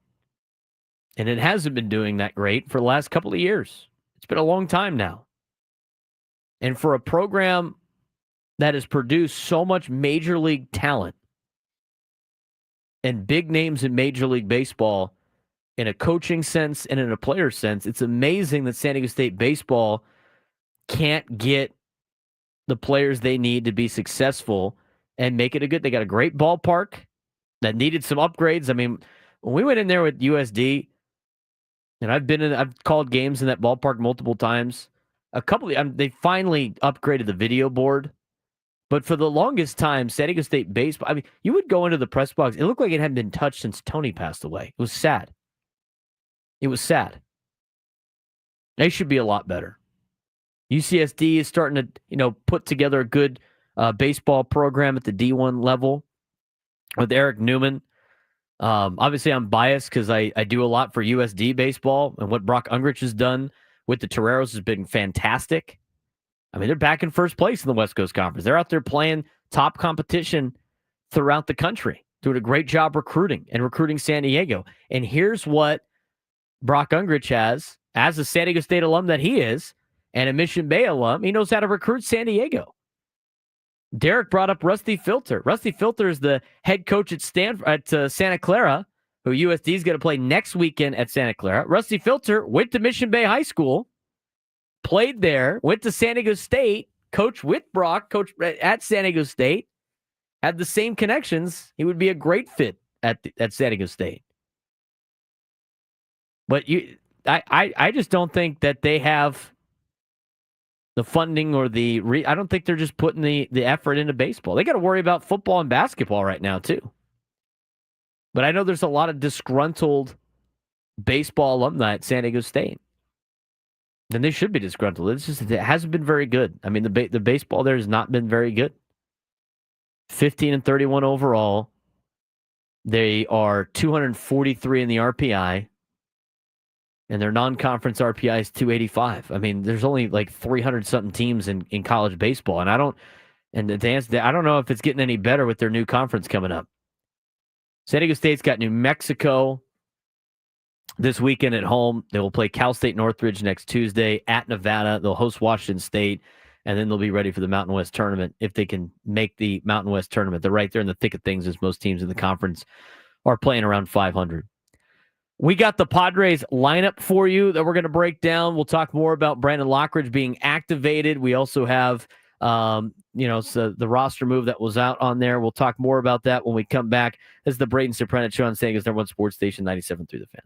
And it hasn't been doing that great for the last couple of years. It's been a long time now. And for a program that has produced so much major league talent and big names in Major League Baseball in a coaching sense and in a player sense, it's amazing that San Diego State baseball can't get the players they need to be successful and make it they got a great ballpark that needed some upgrades. I mean, when we went in there with USD, and I've called games in that ballpark multiple times. They finally upgraded the video board. But for the longest time, San Diego State baseball, I mean, you would go into the press box. It looked like it hadn't been touched since Tony passed away. It was sad. They should be a lot better. UCSD is starting to, put together a good baseball program at the D1 level with Eric Newman. Obviously, I'm biased because I do a lot for USD baseball, and what Brock Ungrich has done with the Toreros has been fantastic. I mean, they're back in first place in the West Coast Conference. They're out there playing top competition throughout the country, doing a great job recruiting San Diego. And here's what Brock Ungrich has, as a San Diego State alum that he is, and a Mission Bay alum, he knows how to recruit San Diego. Derek brought up Rusty Filter. Rusty Filter is the head coach at Santa Clara, who USD is going to play next weekend at Santa Clara. Rusty Filter went to Mission Bay High School, played there, went to San Diego State, coached with Brock, coached at San Diego State, had the same connections. He would be a great fit at San Diego State. But I just don't think that they have the funding or I don't think they're just putting the effort into baseball. They got to worry about football and basketball right now too. But I know there's a lot of disgruntled baseball alumni at San Diego State. Then they should be disgruntled. It's just it hasn't been very good. I mean, the baseball there has not been very good. 15-31 overall. They are 243 in the RPI, and their non-conference RPI is 285. I mean, there's only like 300-something teams in college baseball, and I don't know if it's getting any better with their new conference coming up. San Diego State's got New Mexico this weekend at home. They will play Cal State Northridge next Tuesday at Nevada. They'll host Washington State, and then they'll be ready for the Mountain West tournament if they can make the Mountain West tournament. They're right there in the thick of things, as most teams in the conference are playing around 500. We got the Padres lineup for you that we're going to break down. We'll talk more about Brandon Lockridge being activated. We also have so the roster move that was out on there. We'll talk more about that when we come back. This is the Braden Surprenant Show on San Diego's #1 sports station, 97.3 The Fan.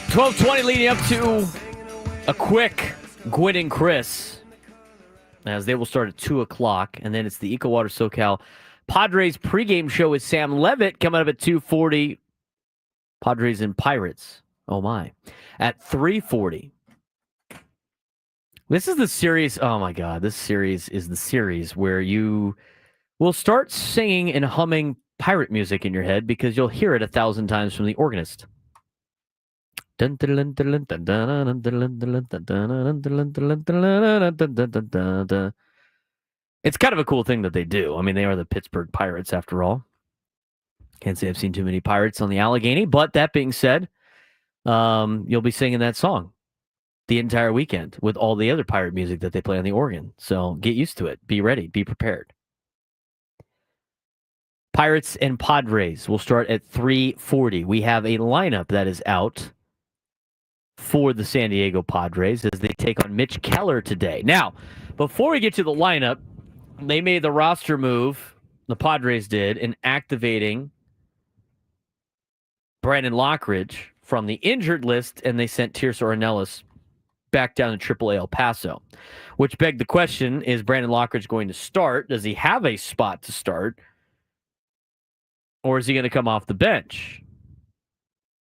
12:20 leading up to a quick Gwyn and Chris, as they will start at 2 o'clock. And then it's the EcoWater SoCal Padres pregame show with Sam Levitt coming up at 2:40. Padres and Pirates. Oh, my. At 3:40. This is the series. Oh, my God. This series is the series where you will start singing and humming pirate music in your head because you'll hear it 1,000 times from the organist. It's kind of a cool thing that they do. I mean, they are the Pittsburgh Pirates after all. Can't say I've seen too many Pirates on the Allegheny, but that being said, you'll be singing that song the entire weekend with all the other pirate music that they play on the organ. So get used to it. Be ready. Be prepared. Pirates and Padres will start at 3:40. We have a lineup that is out for the San Diego Padres as they take on Mitch Keller today. Now, before we get to the lineup, they made the roster move, the Padres did, in activating Brandon Lockridge from the injured list, and they sent Tirso Ornelas back down to AAA El Paso, which begged the question, is Brandon Lockridge going to start? Does he have a spot to start? Or is he going to come off the bench?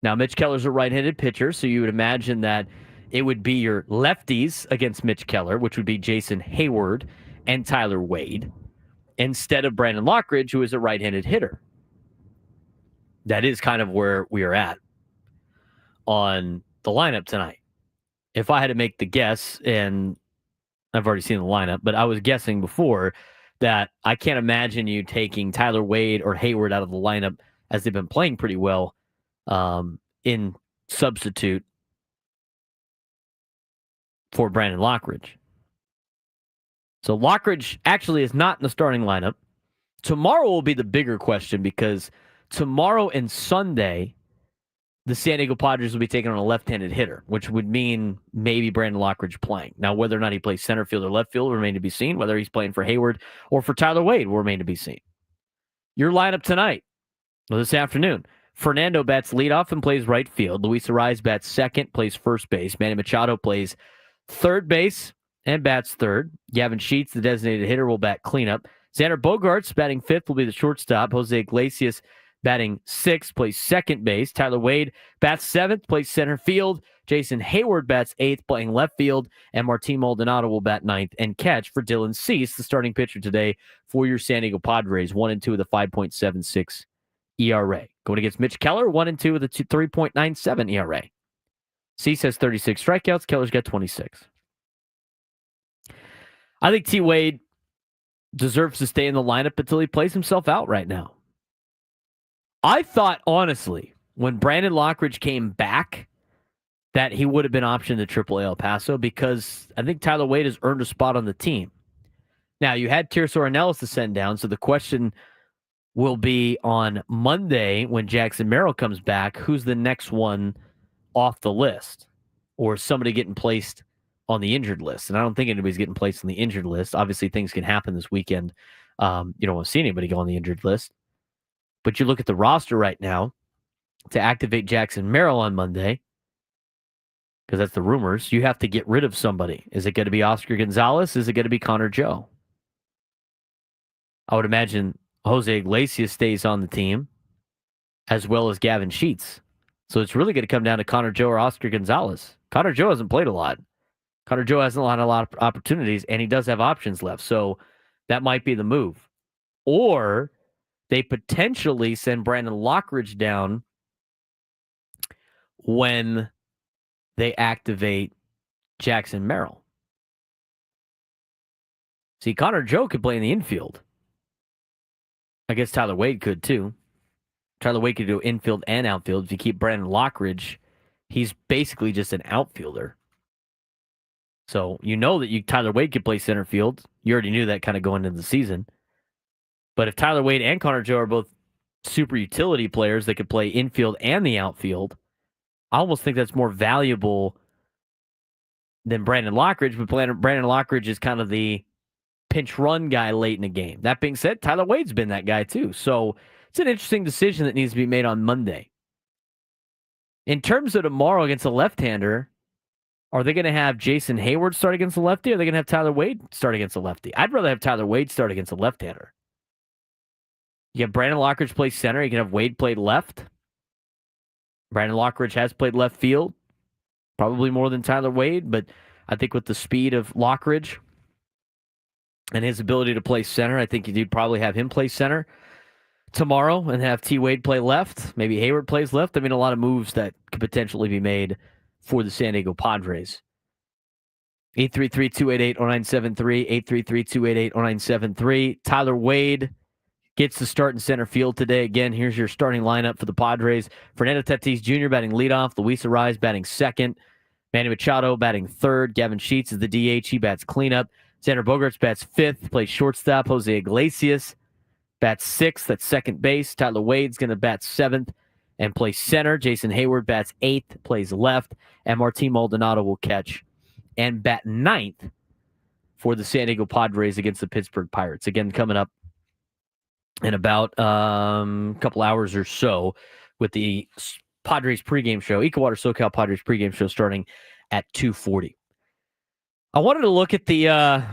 Now, Mitch Keller's a right-handed pitcher, so you would imagine that it would be your lefties against Mitch Keller, which would be Jason Hayward and Tyler Wade, instead of Brandon Lockridge, who is a right-handed hitter. That is kind of where we are at on the lineup tonight. If I had to make the guess, and I've already seen the lineup, but I was guessing before that I can't imagine you taking Tyler Wade or Hayward out of the lineup as they've been playing pretty well in substitute for Brandon Lockridge. So Lockridge actually is not in the starting lineup. Tomorrow will be the bigger question because tomorrow and Sunday, the San Diego Padres will be taking on a left-handed hitter, which would mean maybe Brandon Lockridge playing. Now, whether or not he plays center field or left field will remain to be seen. Whether he's playing for Hayward or for Tyler Wade will remain to be seen. Your lineup tonight, or this afternoon, Fernando bats leadoff and plays right field. Luis Arraez bats second, plays first base. Manny Machado plays third base and bats third. Gavin Sheets, the designated hitter, will bat cleanup. Xander Bogaerts batting fifth will be the shortstop. Jose Iglesias batting sixth, plays second base. Tyler Wade bats seventh, plays center field. Jason Hayward bats eighth, playing left field. And Martin Maldonado will bat ninth and catch for Dylan Cease, the starting pitcher today for your San Diego Padres. 1-2 with a 5.76 ERA. Going against Mitch Keller, 1-2 with a 3.97 ERA. Cease has 36 strikeouts. Keller's got 26. I think T. Wade deserves to stay in the lineup until he plays himself out right now. I thought, honestly, when Brandon Lockridge came back, that he would have been optioned to AAA El Paso because I think Tyler Wade has earned a spot on the team. Now, you had Tirso Ornelas to send down, so the question will be on Monday when Jackson Merrill comes back, who's the next one off the list? Or somebody getting placed on the injured list? And I don't think anybody's getting placed on the injured list. Obviously, things can happen this weekend. You don't want to see anybody go on the injured list. But you look at the roster right now to activate Jackson Merrill on Monday, because that's the rumors, you have to get rid of somebody. Is it going to be Oscar Gonzalez? Is it going to be Connor Joe? I would imagine Jose Iglesias stays on the team, as well as Gavin Sheets. So it's really going to come down to Connor Joe or Oscar Gonzalez. Connor Joe hasn't played a lot. Connor Joe hasn't had a lot of opportunities, and he does have options left. So that might be the move. Or they potentially send Brandon Lockridge down when they activate Jackson Merrill. See, Connor Joe could play in the infield. I guess Tyler Wade could too. Tyler Wade could do infield and outfield. If you keep Brandon Lockridge, he's basically just an outfielder. So you know that Tyler Wade could play center field. You already knew that kind of going into the season. But if Tyler Wade and Connor Joe are both super utility players that could play infield and the outfield, I almost think that's more valuable than Brandon Lockridge. But Brandon Lockridge is kind of the pinch run guy late in the game. That being said, Tyler Wade's been that guy too. So it's an interesting decision that needs to be made on Monday. In terms of tomorrow against a left-hander, are they going to have Jason Hayward start against the lefty, or are they going to have Tyler Wade start against the lefty? I'd rather have Tyler Wade start against a left-hander. You have Brandon Lockridge play center. You can have Wade play left. Brandon Lockridge has played left field, probably more than Tyler Wade, but I think with the speed of Lockridge and his ability to play center, I think you'd probably have him play center tomorrow and have T. Wade play left. Maybe Hayward plays left. I mean, a lot of moves that could potentially be made for the San Diego Padres. 833-288-0973, 833-288-0973. Tyler Wade gets the start in center field today. Again, here's your starting lineup for the Padres. Fernando Tatis Jr. batting leadoff. Luis Arraez batting second. Manny Machado batting third. Gavin Sheets is the DH. He bats cleanup. Xander Bogaerts bats fifth. Plays shortstop. Jose Iglesias bats sixth at second base. Tyler Wade's going to bat seventh and play center. Jason Hayward bats eighth, plays left. And Martin Maldonado will catch and bat ninth for the San Diego Padres against the Pittsburgh Pirates. Again, coming up in about a couple hours or so with the Padres pregame show, EcoWater SoCal Padres pregame show starting at 2:40. I wanted to look at the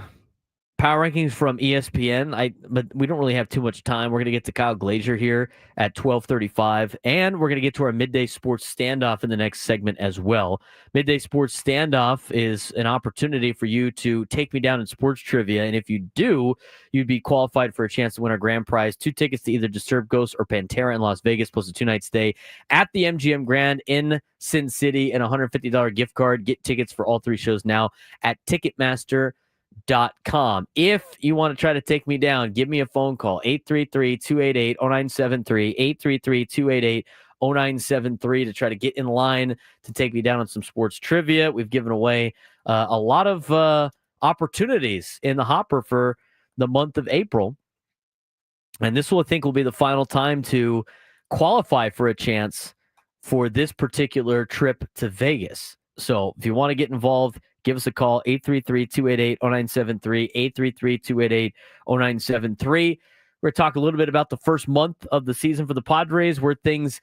power rankings from ESPN, but we don't really have too much time. We're going to get to Kyle Glazier here at 12:35, and we're going to get to our midday sports standoff in the next segment as well. Midday sports standoff is an opportunity for you to take me down in sports trivia, and if you do, you'd be qualified for a chance to win our grand prize: 2 tickets to either Disturb Ghost or Pantera in Las Vegas, plus a 2-night stay at the MGM Grand in Sin City, and a $150 gift card. Get tickets for all 3 shows now at Ticketmaster.com. If you want to try to take me down, give me a phone call, 833-288-0973, 833-288-0973 to try to get in line to take me down on some sports trivia. We've given away a lot of opportunities in the hopper for the month of April. And this will, I think, will be the final time to qualify for a chance for this particular trip to Vegas. So if you want to get involved, give us a call, 833-288-0973, 833-288-0973. We're going to talk a little bit about the first month of the season for the Padres, where things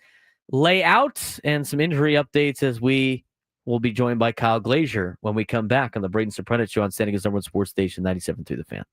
lay out, and some injury updates as we will be joined by Kyle Glazier when we come back on the Braden Surprenant Show on San Diego's #1 sports station, 97.3 The Fan.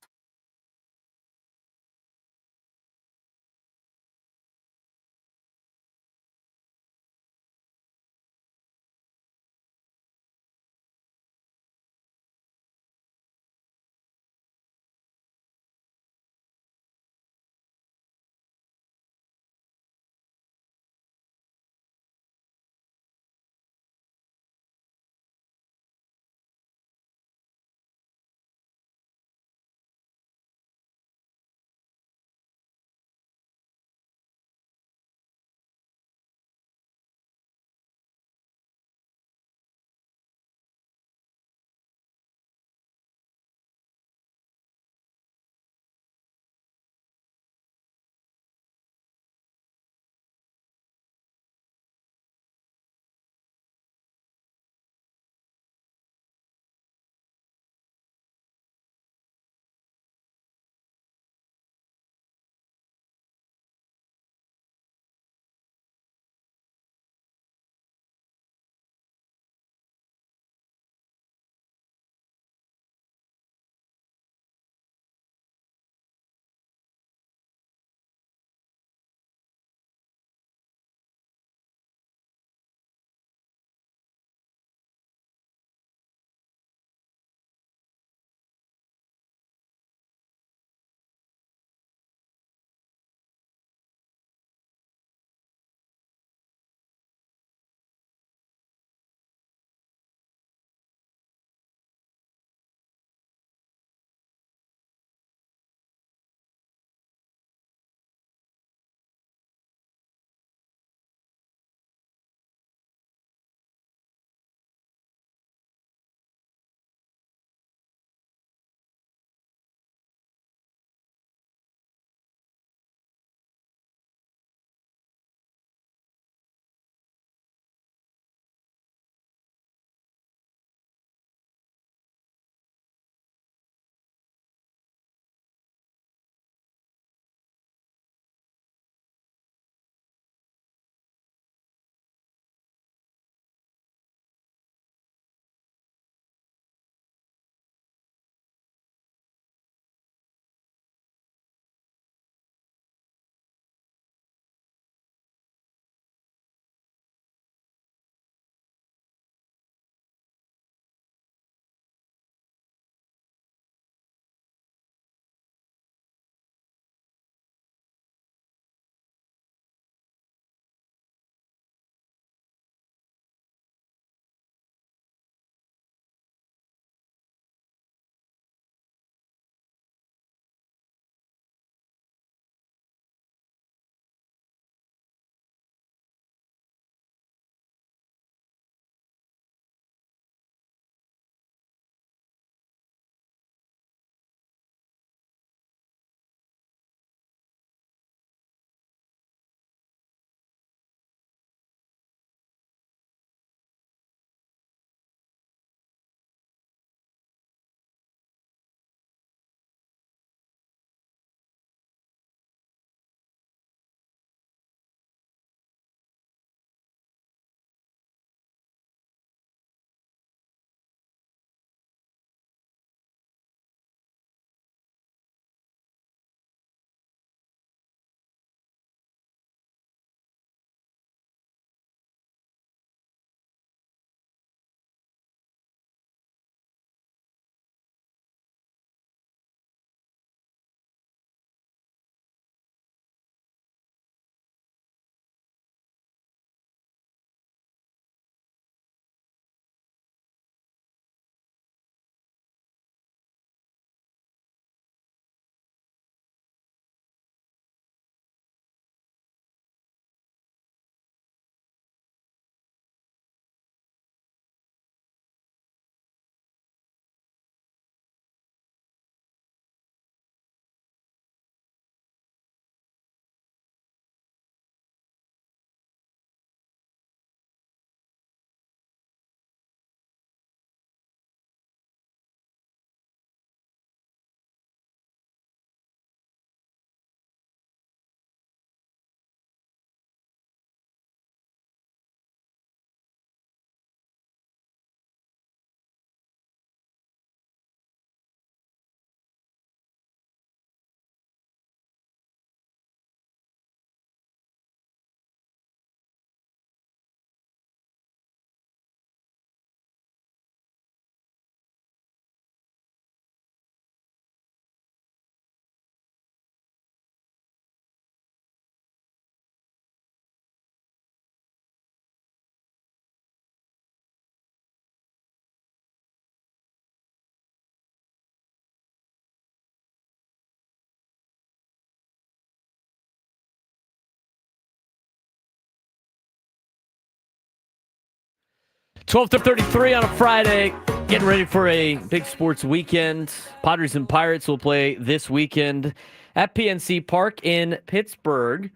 12:33 on a Friday. Getting ready for a big sports weekend. Padres and Pirates will play this weekend at PNC Park in Pittsburgh.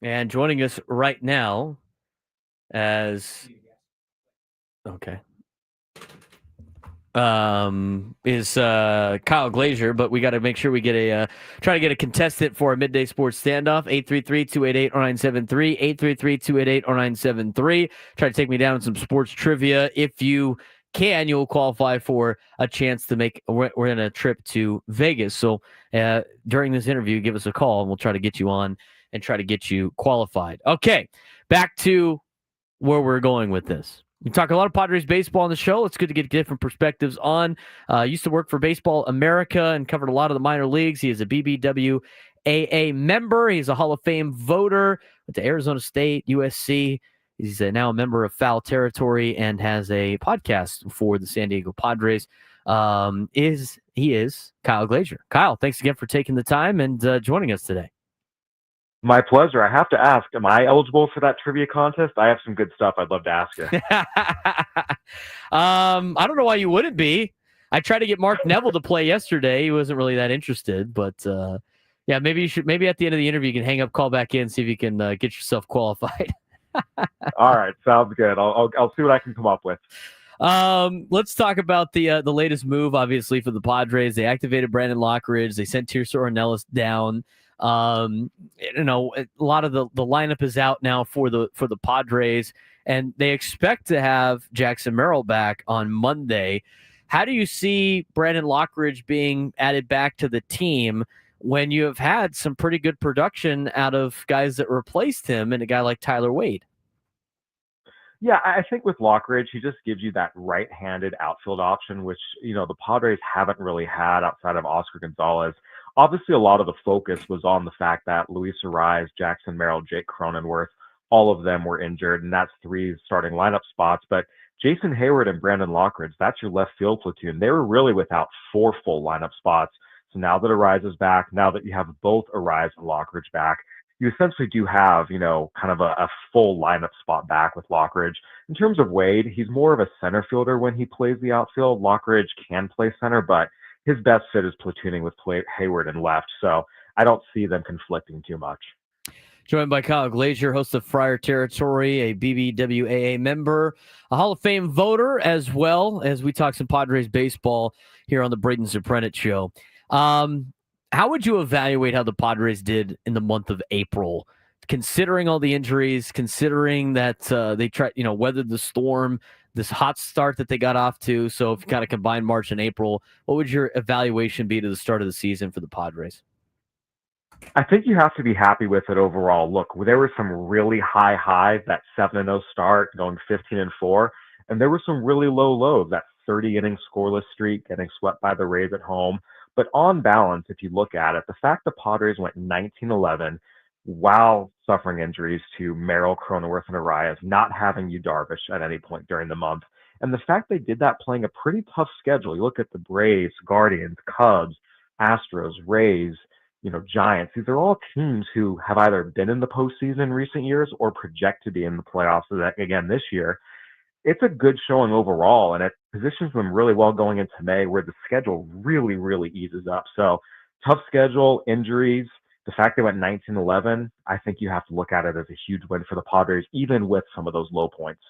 And joining us right now is Kyle Glazier, but we got to make sure we get try to get a contestant for a midday sports standoff. 833-288-0973, 833-288-0973. Try to take me down in some sports trivia. If you can, you'll qualify for a chance to we're in a trip to Vegas. So during this interview, give us a call and we'll try to get you on and try to get you qualified. Okay, back to where we're going with this. We talk a lot of Padres baseball on the show. It's good to get different perspectives on. Used to work for Baseball America and covered a lot of the minor leagues. He is a BBWAA member. He's a Hall of Fame voter. Went to Arizona State, USC. He's now a member of Foul Territory and has a podcast for the San Diego Padres. He is Kyle Glazier. Kyle, thanks again for taking the time and joining us today. My pleasure. I have to ask, am I eligible for that trivia contest? I have some good stuff I'd love to ask you. I don't know why you wouldn't be. I tried to get Mark Neville to play yesterday. He wasn't really that interested, but yeah, maybe at the end of the interview, you can hang up, call back in, see if you can get yourself qualified. All right. Sounds good. I'll see what I can come up with. Let's talk about the latest move, obviously, for the Padres. They activated Brandon Lockridge. They sent Tirso Ornelas down. A lot of the lineup is out now for the Padres, and they expect to have Jackson Merrill back on Monday. How do you see Brandon Lockridge being added back to the team when you have had some pretty good production out of guys that replaced him and a guy like Tyler Wade? Yeah, I think with Lockridge, he just gives you that right-handed outfield option, which, the Padres haven't really had outside of Oscar Gonzalez. Obviously, a lot of the focus was on the fact that Luis Arraez, Jackson Merrill, Jake Cronenworth, all of them were injured, and that's 3 starting lineup spots. But Jason Hayward and Brandon Lockridge, that's your left field platoon. They were really without 4 full lineup spots. So now that Arraez is back, now that you have both Arraez and Lockridge back, you essentially do have, kind of a full lineup spot back with Lockridge. In terms of Wade, he's more of a center fielder when he plays the outfield. Lockridge can play center, but his best fit is platooning with Hayward and left. So I don't see them conflicting too much. Joined by Kyle Glazier, host of Friar Territory, a BBWAA member, a Hall of Fame voter, as well as we talk some Padres baseball here on the Braden Surprenant show. How would you evaluate how the Padres did in the month of April, considering all the injuries, considering that they tried, weathered the storm, this hot start that they got off to? So if you kind of combine March and April, what would your evaluation be to the start of the season for the Padres? I think you have to be happy with it overall. Look, there were some really high highs, that 7-0 start, going 15-4, and there were some really low lows, that 30-inning scoreless streak, getting swept by the Rays at home. But on balance, if you look at it, the fact the Padres went 19-11 while suffering injuries to Merrill, Cronenworth, and Arraez, not having Yu Darvish at any point during the month, and the fact they did that playing a pretty tough schedule. You look at the Braves, Guardians, Cubs, Astros, Rays, Giants. These are all teams who have either been in the postseason in recent years or project to be in the playoffs again this year. It's a good showing overall, and it positions them really well going into May, where the schedule really, really eases up. So tough schedule, injuries, the fact they went 19-11, I think you have to look at it as a huge win for the Padres, even with some of those low points.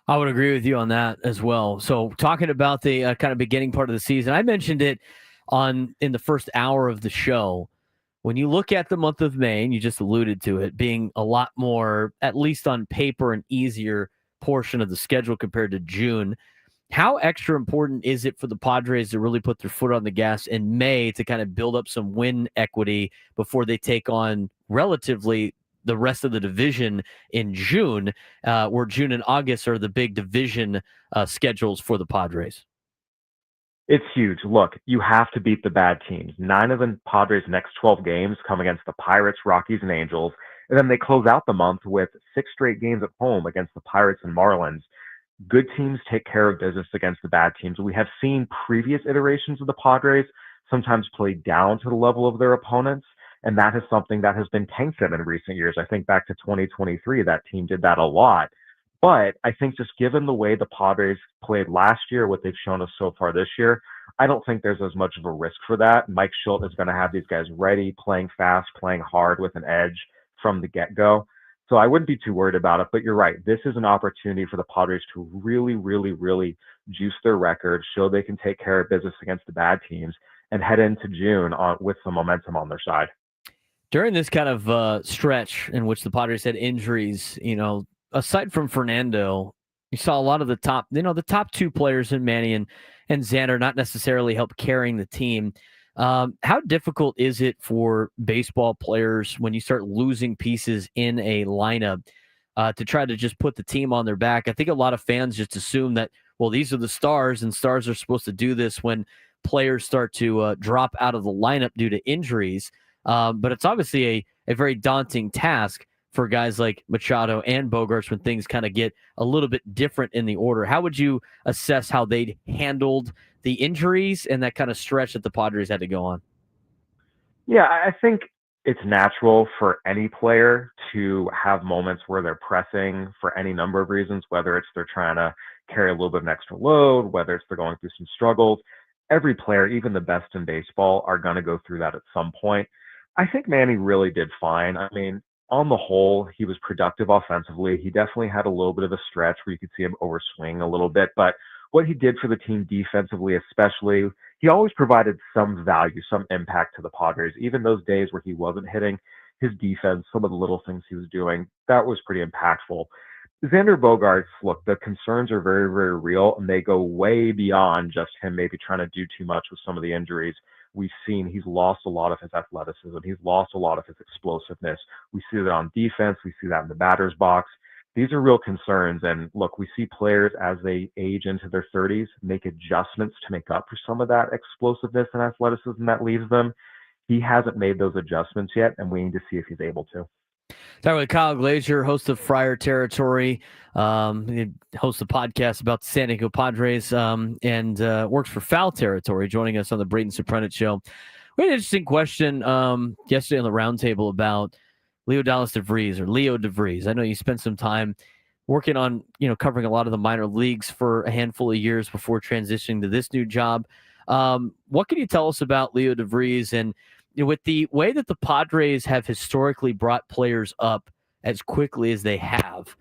I would agree with you on that as well. So talking about the kind of beginning part of the season, I mentioned it in the first hour of the show. When you look at the month of May, and you just alluded to it being a lot more, at least on paper, an easier portion of the schedule compared to June, how extra important is it for the Padres to really put their foot on the gas in May to kind of build up some win equity before they take on relatively the rest of the division in June, where June and August are the big division schedules for the Padres? It's huge. Look, you have to beat the bad teams. 9 of the Padres' next 12 games come against the Pirates, Rockies, and Angels. And then they close out the month with 6 straight games at home against the Pirates and Marlins. Good teams take care of business against the bad teams. We have seen previous iterations of the Padres sometimes play down to the level of their opponents, and that is something that has been tanked them in recent years. I think back to 2023, that team did that a lot. But I think just given the way the Padres played last year, what they've shown us so far this year, I don't think there's as much of a risk for that. Mike Shildt is going to have these guys ready, playing fast, playing hard with an edge from the get-go. So I wouldn't be too worried about it. But you're right. This is an opportunity for the Padres to really, really, really juice their record, show they can take care of business against the bad teams, and head into June with some momentum on their side. During this kind of stretch in which the Padres had injuries, aside from Fernando, you saw a lot of the top two players in Manny and Xander not necessarily help carrying the team. How difficult is it for baseball players when you start losing pieces in a lineup to try to just put the team on their back? I think a lot of fans just assume that, well, these are the stars and stars are supposed to do this when players start to drop out of the lineup due to injuries. But it's obviously a very daunting task for guys like Machado and Bogaerts when things kind of get a little bit different in the order. How would you assess how they handled the injuries and that kind of stretch that the Padres had to go on? Yeah, I think it's natural for any player to have moments where they're pressing for any number of reasons, whether it's they're trying to carry a little bit of an extra load, whether it's they're going through some struggles. Every player, even the best in baseball, are going to go through that at some point. I think Manny really did fine. I mean, on the whole, he was productive offensively. He definitely had a little bit of a stretch where you could see him overswing a little bit. But what he did for the team defensively, especially, he always provided some value, some impact to the Padres. Even those days where he wasn't hitting, his defense, some of the little things he was doing, that was pretty impactful. Xander Bogaerts, look, the concerns are very, very real, and they go way beyond just him maybe trying to do too much with some of the injuries. We've seen he's lost a lot of his athleticism. He's lost a lot of his explosiveness. We see that on defense. We see that in the batter's box. These are real concerns. And look, we see players as they age into their 30s make adjustments to make up for some of that explosiveness and athleticism that leaves them. He hasn't made those adjustments yet, and we need to see if he's able to. Talking with Kyle Glazier, host of Friar Territory. He hosts a podcast about the San Diego Padres and works for Foul Territory, joining us on the Braden Surprenant show. We had an interesting question yesterday on the roundtable about Leo DeVries or Leo DeVries. I know you spent some time working on, covering a lot of the minor leagues for a handful of years before transitioning to this new job. What can you tell us about Leo DeVries and with the way that the Padres have historically brought players up as quickly as they have,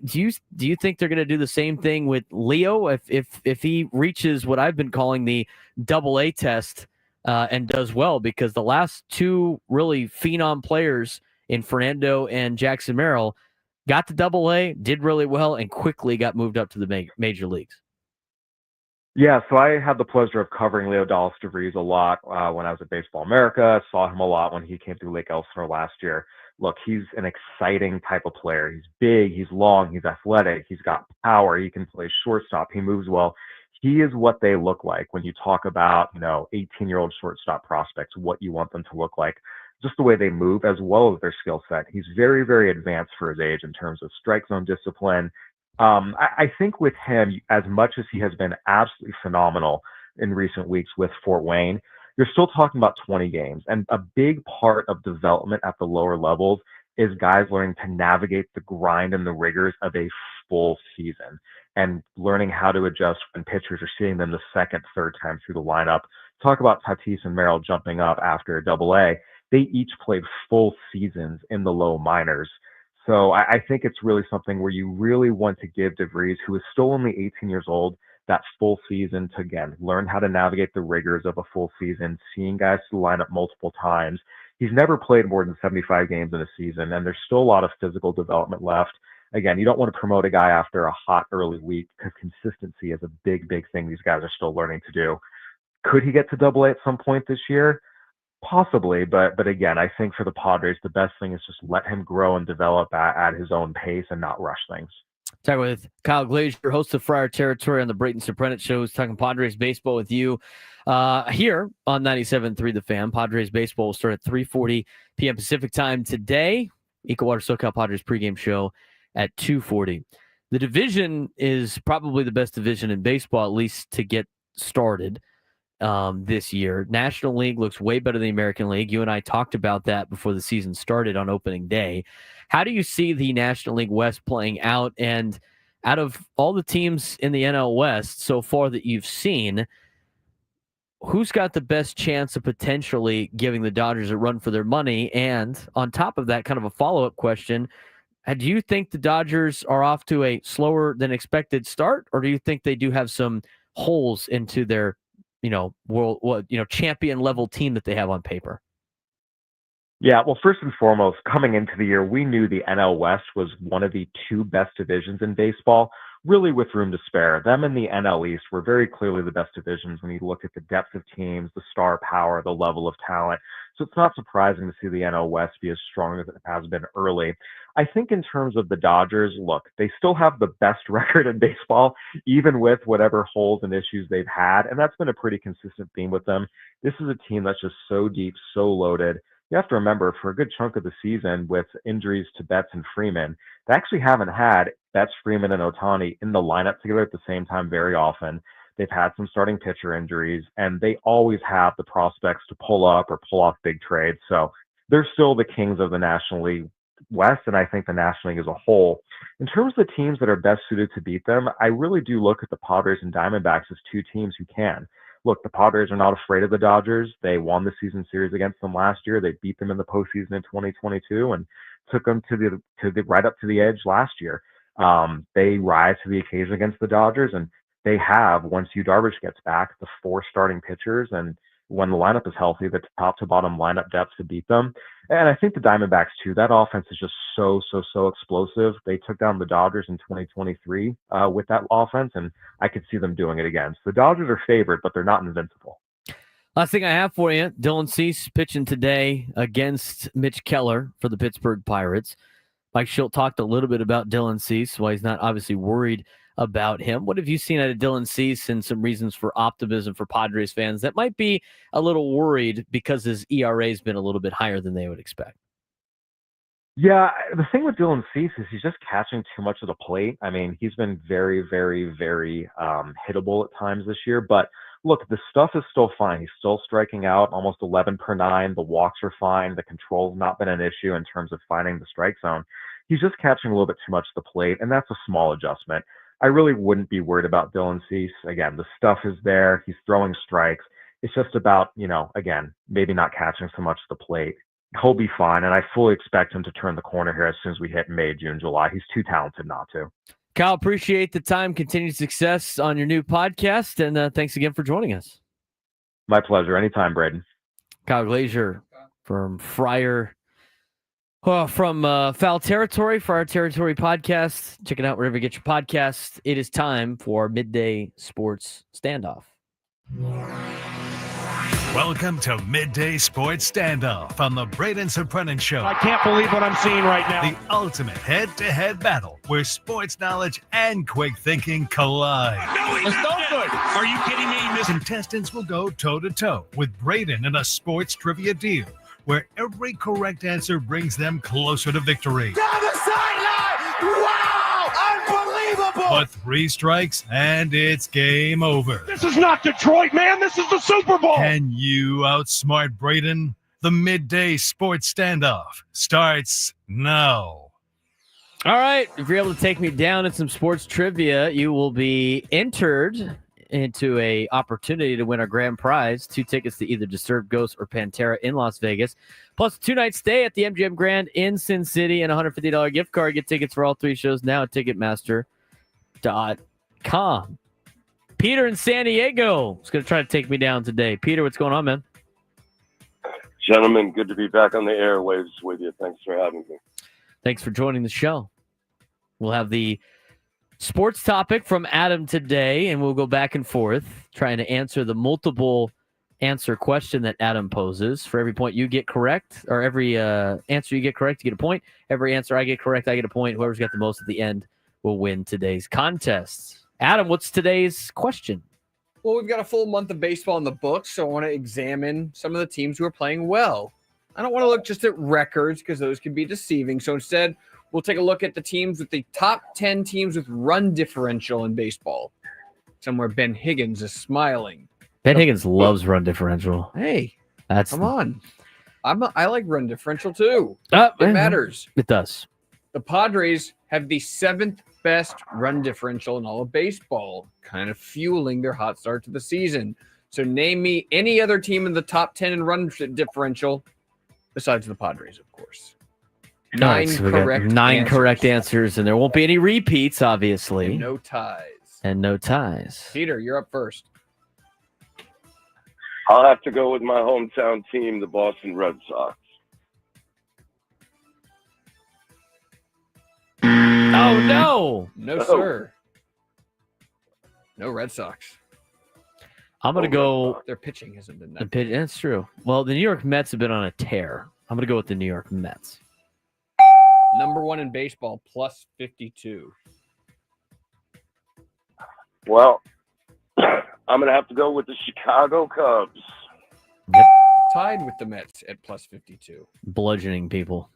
do you think they're going to do the same thing with Leo if he reaches what I've been calling the AA test and does well? Because the last two really phenom players in Fernando and Jackson Merrill got to AA, did really well, and quickly got moved up to the major leagues. Yeah, so I had the pleasure of covering Leo DeVries a lot when I was at Baseball America. Saw him a lot when he came through Lake Elsinore last year. Look, he's an exciting type of player. He's big, he's long, he's athletic, he's got power, he can play shortstop, he moves well. He is what they look like when you talk about, 18-year-old shortstop prospects, what you want them to look like, just the way they move as well as their skill set. He's very, very advanced for his age in terms of strike zone discipline. I think with him, as much as he has been absolutely phenomenal in recent weeks with Fort Wayne, you're still talking about 20 games. And a big part of development at the lower levels is guys learning to navigate the grind and the rigors of a full season and learning how to adjust when pitchers are seeing them the second, third time through the lineup. Talk about Tatis and Merrill jumping up after AA. They each played full seasons in the low minors. So I think it's really something where you really want to give DeVries, who is still only 18 years old, that full season to, again, learn how to navigate the rigors of a full season, seeing guys to line up multiple times. He's never played more than 75 games in a season, and there's still a lot of physical development left. Again, you don't want to promote a guy after a hot early week because consistency is a big, big thing these guys are still learning to do. Could he get to AA at some point this year? Possibly, but again, I think for the Padres, the best thing is just let him grow and develop at his own pace and not rush things. Talking with Kyle Glazier, host of Friar Territory on the Braden Surprenant show, talking Padres baseball with you here on 97.3 The Fan. Padres baseball will start at 3:40 p.m. Pacific time today. Equal Water SoCal Padres pregame show at 2:40. The division is probably the best division in baseball, at least to get started. this year. National League looks way better than the American League. You and I talked about that before the season started on opening day. How do you see the National League West playing out? And out of all the teams in the NL West so far that you've seen, who's got the best chance of potentially giving the Dodgers a run for their money? And on top of that, kind of a follow-up question, do you think the Dodgers are off to a slower than expected start, or do you think they do have some holes into their, champion level team that they have on paper? Yeah, well, first and foremost, coming into the year, we knew the NL West was one of the two best divisions in baseball, really with room to spare. Them and the NL East were very clearly the best divisions when you look at the depth of teams, the star power, the level of talent. So it's not surprising to see the NL West be as strong as it has been early. I think in terms of the Dodgers, look, they still have the best record in baseball, even with whatever holes and issues they've had. And that's been a pretty consistent theme with them. This is a team that's just so deep, so loaded. You have to remember, for a good chunk of the season with injuries to Betts and Freeman, they actually haven't had Betts, Freeman, and Ohtani in the lineup together at the same time very often. They've had some starting pitcher injuries, and they always have the prospects to pull up or pull off big trades. So they're still the kings of the National League West, and I think the National League as a whole. In terms of the teams that are best suited to beat them, I really do look at the Padres and Diamondbacks as two teams who can. Look, the Padres are not afraid of the Dodgers. They won the season series against them last year. They beat them in the postseason in 2022 and took them to the right up to the edge last year. They rise to the occasion against the Dodgers, and they have, once Yu Darvish gets back, the four starting pitchers, and when the lineup is healthy, the top to bottom lineup depth to beat them. And I think the Diamondbacks too, that offense is just so explosive. They took down the Dodgers in 2023 with that offense, and I could see them doing it again. So the Dodgers are favored, but they're not invincible. Last thing I have for you, Dylan Cease pitching today against Mitch Keller for the Pittsburgh Pirates. Mike Shildt talked a little bit about Dylan Cease, why he's not obviously worried about him. What have you seen out of Dylan Cease and some reasons for optimism for Padres fans that might be a little worried because his ERA has been a little bit higher than they would expect? Yeah, the thing with Dylan Cease is he's just catching too much of the plate. I mean, he's been very hittable at times this year, but look, the stuff is still fine. He's still striking out almost 11 per 9. The walks are fine. The control's not been an issue in terms of finding the strike zone. He's just catching a little bit too much of the plate, and that's a small adjustment. I really wouldn't be worried about Dylan Cease. Again, the stuff is there. He's throwing strikes. It's just about, again, maybe not catching so much of the plate. He'll be fine, and I fully expect him to turn the corner here as soon as we hit May, June, July. He's too talented not to. Kyle, appreciate the time. Continued success on your new podcast, and thanks again for joining us. My pleasure. Anytime, Braden. Kyle Glazier from Foul Territory, Friar Territory podcast. Check it out wherever you get your podcast. It is time for Midday Sports Standoff. Welcome to Midday Sports Standoff on the Braden Surprenant Show. I can't believe what I'm seeing right now. The ultimate head-to-head battle where sports knowledge and quick thinking collide. No, he's no good. Are you kidding me? Contestants will go toe-to-toe with Braden in a sports trivia deal where every correct answer brings them closer to victory. Down the sideline! Wow! Unbelievable! But 3 strikes and it's game over. This is not Detroit, man. This is the Super Bowl. Can you outsmart Braden? The Midday Sports Standoff starts now. All right. If you're able to take me down in some sports trivia, you will be entered into a opportunity to win our grand prize, 2 tickets to either Disturbed Ghost or Pantera in Las Vegas, plus a 2-night stay at the MGM Grand in Sin City and a $150 gift card. Get tickets for all 3 shows now at Ticketmaster.com. Peter in San Diego is going to try to take me down today. Peter, what's going on, man? Gentlemen, good to be back on the airwaves with you. Thanks for having me. Thanks for joining the show. We'll have the sports topic from Adam today, and we'll go back and forth trying to answer the multiple answer question that Adam poses. For every point you get correct, or every answer you get correct, you get a point. Every answer I get correct, I get a point. Whoever's got the most at the end will win today's contest. Adam, what's today's question? Well, we've got a full month of baseball in the books, so I want to examine some of the teams who are playing well. I don't want to look just at records because those can be deceiving. So instead, we'll take a look at the teams with the top 10 teams with run differential in baseball. Somewhere Ben Higgins is smiling. Ben Higgins loves run differential. Hey, That's come on. I like run differential too. It It matters. It does. The Padres have the 7th best run differential in all of baseball, kind of fueling their hot start to the season. So name me any other team in the top 10 in run differential besides the Padres, of course. All right, so we got nine correct answers, and there won't be any repeats, obviously. And no ties. And no ties. Peter, you're up first. I'll have to go with my hometown team, the Boston Red Sox. Oh, no. No, sir. No Red Sox. I'm going to go. Their pitching hasn't been The that. pitch, that's true. Well, the New York Mets have been on a tear. I'm going to go with the New York Mets. Number 1 in baseball, plus 52. Well, I'm going to have to go with the Chicago Cubs. Tied with the Mets at plus 52. Bludgeoning people.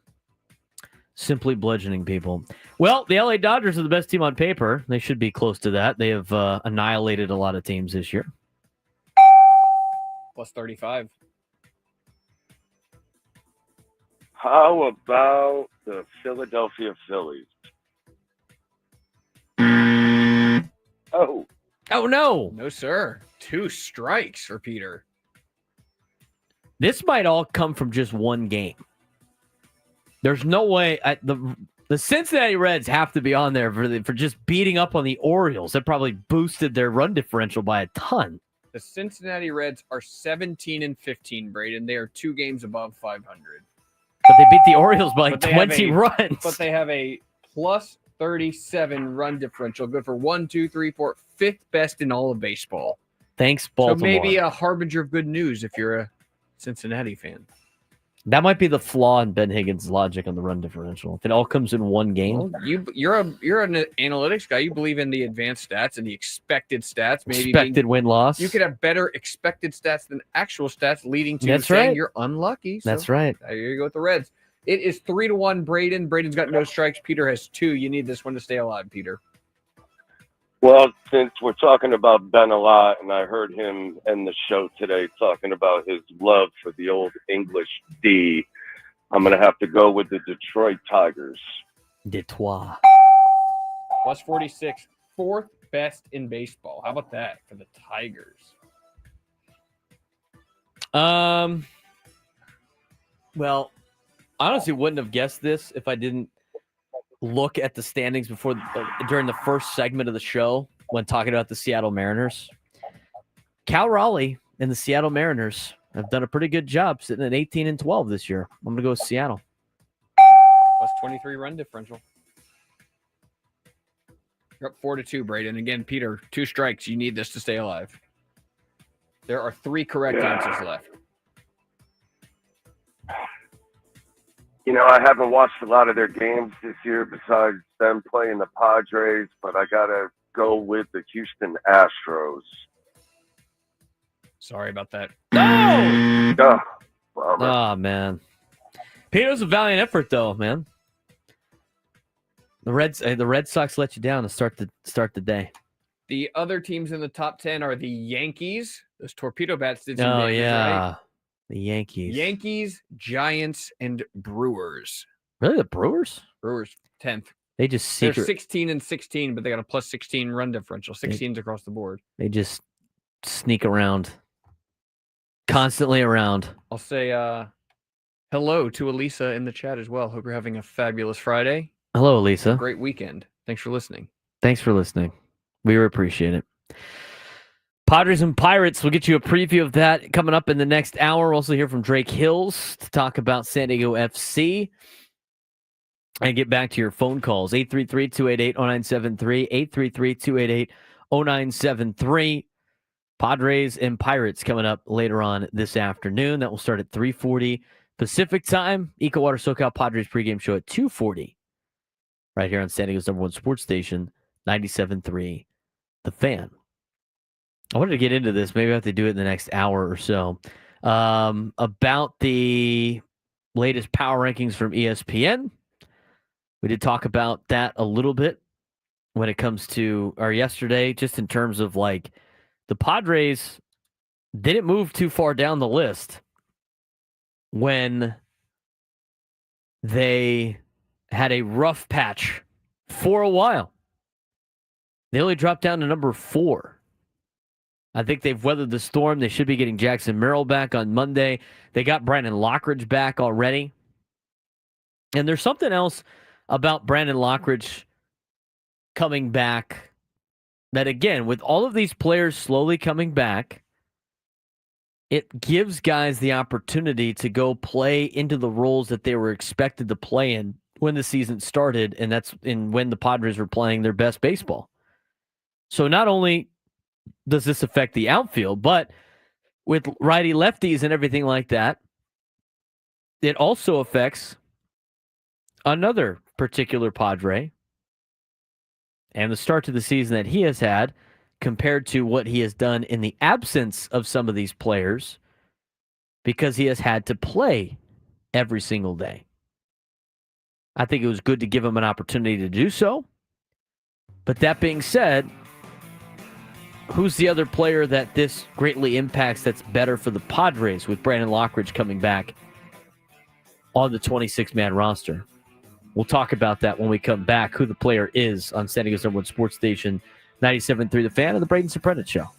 Simply bludgeoning people. Well, the LA Dodgers are the best team on paper. They should be close to that. They have annihilated a lot of teams this year. Plus 35. How about the Philadelphia Phillies? Oh. Oh, no. No, sir. 2 strikes for Peter. This might all come from just one game. There's no way. The Cincinnati Reds have to be on there for just beating up on the Orioles. That probably boosted their run differential by a ton. The Cincinnati Reds are 17-15, Braden. They are 2 games above 500. But they beat the Orioles by But they have 20 runs. But they have a plus 37 run differential. Good for 1, 2, 3, 4, 5th best in all of baseball. Thanks, Baltimore. So maybe a harbinger of good news if you're a Cincinnati fan. That might be the flaw in Ben Higgins' logic on the run differential. If it all comes in one game. Well, you're an analytics guy. You believe in the advanced stats and the expected stats. Maybe Expected win-loss. you could have better expected stats than actual stats, leading to That's saying right. you're unlucky. So That's right. there you go with the Reds. It is 3-1, Braden. Braden's got no strikes. Peter has 2. You need this one to stay alive, Peter. Well, since we're talking about Ben a lot, and I heard him end the show today talking about his love for the old English D, I'm going to have to go with the Detroit Tigers. Detroit. Plus 46. 4th best in baseball. How about that for the Tigers? Well, I honestly wouldn't have guessed this if I didn't look at the standings before during the first segment of the show when talking about the Seattle Mariners. Cal Raleigh and the Seattle Mariners have done a pretty good job sitting at 18-12 this year. I'm going to go with Seattle. Plus 23 run differential. You're up 4-2, Braden. Again, Peter, 2 strikes. You need this to stay alive. There are 3 correct answers left. You know, I haven't watched a lot of their games this year besides them playing the Padres, but I got to go with the Houston Astros. Sorry about that. No! Oh, bummer. Oh, man. Peter's a valiant effort, though, man. The Red Sox let you down to start the day. The other teams in the top 10 are the Yankees. Those torpedo bats did some Oh, damage, yeah. right? The Yankees. Yankees, Giants, and Brewers. Really, the Brewers? Brewers, 10th. They just They're 16-16, but they got a plus 16 run differential. 16's across the board. They just sneak around. Constantly around. I'll say hello to Elisa in the chat as well. Hope you're having a fabulous Friday. Hello, Elisa. Great weekend. Thanks for listening. Thanks for listening. We appreciate it. Padres and Pirates, we'll get you a preview of that coming up in the next hour. We'll also hear from Drake Hills to talk about San Diego FC and get back to your phone calls. 833-288-0973, 833-288-0973. Padres and Pirates coming up later on this afternoon. That will start at 3:40 Pacific time. Eco Water SoCal Padres pregame show at 2:40 right here on San Diego's #1 sports station, 97.3 The Fan. I wanted to get into this. Maybe I have to do it in the next hour or so. About the latest power rankings from ESPN. We did talk about that a little bit when it comes to our yesterday, just in terms of like the Padres didn't move too far down the list when they had a rough patch for a while. They only dropped down to number 4. I think they've weathered the storm. They should be getting Jackson Merrill back on Monday. They got Brandon Lockridge back already. And there's something else about Brandon Lockridge coming back that, again, with all of these players slowly coming back, it gives guys the opportunity to go play into the roles that they were expected to play in when the season started, and that's when the Padres were playing their best baseball. So not only does this affect the outfield, but with righty lefties and everything like that, it also affects another particular Padre and the start to the season that he has had compared to what he has done in the absence of some of these players, because he has had to play every single day. I think it was good to give him an opportunity to do so. But that being said, who's the other player that this greatly impacts that's better for the Padres with Brandon Lockridge coming back on the 26-man roster? We'll talk about that when we come back, who the player is on San Diego's #1 sports station, 97.3 The Fan, and the Braden Surprenant Show.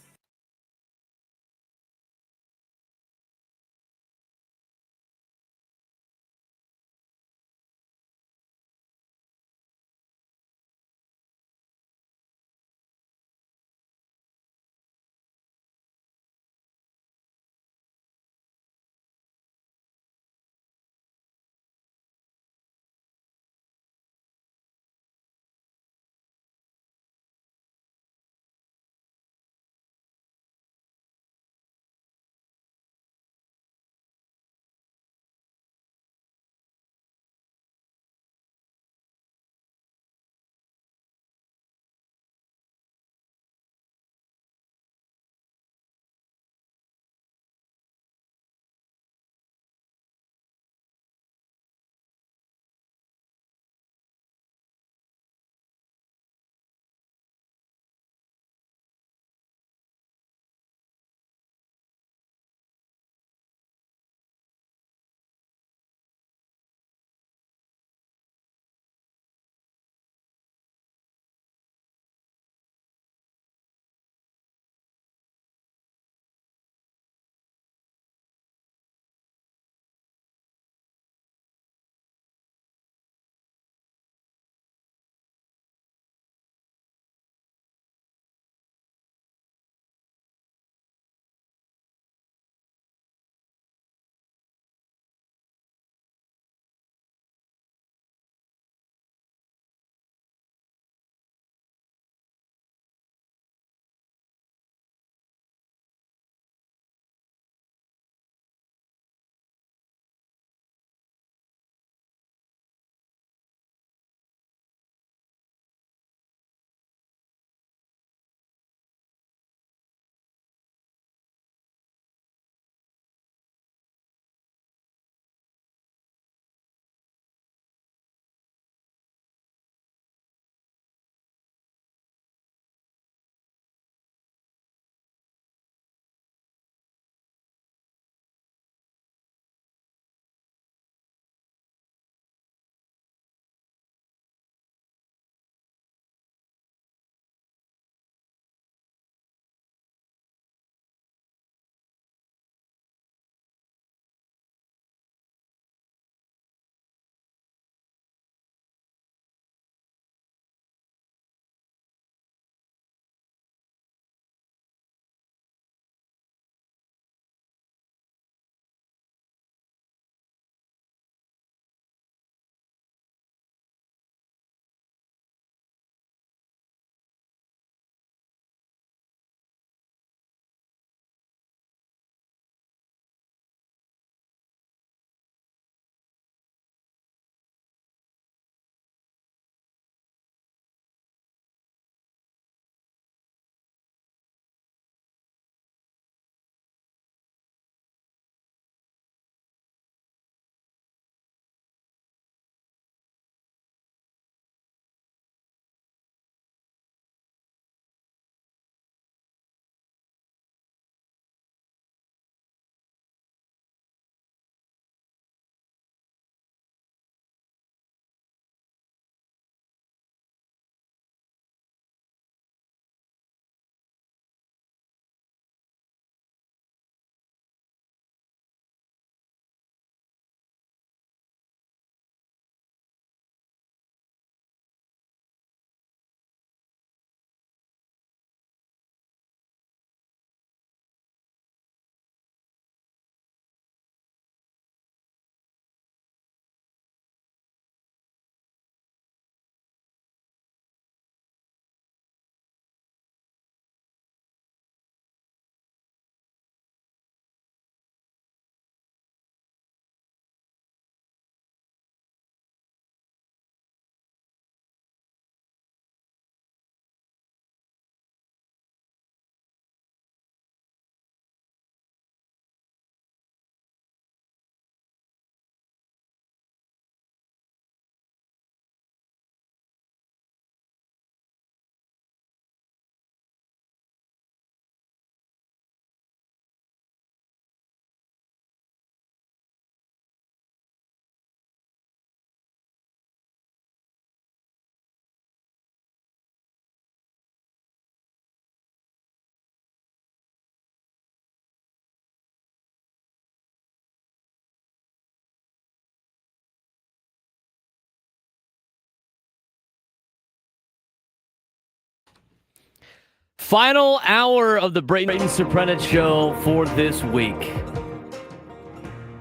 Final hour of the Braden Surprenant show for this week.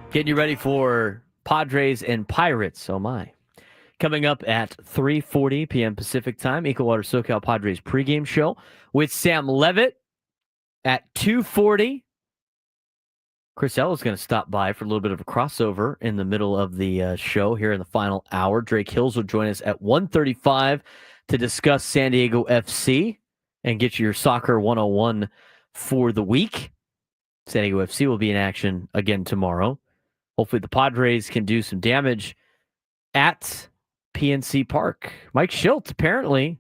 Getting you ready for Padres and Pirates. Oh my. Coming up at 3:40 p.m. Pacific time, Equal Water SoCal Padres pregame show with Sam Levitt at 2:40. Chris Ellis going to stop by for a little bit of a crossover in the middle of the show here in the final hour. Drake Hills will join us at 1:35 to discuss San Diego FC and get your soccer 101 for the week. San Diego FC will be in action again tomorrow. Hopefully the Padres can do some damage at PNC Park. Mike Shildt apparently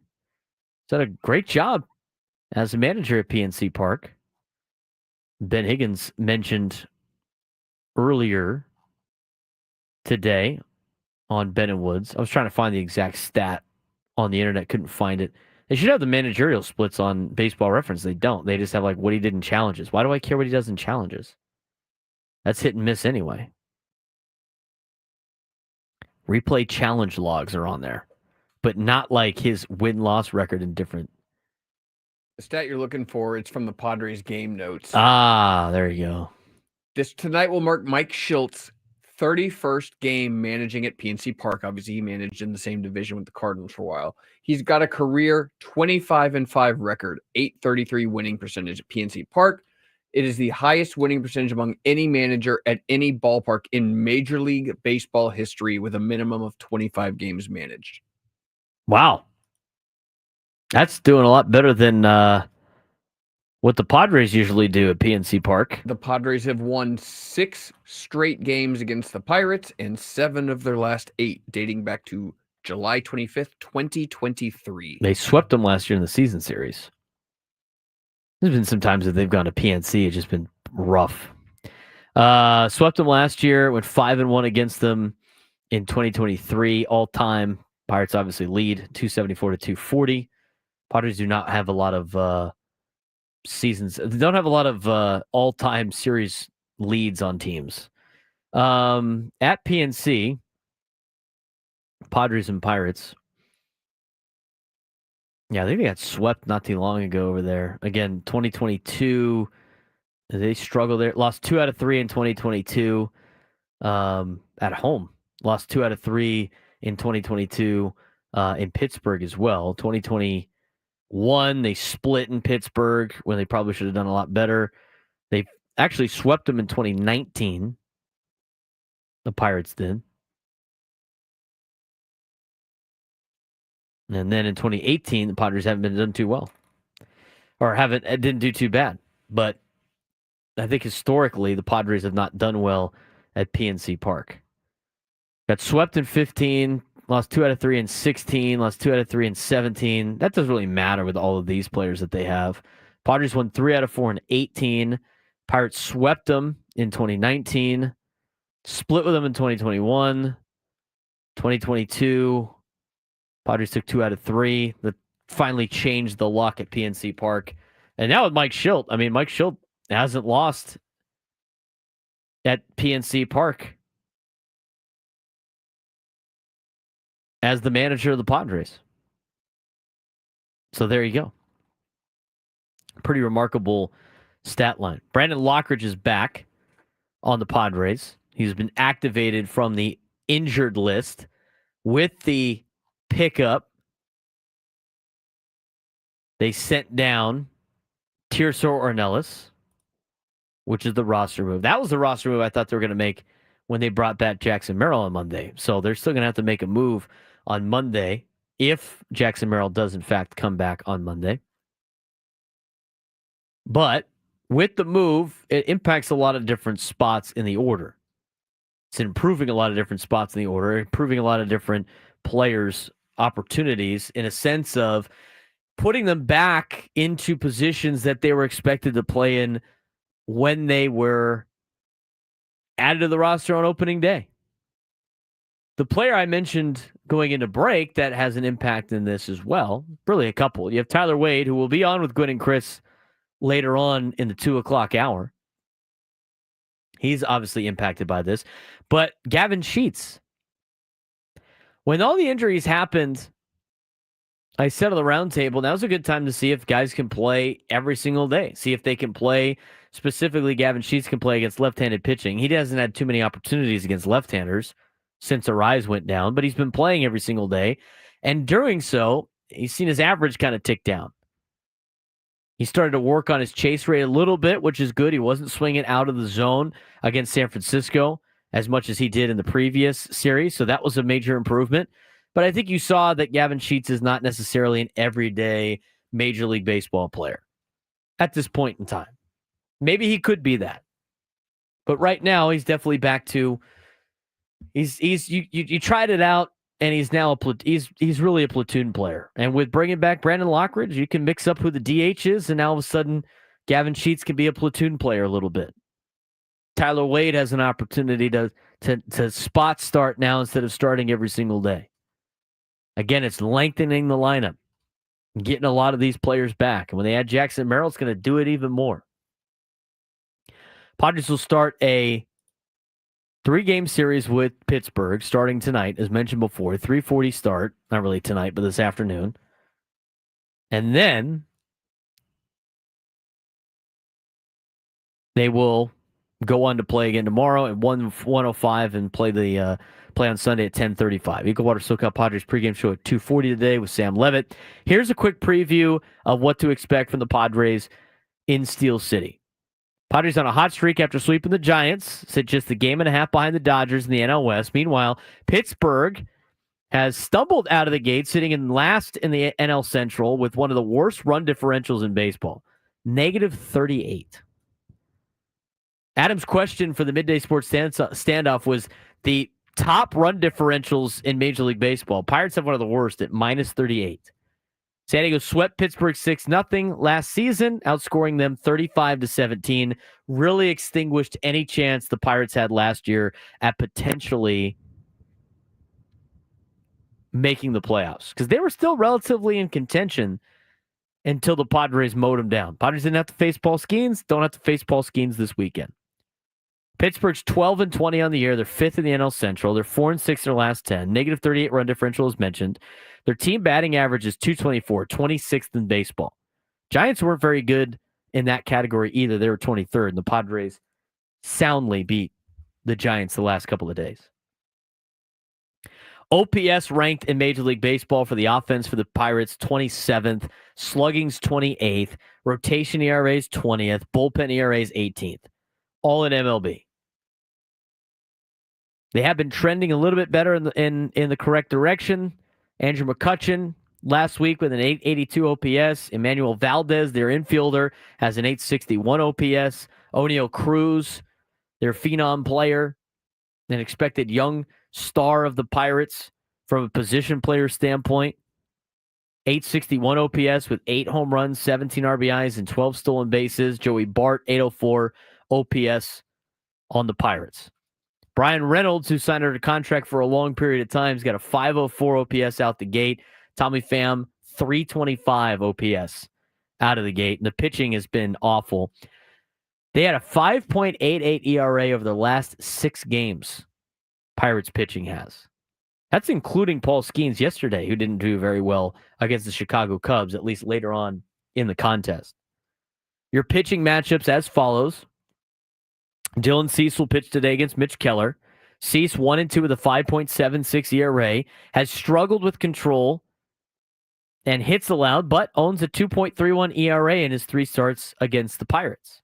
has done a great job as a manager at PNC Park. Ben Higgins mentioned earlier today on Ben and Woods. I was trying to find the exact stat on the internet, couldn't find it. They should have the managerial splits on Baseball Reference. They don't. They just have like what he did in challenges. Why do I care what he does in challenges? That's hit and miss anyway. Replay challenge logs are on there, but not like his win-loss record in different. The stat you're looking for, it's from the Padres game notes. Ah, there you go. This tonight will mark Mike Shilt's 31st game managing at PNC Park. Obviously, he managed in the same division with the Cardinals for a while. He's got a career 25-5 record, .833 winning percentage at PNC Park. It is the highest winning percentage among any manager at any ballpark in Major League Baseball history with a minimum of 25 games managed. Wow. That's doing a lot better than what the Padres usually do at PNC Park. The Padres have won 6 straight games against the Pirates and 7 of their last 8, dating back to July 25th, 2023. They swept them last year in the season series. There's been some times that they've gone to PNC. It's just been rough. Swept them last year, went 5-1 against them in 2023. All-time, Pirates obviously lead 274 to 240. Padres do not have a lot of seasons. They don't have a lot of all-time series leads on teams. At PNC, Padres and Pirates. Yeah, I think they got swept not too long ago over there. Again, 2022, they struggled there. Lost 2 out of 3 in 2022 at home. Lost 2 out of 3 in 2022 in Pittsburgh as well. 2021, they split in Pittsburgh when they probably should have done a lot better. They actually swept them in 2019. The Pirates did. And then in 2018, the Padres haven't been done too well. Or didn't do too bad. But I think historically, the Padres have not done well at PNC Park. Got swept in 15, lost 2 out of 3 in 16, lost 2 out of 3 in 17. That doesn't really matter with all of these players that they have. Padres won 3 out of 4 in 18. Pirates swept them in 2019. Split with them in 2021. 2022. Padres took 2 out of 3. That finally changed the luck at PNC Park. And now with Mike Shildt, Mike Shildt hasn't lost at PNC Park as the manager of the Padres. So there you go. Pretty remarkable stat line. Brandon Lockridge is back on the Padres. He's been activated from the injured list with the pickup. They sent down Tirso Ornelas, which is the roster move. That was the roster move I thought they were going to make when they brought back Jackson Merrill on Monday. So they're still going to have to make a move on Monday if Jackson Merrill does in fact come back on Monday. But with the move, it impacts a lot of different spots in the order. It's improving a lot of different spots in the order, improving a lot of different players' opportunities in a sense of putting them back into positions that they were expected to play in when they were added to the roster on opening day. The player I mentioned going into break that has an impact in this as well, really a couple. You have Tyler Wade, who will be on with Gwen and Chris later on in the 2 o'clock hour. He's obviously impacted by this. But Gavin Sheets, when all the injuries happened I said on the roundtable, now's a good time to see if guys can play every single day. See if they can play, specifically Gavin Sheets can play against left-handed pitching. He hasn't had too many opportunities against left-handers since Arise went down, but he's been playing every single day. And during so, he's seen his average kind of tick down. He started to work on his chase rate a little bit, which is good. He wasn't swinging out of the zone against San Francisco as much as he did in the previous series, so that was a major improvement. But I think you saw that Gavin Sheets is not necessarily an everyday Major League Baseball player at this point in time. Maybe he could be that. But right now, he's definitely back to you tried it out, and he's now he's really a platoon player. And with bringing back Brandon Lockridge, you can mix up who the DH is, and now all of a sudden, Gavin Sheets can be a platoon player a little bit. Tyler Wade has an opportunity to spot start now instead of starting every single day. Again, it's lengthening the lineup, getting a lot of these players back. And when they add Jackson Merrill, it's going to do it even more. Padres will start a 3-game series with Pittsburgh starting tonight, as mentioned before. 3:40 start. Not really tonight, but this afternoon. And then they will go on to play again tomorrow at 1:05 and play on Sunday at 10:35. Eagle Water SoCal Padres pregame show at 2:40 today with Sam Levitt. Here's a quick preview of what to expect from the Padres in Steel City. Padres on a hot streak after sweeping the Giants, sit just a game and a half behind the Dodgers in the NL West. Meanwhile, Pittsburgh has stumbled out of the gate, sitting in last in the NL Central with one of the worst run differentials in baseball, -38. Adam's question for the Midday Sports standoff was the top run differentials in Major League Baseball. Pirates have one of the worst at -38. San Diego swept Pittsburgh 6-0 last season, outscoring them 35-17. Really extinguished any chance the Pirates had last year at potentially making the playoffs, because they were still relatively in contention until the Padres mowed them down. Padres didn't have to face Paul Skeens, don't have to face Paul Skeens this weekend. Pittsburgh's 12-20 on the year. They're 5th in the NL Central. They're 4-6 in their last 10. -38 run differential as mentioned. Their team batting average is .224, 26th in baseball. Giants weren't very good in that category either. They were 23rd, and the Padres soundly beat the Giants the last couple of days. OPS ranked in Major League Baseball for the offense for the Pirates, 27th. Slugging's 28th. Rotation ERA's 20th. Bullpen ERA's 18th. All in MLB. They have been trending a little bit better in the correct direction. Andrew McCutchen last week with an 882 OPS. Emmanuel Valdez, their infielder, has an 861 OPS. Oneil Cruz, their phenom player, an expected young star of the Pirates from a position player standpoint. 861 OPS with 8 home runs, 17 RBIs, and 12 stolen bases. Joey Bart, 804 OPS on the Pirates. Brian Reynolds, who signed under contract for a long period of time, has got a 504 OPS out the gate. Tommy Pham, 325 OPS out of the gate. And the pitching has been awful. They had a 5.88 ERA over the last 6 games. Pirates pitching has. That's including Paul Skeens yesterday, who didn't do very well against the Chicago Cubs, at least later on in the contest. Your pitching matchups as follows. Dylan Cease will pitch today against Mitch Keller. Cease 1-2 with a 5.76 ERA, has struggled with control and hits allowed, but owns a 2.31 ERA in his 3 starts against the Pirates.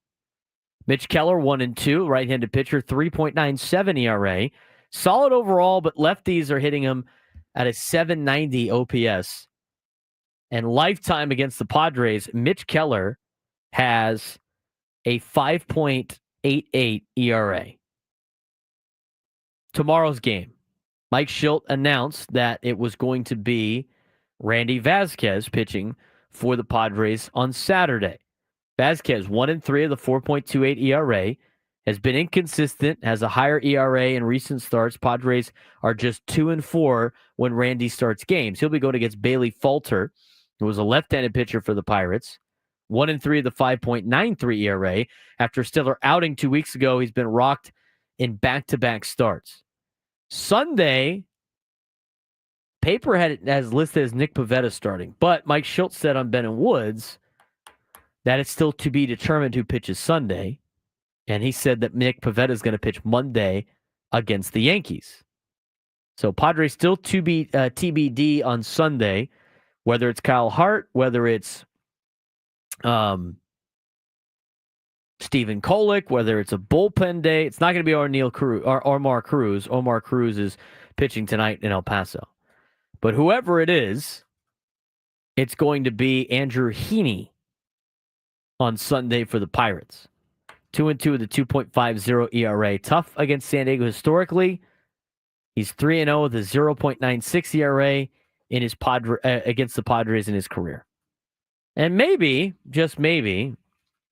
Mitch Keller 1-2, right-handed pitcher, 3.97 ERA. Solid overall, but lefties are hitting him at a 790 OPS. And lifetime against the Padres, Mitch Keller has a 5.88 ERA. Tomorrow's game, Mike Shildt announced that it was going to be Randy Vasquez pitching for the Padres on Saturday. Vasquez, 1-3 of the 4.28 ERA, has been inconsistent, has a higher ERA in recent starts. Padres are just 2-4 when Randy starts games. He'll be going against Bailey Falter, who was a left-handed pitcher for the Pirates. 1-3 of the 5.93 ERA. After a stellar outing 2 weeks ago, he's been rocked in back-to-back starts. Sunday, paper had it as listed as Nick Pivetta starting, but Mike Shildt said on Ben and Woods that it's still to be determined who pitches Sunday, and he said that Nick Pivetta is going to pitch Monday against the Yankees. So Padres still to be TBD on Sunday, whether it's Kyle Hart, whether it's Stephen Kolek, whether it's a bullpen day. It's not going to be Omar Cruz. Omar Cruz is pitching tonight in El Paso. But whoever it is, it's going to be Andrew Heaney on Sunday for the Pirates. 2-2 with a 2.50 ERA. Tough against San Diego historically. He's 3-0 with a 0.96 ERA in his against the Padres in his career. And maybe, just maybe,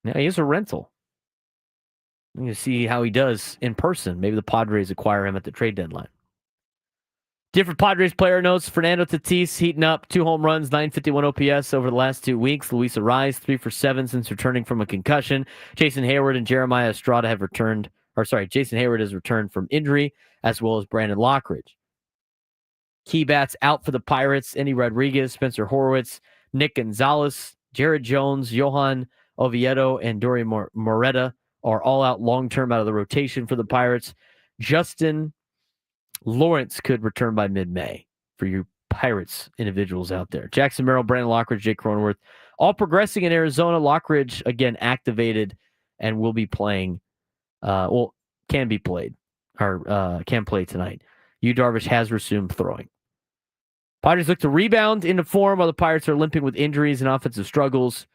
he's a rental. I'm going to see how he does in person. Maybe the Padres acquire him at the trade deadline. Different Padres player notes. Fernando Tatis heating up. 2 home runs, 951 OPS over the last 2 weeks. Luis Arraez, 3 for 7 since returning from a concussion. Jason Hayward and Jeremiah Estrada have returned. Jason Hayward has returned from injury, as well as Brandon Lockridge. Key bats out for the Pirates. Endy Rodriguez, Spencer Horwitz, Nick Gonzalez, Jared Jones, Johan Oviedo, and Dory Moreta are all out long-term out of the rotation for the Pirates. Justin Lawrence could return by mid-May for you Pirates individuals out there. Jackson Merrill, Brandon Lockridge, Jake Cronenworth, all progressing in Arizona. Lockridge, again, activated and will be playing, can be played, or can play tonight. Yu Darvish has resumed throwing. Padres look to rebound into form while the Pirates are limping with injuries and offensive struggles.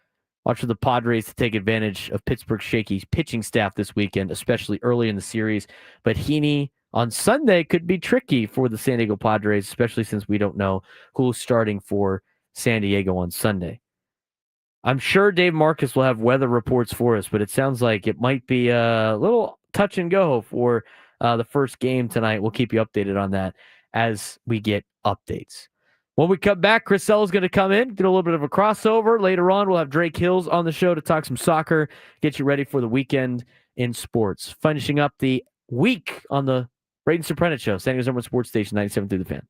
Watch for the Padres to take advantage of Pittsburgh's shaky pitching staff this weekend, especially early in the series. But Heaney on Sunday could be tricky for the San Diego Padres, especially since we don't know who's starting for San Diego on Sunday. I'm sure Dave Marcus will have weather reports for us, but it sounds like it might be a little touch and go for the first game tonight. We'll keep you updated on that as we get updates. When we come back, Chris Sell is going to come in, get a little bit of a crossover. Later on, we'll have Drake Hills on the show to talk some soccer, get you ready for the weekend in sports. Finishing up the week on the Braden Surprenant Show, San Diego's number one sports station, 97 through the Fan.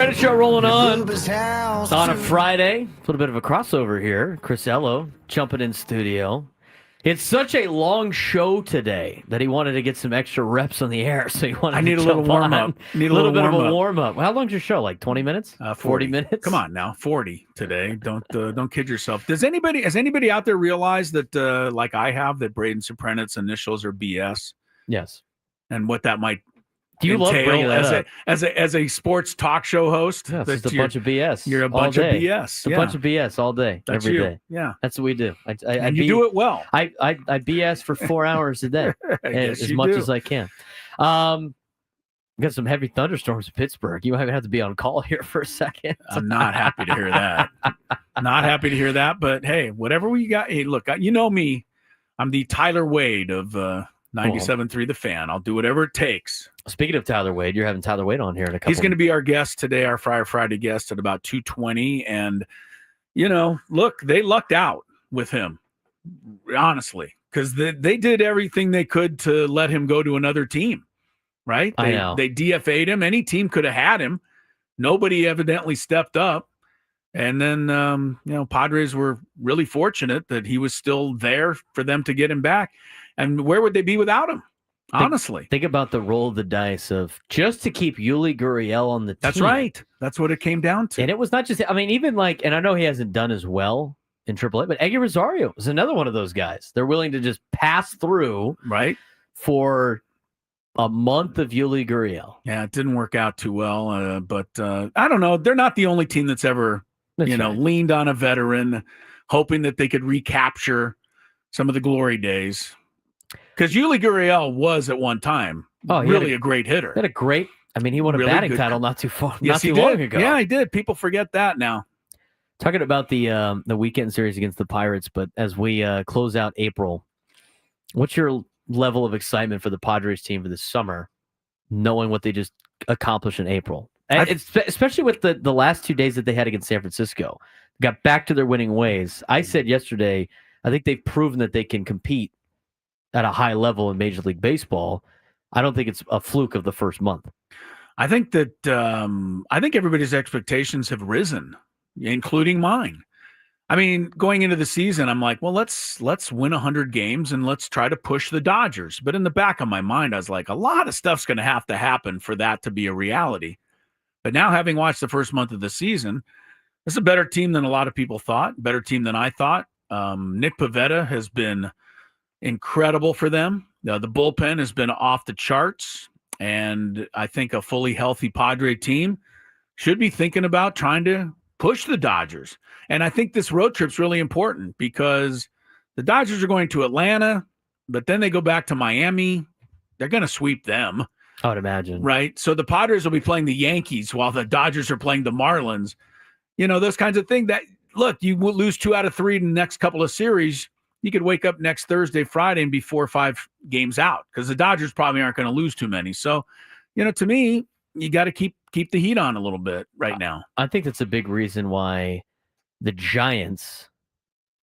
Credit show rolling on. It's on a Friday. A little bit of a crossover here. Chris Ello jumping in studio. It's such a long show today that he wanted to get some extra reps on the air, so he wanted I need to a little jump warm on. up. Need a little bit of a warm-up. warm up. How long's your show? Like 20 minutes? 40 minutes? Come on now, 40 today. Don't kid yourself. Has anybody out there realized that like I have, that Braden Surprenant's initials are BS? Yes. And what that might Do you love bringing that up? as a sports talk show host? Yeah, it's a bunch of BS. You're a bunch of BS. It's a bunch of BS all day, That's every you. day. Yeah. That's what we do. You do it well. I BS for 4 hours a day, Yes, as you much do. as I can. Got some heavy thunderstorms in Pittsburgh. You might have to be on call here for a second. I'm not happy to hear that. Not happy to hear that. But hey, whatever we got. Hey, look, you know me. I'm the Tyler Wade of 97.3 The Fan. I'll do whatever it takes. Speaking of Tyler Wade, you're having Tyler Wade on here in a couple. He's going to be our guest today, our Friday guest at about 2:20. And, look, they lucked out with him, honestly, because they did everything they could to let him go to another team, right? I know. They DFA'd him. Any team could have had him. Nobody evidently stepped up. And then, Padres were really fortunate that he was still there for them to get him back. And where would they be without him? Honestly. Think about the roll of the dice of just to keep Yuli Gurriel on the team. That's right. That's what it came down to. And it was not just, even and I know he hasn't done as well in AAA, but Eggy Rosario is another one of those guys. They're willing to just pass through right for a month of Yuli Gurriel. Yeah, it didn't work out too well. But I don't know. They're not the only team that's ever, leaned on a veteran, hoping that they could recapture some of the glory days. Because Yuli Gurriel was at one time really a great hitter. He had a great, he won a Really batting good. title not too Yes, long ago. Yeah, he did. People forget that now. Talking about the weekend series against the Pirates, but as we close out April, what's your level of excitement for the Padres team for this summer, knowing what they just accomplished in April? Especially with the last 2 days that they had against San Francisco. Got back to their winning ways. I said yesterday, I think they've proven that they can compete at a high level in Major League Baseball. I don't think it's a fluke of the first month. I think that everybody's expectations have risen, including mine. Going into the season, I'm like, well, let's win 100 games and let's try to push the Dodgers. But in the back of my mind, I was like, a lot of stuff's going to have to happen for that to be a reality. But now, having watched the first month of the season, it's a better team than a lot of people thought, better team than I thought. Nick Pivetta has been incredible for them. The bullpen has been off the charts, and I think a fully healthy Padre team should be thinking about trying to push the Dodgers. And I think this road trip's really important because the Dodgers are going to Atlanta, but then they go back to Miami. They're going to sweep them. I would imagine. Right? So the Padres will be playing the Yankees while the Dodgers are playing the Marlins. Those kinds of things that, look, you will lose 2 out of 3 in the next couple of series. You could wake up next Thursday, Friday, and be 4 or 5 games out because the Dodgers probably aren't going to lose too many. So, to me, you got to keep the heat on a little bit right now. I think that's a big reason why the Giants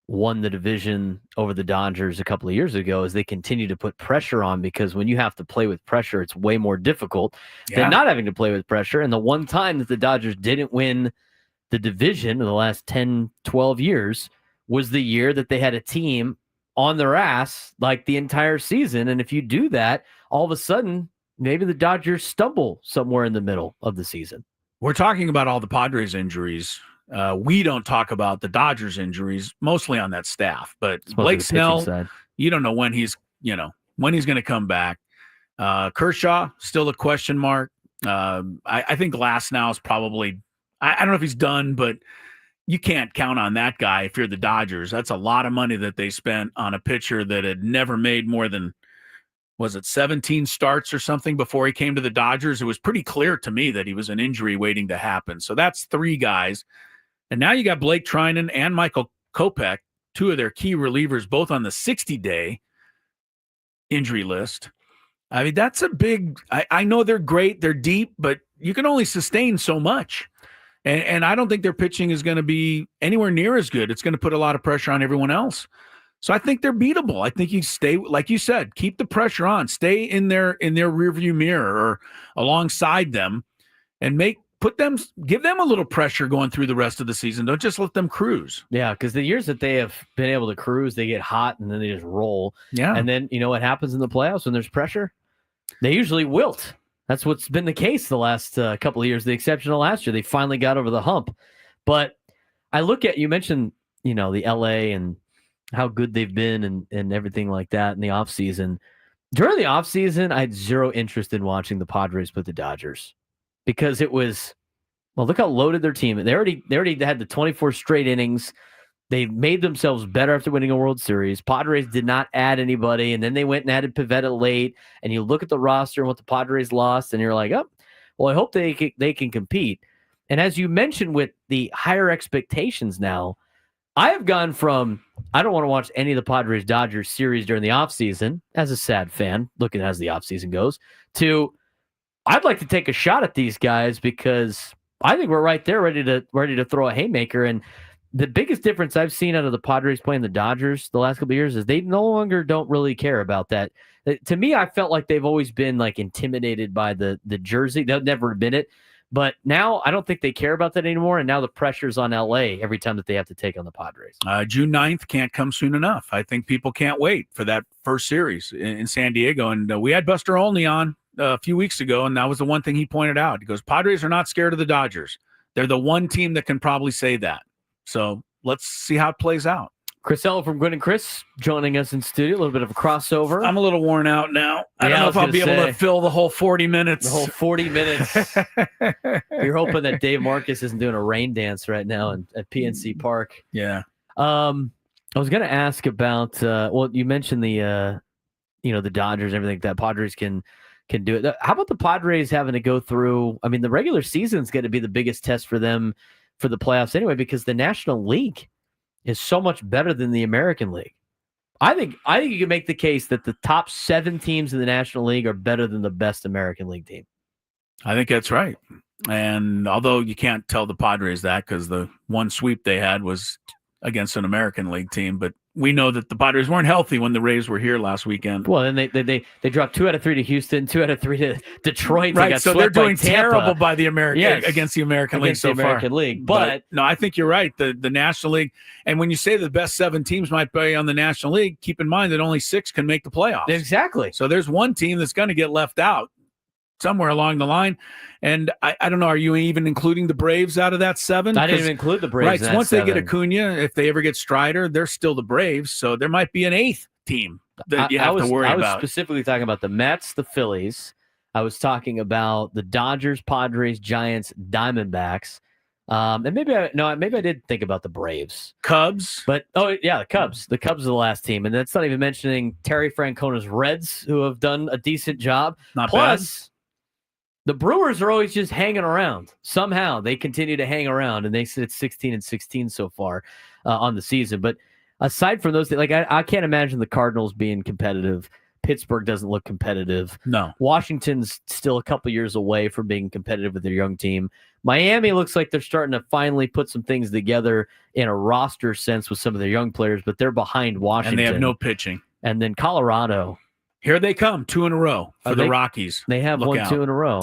won the division over the Dodgers a couple of years ago is they continue to put pressure on, because when you have to play with pressure, it's way more difficult than not having to play with pressure. And the one time that the Dodgers didn't win the division in the last 10, 12 years was the year that they had a team on their ass like the entire season. And if you do that, all of a sudden, maybe the Dodgers stumble somewhere in the middle of the season. We're talking about all the Padres injuries. We don't talk about the Dodgers injuries, mostly on that staff. But Blake Snell, you don't know when he's going to come back. Kershaw, still a question mark. I think Glasnow is probably, I don't know if he's done, but you can't count on that guy if you're the Dodgers. That's a lot of money that they spent on a pitcher that had never made more than, was it 17 starts or something before he came to the Dodgers? It was pretty clear to me that he was an injury waiting to happen. So that's 3 guys. And now you got Blake Trinan and Michael Kopech, 2 of their key relievers, both on the 60-day injury list. That's a big – I know they're great, they're deep, but you can only sustain so much. And I don't think their pitching is going to be anywhere near as good. It's going to put a lot of pressure on everyone else. So I think they're beatable. I think you stay, like you said, keep the pressure on, stay in their rearview mirror or alongside them, and give them a little pressure going through the rest of the season. Don't just let them cruise. Yeah, because the years that they have been able to cruise, they get hot and then they just roll. Yeah. And then, you know what happens in the playoffs when there's pressure? They usually wilt. That's what's been the case the last couple of years, the exception of last year. They finally got over the hump. But I look at, you mentioned, the LA and how good they've been and everything like that in the offseason. During the offseason, I had zero interest in watching the Padres put the Dodgers because it was, well, look how loaded their team. They already had the 24 straight innings. They made themselves better after winning a World Series. Padres did not add anybody, and then they went and added Pivetta late. And you look at the roster and what the Padres lost, and you're like, oh, well, I hope they can compete. And as you mentioned with the higher expectations now, I have gone from, I don't want to watch any of the Padres-Dodgers series during the offseason, as a sad fan, looking as the offseason goes, to I'd like to take a shot at these guys because I think we're right there ready to throw a haymaker. And the biggest difference I've seen out of the Padres playing the Dodgers the last couple of years is they no longer don't really care about that. To me, I felt like they've always been like intimidated by the jersey. They've never been it. But now I don't think they care about that anymore. And now the pressure's on LA every time that they have to take on the Padres. June 9th can't come soon enough. I think people can't wait for that first series in San Diego. And we had Buster Olney on a few weeks ago, and that was the one thing he pointed out. He goes, Padres are not scared of the Dodgers. They're the one team that can probably say that. So let's see how it plays out. Chris Ella from Gwynn and Chris joining us in studio. A little bit of a crossover. I'm a little worn out now. I don't know if I'll be able to fill the whole 40 minutes. The whole 40 minutes. You're hoping that Dave Marcus isn't doing a rain dance right now at PNC Park. Yeah. I was going to ask about, well, you mentioned the Dodgers and everything that Padres can do it. How about the Padres having to go through, I mean, the regular season is going to be the biggest test for them for the playoffs anyway, because the National League is so much better than the American League. I think you can make the case that the top 7 teams in the National League are better than the best American League team. I think that's right. And although you can't tell the Padres that because the one sweep they had was against an American League team, but we know that the Padres weren't healthy when the Rays were here last weekend. Well, then they dropped 2 out of 3 to Houston, 2 out of 3 to Detroit. Right, so they're doing terrible by the Yes, against the American League so far. American League, but no, I think you're right. The National League, and when you say the best 7 teams might be on the National League, keep in mind that only 6 can make the playoffs. Exactly. So there's one team that's going to get left out somewhere along the line. And I don't know, are you even including the Braves out of that 7? I didn't even include the Braves. Right, in so that once 7. they get Acuna, if they ever get Strider, they're still the Braves. So there might be an 8th team that you have to worry about. I was specifically talking about the Mets, the Phillies. I was talking about the Dodgers, Padres, Giants, Diamondbacks. And maybe I did think about the Braves. Cubs. But, the Cubs. The Cubs are the last team. And that's not even mentioning Terry Francona's Reds, who have done a decent job. Not Plus, the Brewers are always just hanging around. Somehow they continue to hang around, and they sit at 16-16 so far on the season. But aside from those, I can't imagine the Cardinals being competitive. Pittsburgh doesn't look competitive. No. Washington's still a couple years away from being competitive with their young team. Miami looks like they're starting to finally put some things together in a roster sense with some of their young players, but they're behind Washington. And they have no pitching. And then Colorado. Here they come, 2 in a row for the Rockies. They have Look won out. 2 in a row.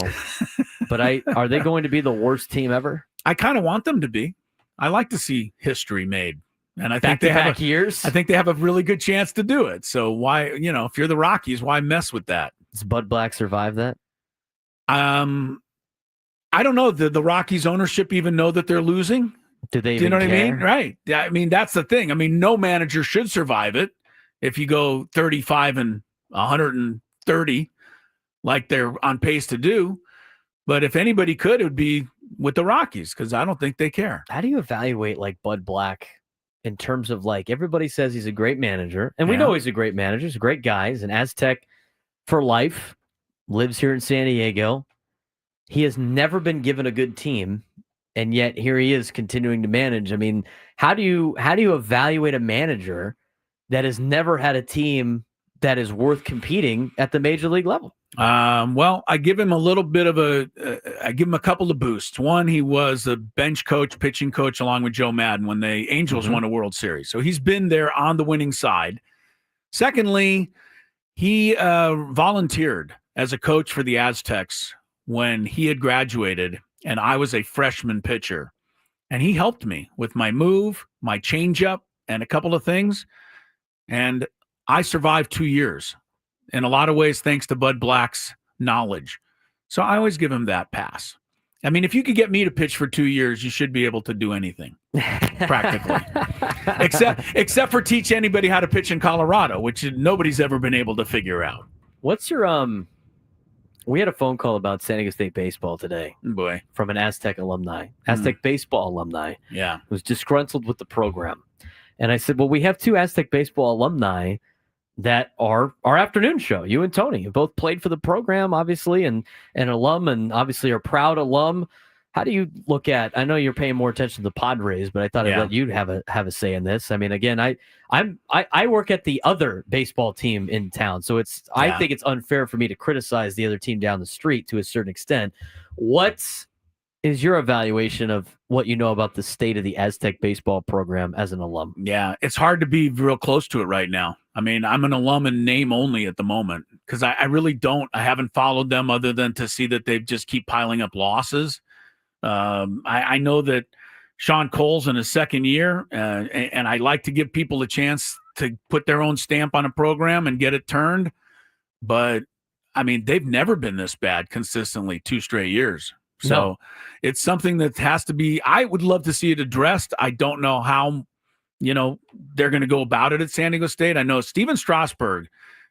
But are they going to be the worst team ever? I kind of want them to be. I like to see history made. And I think Back-to-back years. I think they have a really good chance to do it. So why, if you're the Rockies, why mess with that? Does Bud Black survive that? I don't know. The Rockies ownership even know that they're losing? Do they Do you know what care? I mean? Right. I mean, that's the thing. I mean, no manager should survive it if you go 35 and 130 like they're on pace to do. But if anybody could, it would be with the Rockies because I don't think they care. How do you evaluate Bud Black in terms of everybody says he's a great manager, and we know he's a great manager. He's a great guy. He's an Aztec for life, lives here in San Diego. He has never been given a good team, and yet here he is continuing to manage. I mean, how do you evaluate a manager that has never had a team that is worth competing at the major league level? Well, I give him a little bit of I give him a couple of boosts. One, he was a bench coach, pitching coach, along with Joe Madden when the Angels won a World Series. So he's been there on the winning side. Secondly, he volunteered as a coach for the Aztecs when he had graduated and I was a freshman pitcher. And he helped me with my move, my changeup, and a couple of things. And I survived 2 years in a lot of ways, thanks to Bud Black's knowledge. So I always give him that pass. I mean, if you could get me to pitch for 2 years, you should be able to do anything, practically, except for teach anybody how to pitch in Colorado, which nobody's ever been able to figure out. What's your We had a phone call about San Diego State baseball today. Boy, from an Aztec baseball alumni. Yeah, who's disgruntled with the program. And I said, well, we have 2 Aztec baseball alumni that are our afternoon show. You and Tony have both played for the program, obviously, and an alum, and obviously are proud alum. How do you look at? I know you're paying more attention to the Padres, but I thought I'd let you have a say in this. I mean, again, I work at the other baseball team in town, so I think it's unfair for me to criticize the other team down the street to a certain extent. What is your evaluation of what you know about the state of the Aztec baseball program as an alum? Yeah, it's hard to be real close to it right now. I mean, I'm an alum in name only at the moment because I really don't. I haven't followed them other than to see that they just keep piling up losses. I know that Sean Cole's in his second year, and I like to give people a chance to put their own stamp on a program and get it turned. But, I mean, they've never been this bad consistently 2 straight years. So it's something that has to be – I would love to see it addressed. I don't know how, they're going to go about it at San Diego State. I know Steven Strasburg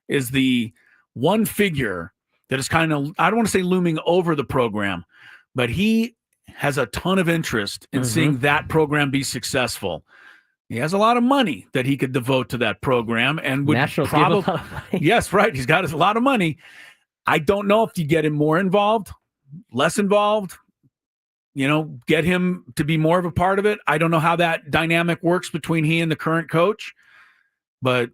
is the one figure that is kind of – I don't want to say looming over the program, but he has a ton of interest in seeing that program be successful. He has a lot of money that he could devote to that program and would probably – yes, right. He's got a lot of money. I don't know if you get him more involved, less involved, get him to be more of a part of it. I don't know how that dynamic works between he and the current coach, but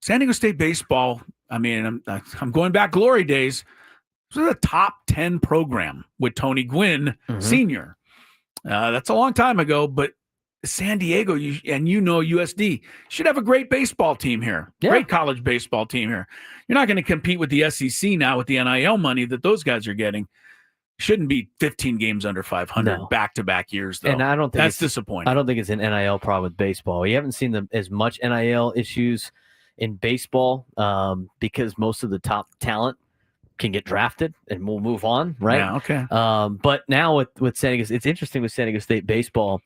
San Diego State baseball, I mean, I'm going back glory days. This was a top 10 program with Tony Gwynn Sr. That's a long time ago, but San Diego, USD should have a great baseball team here, great college baseball team here. You're not going to compete with the SEC now with the NIL money that those guys are getting. Shouldn't be 15 games under 500 back-to-back years, though. And I don't think that's disappointing. I don't think it's an NIL problem with baseball. You haven't seen as much NIL issues in baseball because most of the top talent can get drafted and we'll move on, right? Yeah, okay. But now with San Diego, it's interesting with San Diego State baseball,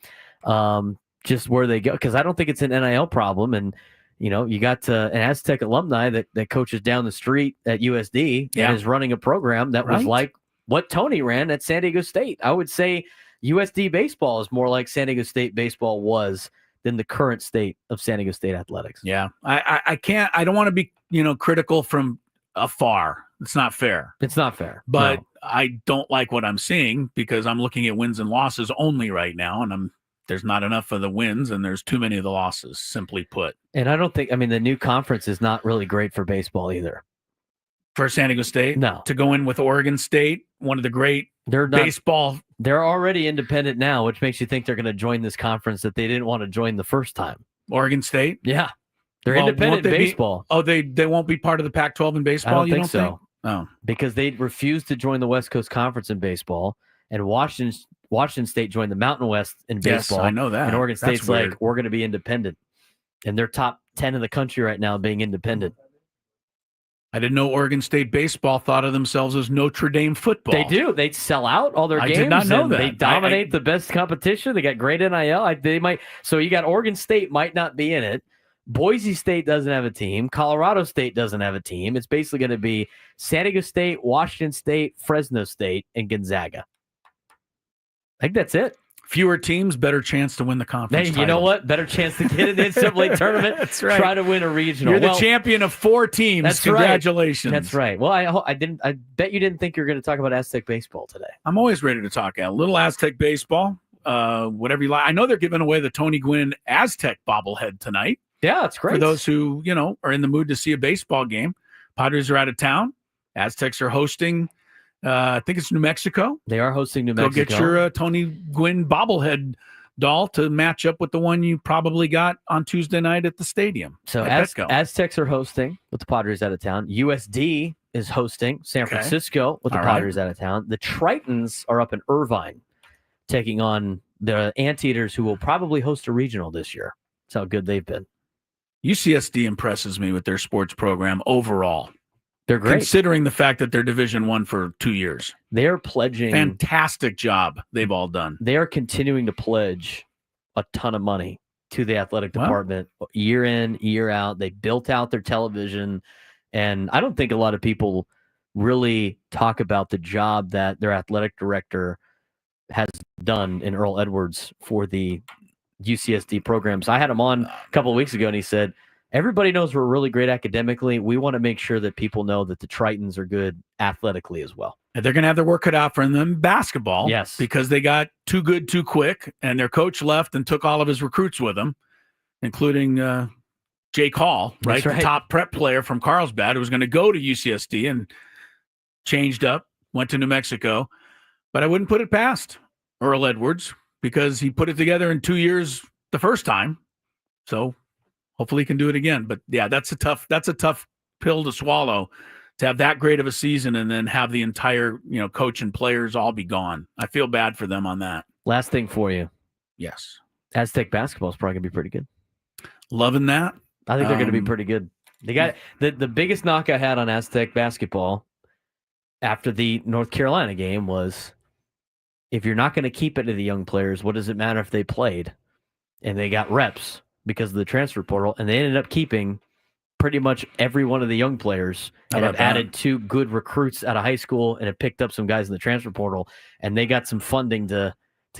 just where they go, because I don't think it's an NIL problem. And you got an Aztec alumni that coaches down the street at USD and is running a program that was like what Tony ran at San Diego State. I would say USD baseball is more like San Diego State baseball was than the current state of San Diego State athletics. Yeah, I don't want to be critical from afar. It's not fair. It's not fair. But I don't like what I'm seeing because I'm looking at wins and losses only right now, and there's not enough of the wins and there's too many of the losses, simply put. And I don't think, the new conference is not really great for baseball either. For San Diego State? No. To go in with Oregon State, one of the great baseball. They're already independent now, which makes you think they're going to join this conference that they didn't want to join the first time. Oregon State? Yeah. They're independent in baseball. They won't be part of the Pac-12 in baseball? I don't think so. Oh. Because they refused to join the West Coast Conference in baseball, and Washington State joined the Mountain West in baseball. Yes, I know that. And Oregon State's like, we're going to be independent. And they're top 10 in the country right now being independent. I didn't know Oregon State baseball thought of themselves as Notre Dame football. They do. They sell out all their games. I did not know that. They dominate the best competition. They got great NIL. So you got Oregon State might not be in it. Boise State doesn't have a team. Colorado State doesn't have a team. It's basically going to be San Diego State, Washington State, Fresno State, and Gonzaga. I think that's it. Fewer teams, better chance to win the conference title. You know what? Better chance to get in the NCAA tournament. That's right. Try to win a regional. You're the champion of 4 teams. That's Congratulations. Right. That's right. Well, I bet you didn't think you were going to talk about Aztec baseball today. I'm always ready to talk a little Aztec baseball. Whatever you like. I know they're giving away the Tony Gwynn Aztec bobblehead tonight. Yeah, it's great. For those who, are in the mood to see a baseball game. Padres are out of town. Aztecs are hosting, I think it's New Mexico. They are hosting New Mexico. Go get your Tony Gwynn bobblehead doll to match up with the one you probably got on Tuesday night at the stadium. So Aztecs are hosting with the Padres out of town. USD is hosting San Francisco with the Padres out of town. The Tritons are up in Irvine taking on the Anteaters, who will probably host a regional this year. That's how good they've been. UCSD impresses me with their sports program overall. They're great. Considering the fact that they're Division I for 2 years. They are pledging. Fantastic job they've all done. They are continuing to pledge a ton of money to the athletic department year in, year out. They built out their television. And I don't think a lot of people really talk about the job that their athletic director has done in Earl Edwards for the UCSD programs. I had him on a couple of weeks ago, and he said, everybody knows we're really great academically. We want to make sure that people know that the Tritons are good athletically as well. And they're going to have their work cut out for them in basketball. Yes. Because they got too good too quick, and their coach left and took all of his recruits with him, including Jake Hall, right? The top prep player from Carlsbad, who was going to go to UCSD and changed up, went to New Mexico. But I wouldn't put it past Earl Edwards because he put it together in 2 years the first time. So hopefully he can do it again. But yeah, that's a tough pill to swallow, to have that great of a season and then have the entire, coach and players all be gone. I feel bad for them on that. Last thing for you. Yes. Aztec basketball is probably going to be pretty good. Loving that. I think they're going to be pretty good. They got the biggest knock I had on Aztec basketball after the North Carolina game was, if you're not going to keep it to the young players, what does it matter if they played? And they got reps because of the transfer portal, and they ended up keeping pretty much every one of the young players and have added 2 good recruits out of high school and have picked up some guys in the transfer portal, and they got some funding to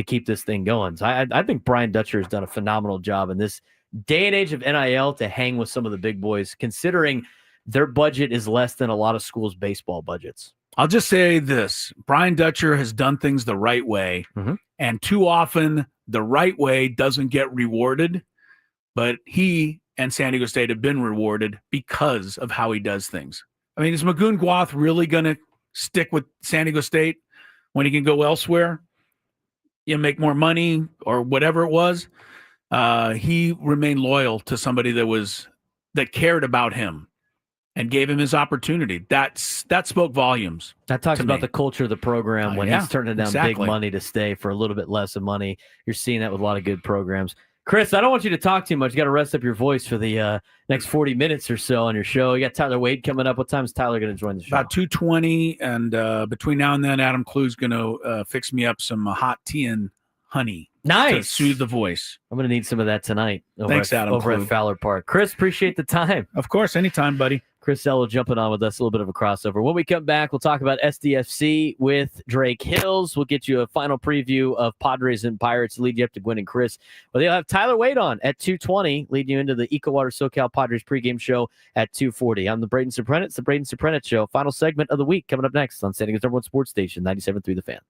keep this thing going. So I think Brian Dutcher has done a phenomenal job in this day and age of NIL to hang with some of the big boys, considering their budget is less than a lot of schools' baseball budgets. I'll just say this. Brian Dutcher has done things the right way, and too often the right way doesn't get rewarded, but he and San Diego State have been rewarded because of how he does things. I mean, is Magoon Guath really going to stick with San Diego State when he can go elsewhere? Make more money or whatever it was. He remained loyal to somebody that cared about him and gave him his opportunity. That spoke volumes. That talks about the culture of the program when he's turning down big money to stay for a little bit less of money. You're seeing that with a lot of good programs. Chris, I don't want you to talk too much. You got to rest up your voice for the next 40 minutes or so on your show. You got Tyler Wade coming up. What time is Tyler going to join the show? About 2:20, and between now and then, Adam Klu's going to fix me up some hot tea and honey. Nice. To soothe the voice. I'm going to need some of that tonight. Thanks, Adam. Over at Fowler Park. Chris, appreciate the time. Of course, anytime, buddy. Chris Ello jumping on with us, a little bit of a crossover. When we come back, we'll talk about SDFC with Drake Hills. We'll get you a final preview of Padres and Pirates, lead you up to Gwen and Chris. But they'll have Tyler Wade on at 2:20, leading you into the EcoWater SoCal Padres pregame show at 2:40. I'm the Braden Surprenant. It's the Braden Surprenant Show. Final segment of the week coming up next on San Diego's #1 sports station, 97.3 The Fan.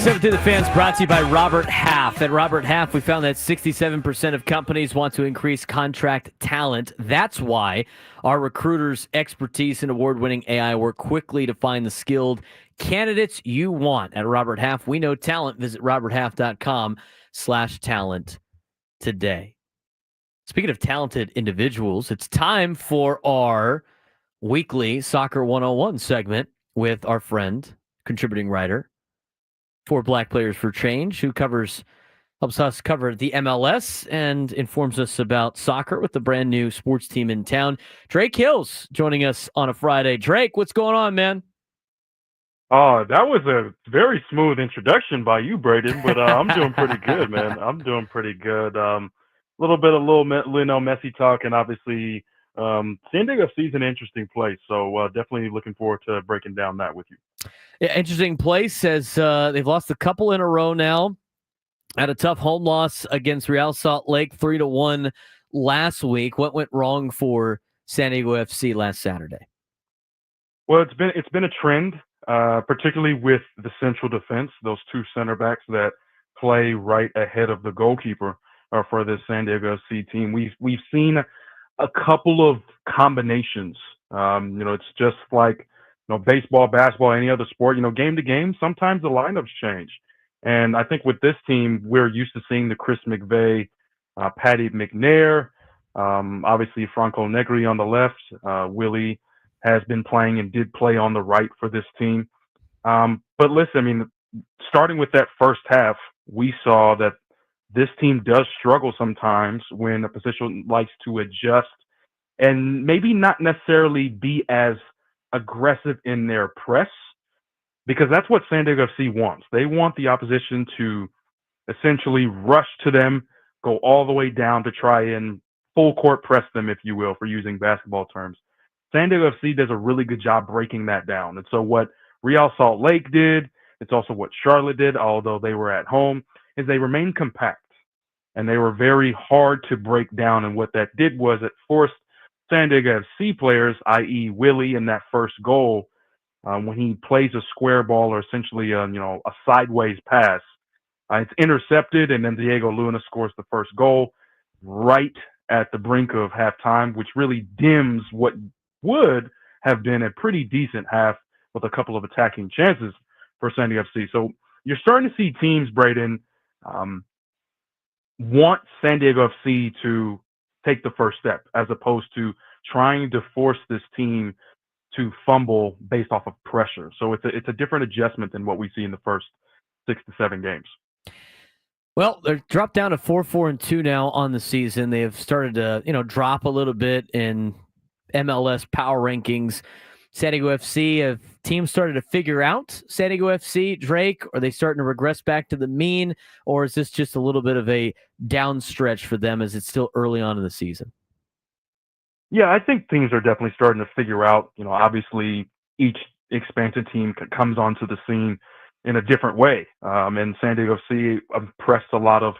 106.7 through the fans, brought to you by Robert Half. At Robert Half, we found that 67% of companies want to increase contract talent. That's why our recruiters' expertise and award-winning AI work quickly to find the skilled candidates you want. At Robert Half, we know talent. Visit roberthalf.com/talent today. Speaking of talented individuals, it's time for our weekly Soccer 101 segment with our friend, contributing writer for Black Players for Change, who helps us cover the MLS and informs us about soccer with the brand new sports team in town. Drake Hills joining us on a Friday. Drake, what's going on, man? That was a very smooth introduction by you, Braden, but I'm doing pretty good, man. I'm doing pretty good. A little bit of Lionel Messi talk, and obviously San Diego FC is an interesting place, so definitely looking forward to breaking down that with you. Yeah, interesting place as they've lost a couple in a row now. Had a tough home loss against Real Salt Lake, 3-1 last week. What went wrong for San Diego FC last Saturday? Well, it's been a trend, particularly with the central defense, those two center backs that play right ahead of the goalkeeper for the San Diego FC team. We've seen a couple of combinations. It's just like baseball, basketball, any other sport, game to game, sometimes the lineups change. And I think with this team, we're used to seeing the Chris McVeigh, Paddy McNair, obviously Franco Negri on the left. Willie has been playing and did play on the right for this team. But listen, starting with that first half, we saw that this team does struggle sometimes when a position likes to adjust and maybe not necessarily be as aggressive in their press, because that's what San Diego FC wants. They want the opposition to essentially rush to them, go all the way down to try and full court press them, if you will, for using basketball terms. San Diego FC does a really good job breaking that down. And so what Real Salt Lake did, it's also what Charlotte did, although they were at home, is they remained compact. And they were very hard to break down. And what that did was it forced San Diego FC players, i.e. Willie in that first goal, when he plays a square ball or essentially a sideways pass, it's intercepted, and then Diego Luna scores the first goal right at the brink of halftime, which really dims what would have been a pretty decent half with a couple of attacking chances for San Diego FC. So you're starting to see teams, Braden, want San Diego FC to take the first step, as opposed to trying to force this team to fumble based off of pressure. So it's a different adjustment than what we see in the first 6 to 7 games. Well, they're dropped down to 4-4-2 now on the season. They have started to, drop a little bit in MLS power rankings. San Diego FC, have teams started to figure out San Diego FC, Drake? Are they starting to regress back to the mean, or is this just a little bit of a down stretch for them as it's still early on in the season? Yeah, I think things are definitely starting to figure out. Obviously each expansion team comes onto the scene in a different way. And San Diego FC impressed a lot of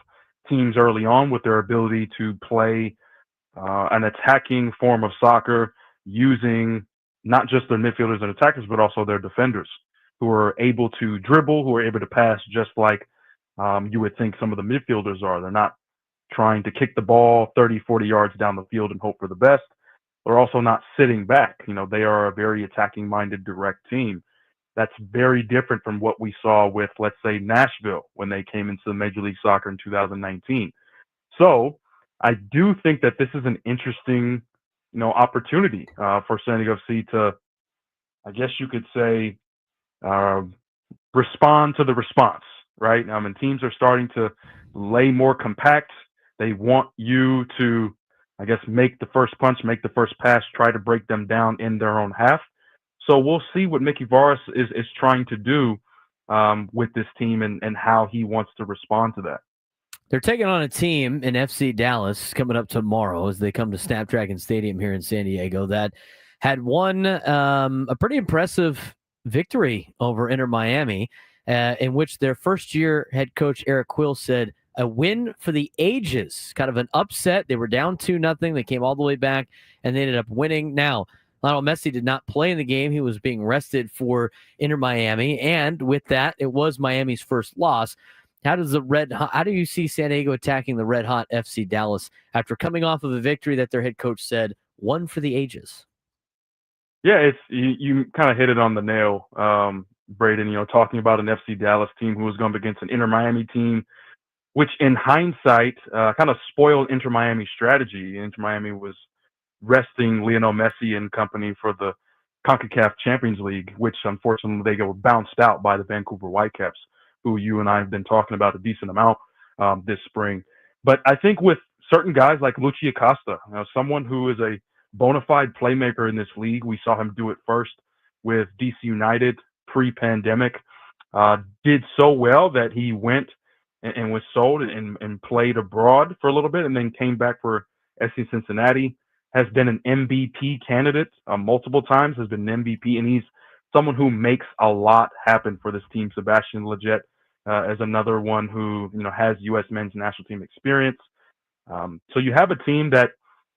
teams early on with their ability to play an attacking form of soccer using not just their midfielders and attackers, but also their defenders, who are able to dribble, who are able to pass, just like you would think some of the midfielders are. They're not trying to kick the ball 30, 40 yards down the field and hope for the best. They're also not sitting back. They are a very attacking-minded, direct team. That's very different from what we saw with, let's say, Nashville when they came into Major League Soccer in 2019. So I do think that this is an interesting opportunity for San Diego FC to, I guess you could say, respond to the response, right? And teams are starting to lay more compact. They want you to, I guess, make the first punch, make the first pass, try to break them down in their own half. So we'll see what Mickey Varas is trying to do with this team and how he wants to respond to that. They're taking on a team in FC Dallas coming up tomorrow as they come to Snapdragon Stadium here in San Diego that had won a pretty impressive victory over Inter Miami, in which their first-year head coach Eric Quill said, a win for the ages, kind of an upset. They were down 2-0. They came all the way back, and they ended up winning. Now, Lionel Messi did not play in the game. He was being rested for Inter Miami, and with that, it was Miami's first loss. How do you see San Diego attacking the red hot FC Dallas after coming off of a victory that their head coach said won for the ages? Yeah, you kind of hit it on the nail, Braden. Talking about an FC Dallas team who was going up against an Inter Miami team, which in hindsight kind of spoiled Inter Miami's strategy. Inter Miami was resting Lionel Messi and company for the CONCACAF Champions League, which unfortunately they were bounced out by the Vancouver Whitecaps, who you and I have been talking about a decent amount this spring. But I think with certain guys like Luchi Acosta, someone who is a bona fide playmaker in this league, we saw him do it first with DC United pre-pandemic, did so well that he went and was sold and played abroad for a little bit and then came back for SC Cincinnati, has been an MVP candidate multiple times, has been an MVP, and he's someone who makes a lot happen for this team. Sebastian Lletget as another one who has U.S. men's national team experience. So you have a team that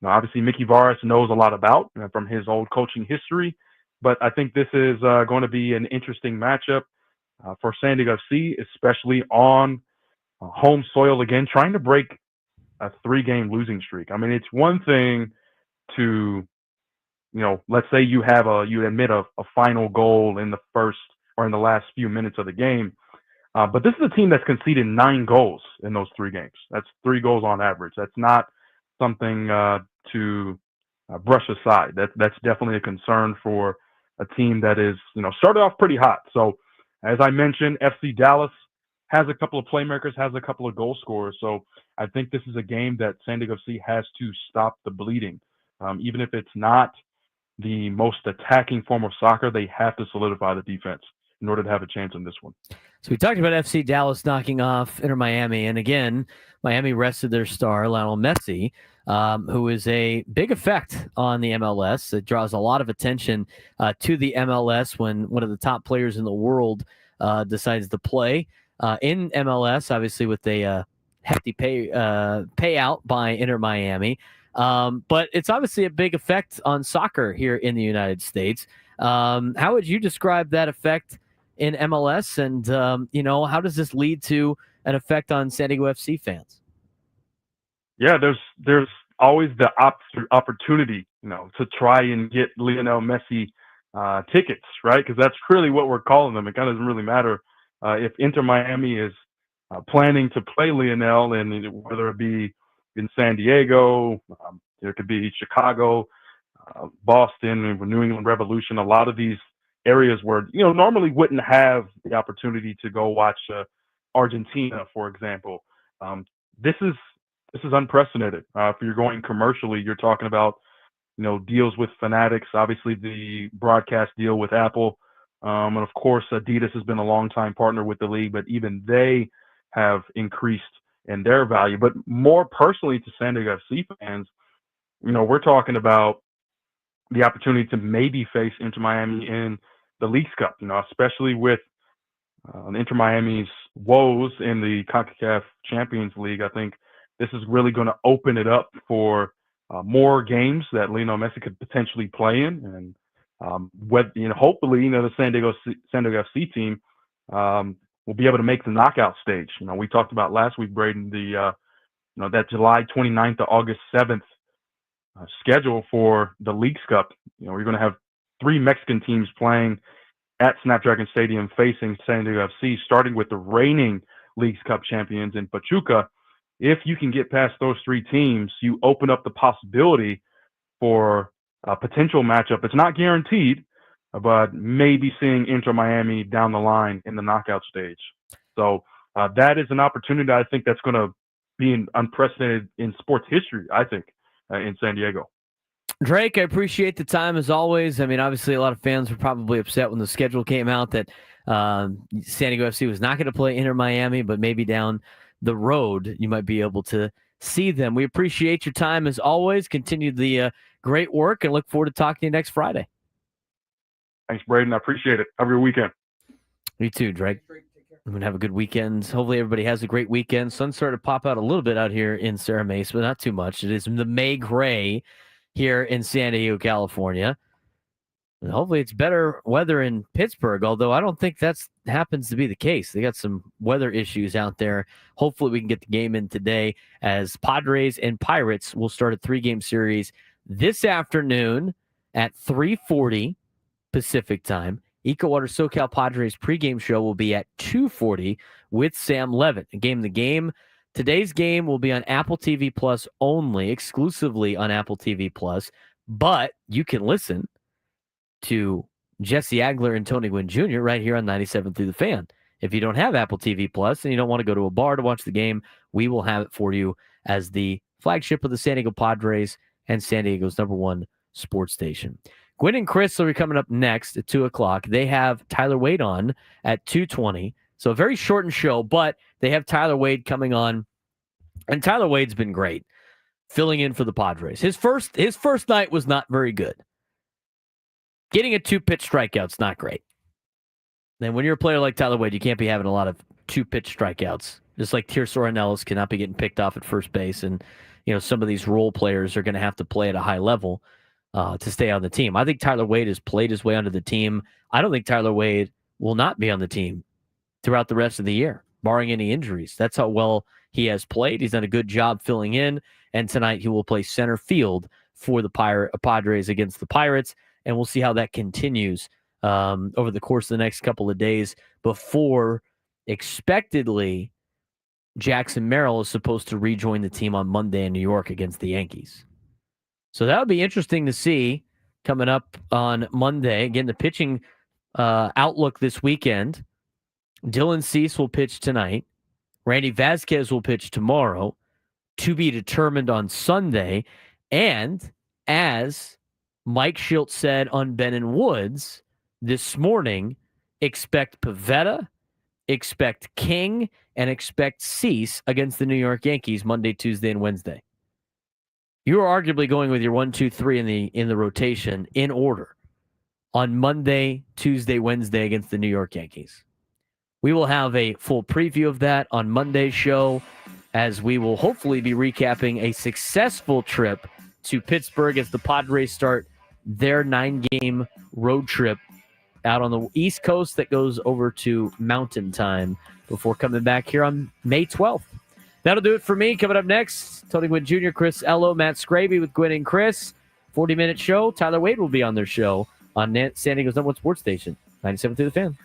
obviously Mickey Varas knows a lot about from his old coaching history, but I think this is going to be an interesting matchup for San Diego FC, especially on home soil again, trying to break a 3-game losing streak. I mean, it's one thing to, let's say you admit a final goal in the first or in the last few minutes of the game. But this is a team that's conceded 9 goals in those 3 games. That's 3 goals on average. That's not something to brush aside. That's definitely a concern for a team that is, started off pretty hot. So as I mentioned, FC Dallas has a couple of playmakers, has a couple of goal scorers. So I think this is a game that San Diego FC has to stop the bleeding. Even if it's not the most attacking form of soccer, they have to solidify the defense in order to have a chance in this one. So we talked about FC Dallas knocking off Inter Miami. And again, Miami rested their star, Lionel Messi, who is a big effect on the MLS. It draws a lot of attention to the MLS when one of the top players in the world decides to play in MLS, obviously with a hefty payout by Inter Miami. But it's obviously a big effect on soccer here in the United States. How would you describe that effect in MLS? And, how does this lead to an effect on San Diego FC fans? Yeah, there's always the opportunity, to try and get Lionel Messi tickets, right? Because that's really what we're calling them. It kind of doesn't really matter if Inter Miami is planning to play Lionel, and whether it be in San Diego, it could be Chicago, Boston, New England Revolution, a lot of these areas where, normally wouldn't have the opportunity to go watch Argentina, for example. This is unprecedented. If you're going commercially, you're talking about, deals with Fanatics, obviously the broadcast deal with Apple. And of course, Adidas has been a longtime partner with the league, but even they have increased in their value. But more personally to San Diego FC fans, we're talking about the opportunity to maybe face Inter Miami in the Leagues Cup, especially with Inter Miami's woes in the CONCACAF Champions League. I think this is really going to open it up for more games that Lionel Messi could potentially play in. And hopefully, the San Diego FC team will be able to make the knockout stage. We talked about last week, Braden, that July 29th to August 7th schedule for the Leagues Cup. We're going to have 3 Mexican teams playing at Snapdragon Stadium facing San Diego FC, starting with the reigning Leagues Cup champions in Pachuca. If you can get past those 3 teams, you open up the possibility for a potential matchup. It's not guaranteed, but maybe seeing Inter Miami down the line in the knockout stage. So that is an opportunity I think that's going to be unprecedented in sports history, I think, in San Diego. Drake, I appreciate the time as always. I mean, obviously a lot of fans were probably upset when the schedule came out that San Diego FC was not going to play Inter Miami, but maybe down the road you might be able to see them. We appreciate your time as always. Continue the great work and look forward to talking to you next Friday. Thanks, Braden. I appreciate it. Have a good weekend. You too, Drake. I'm going to have a good weekend. Hopefully everybody has a great weekend. Sun started to pop out a little bit out here in Serra Mesa, but not too much. It is the May gray here in San Diego, California. And hopefully it's better weather in Pittsburgh, although I don't think that happens to be the case. They got some weather issues out there. Hopefully we can get the game in today, as Padres and Pirates will start a 3-game series this afternoon at 3:40 Pacific time. EcoWater SoCal Padres pregame show will be at 2:40 with Sam Levitt. Today's game will be on Apple TV Plus only, exclusively on Apple TV Plus, but you can listen to Jesse Agler and Tony Gwynn Jr. right here on 97 Through the Fan. If you don't have Apple TV Plus and you don't want to go to a bar to watch the game, we will have it for you as the flagship of the San Diego Padres and San Diego's #1 sports station. Gwynn and Chris will be coming up next at 2 o'clock. They have Tyler Wade on at 2:20. So a very shortened show, but they have Tyler Wade coming on. And Tyler Wade's been great filling in for the Padres. His first night was not very good. Getting a 2-pitch strikeout's not great. And when you're a player like Tyler Wade, you can't be having a lot of 2-pitch strikeouts. Just like Tirso Ornelas cannot be getting picked off at first base. And, some of these role players are going to have to play at a high level to stay on the team. I think Tyler Wade has played his way onto the team. I don't think Tyler Wade will not be on the team throughout the rest of the year, barring any injuries. That's how well he has played. He's done a good job filling in. And tonight he will play center field for the Padres against the Pirates. And we'll see how that continues over the course of the next couple of days before, expectedly, Jackson Merrill is supposed to rejoin the team on Monday in New York against the Yankees. So that would be interesting to see coming up on Monday. Again, the pitching outlook this weekend. Dylan Cease will pitch tonight. Randy Vasquez will pitch tomorrow, to be determined on Sunday. And as Mike Shildt said on Ben and Woods this morning, expect Pivetta, expect King, and expect Cease against the New York Yankees Monday, Tuesday, and Wednesday. You are arguably going with your 1, 2, 3 in the rotation in order on Monday, Tuesday, Wednesday against the New York Yankees. We will have a full preview of that on Monday's show, as we will hopefully be recapping a successful trip to Pittsburgh as the Padres start their 9-game road trip out on the East Coast that goes over to Mountain Time before coming back here on May 12th. That'll do it for me. Coming up next, Tony Gwynn Jr., Chris Ello, Matt Scraby with Gwynn and Chris. 40-minute show. Tyler Wade will be on their show on San Diego's #1 sports station, 97 Through the Fan.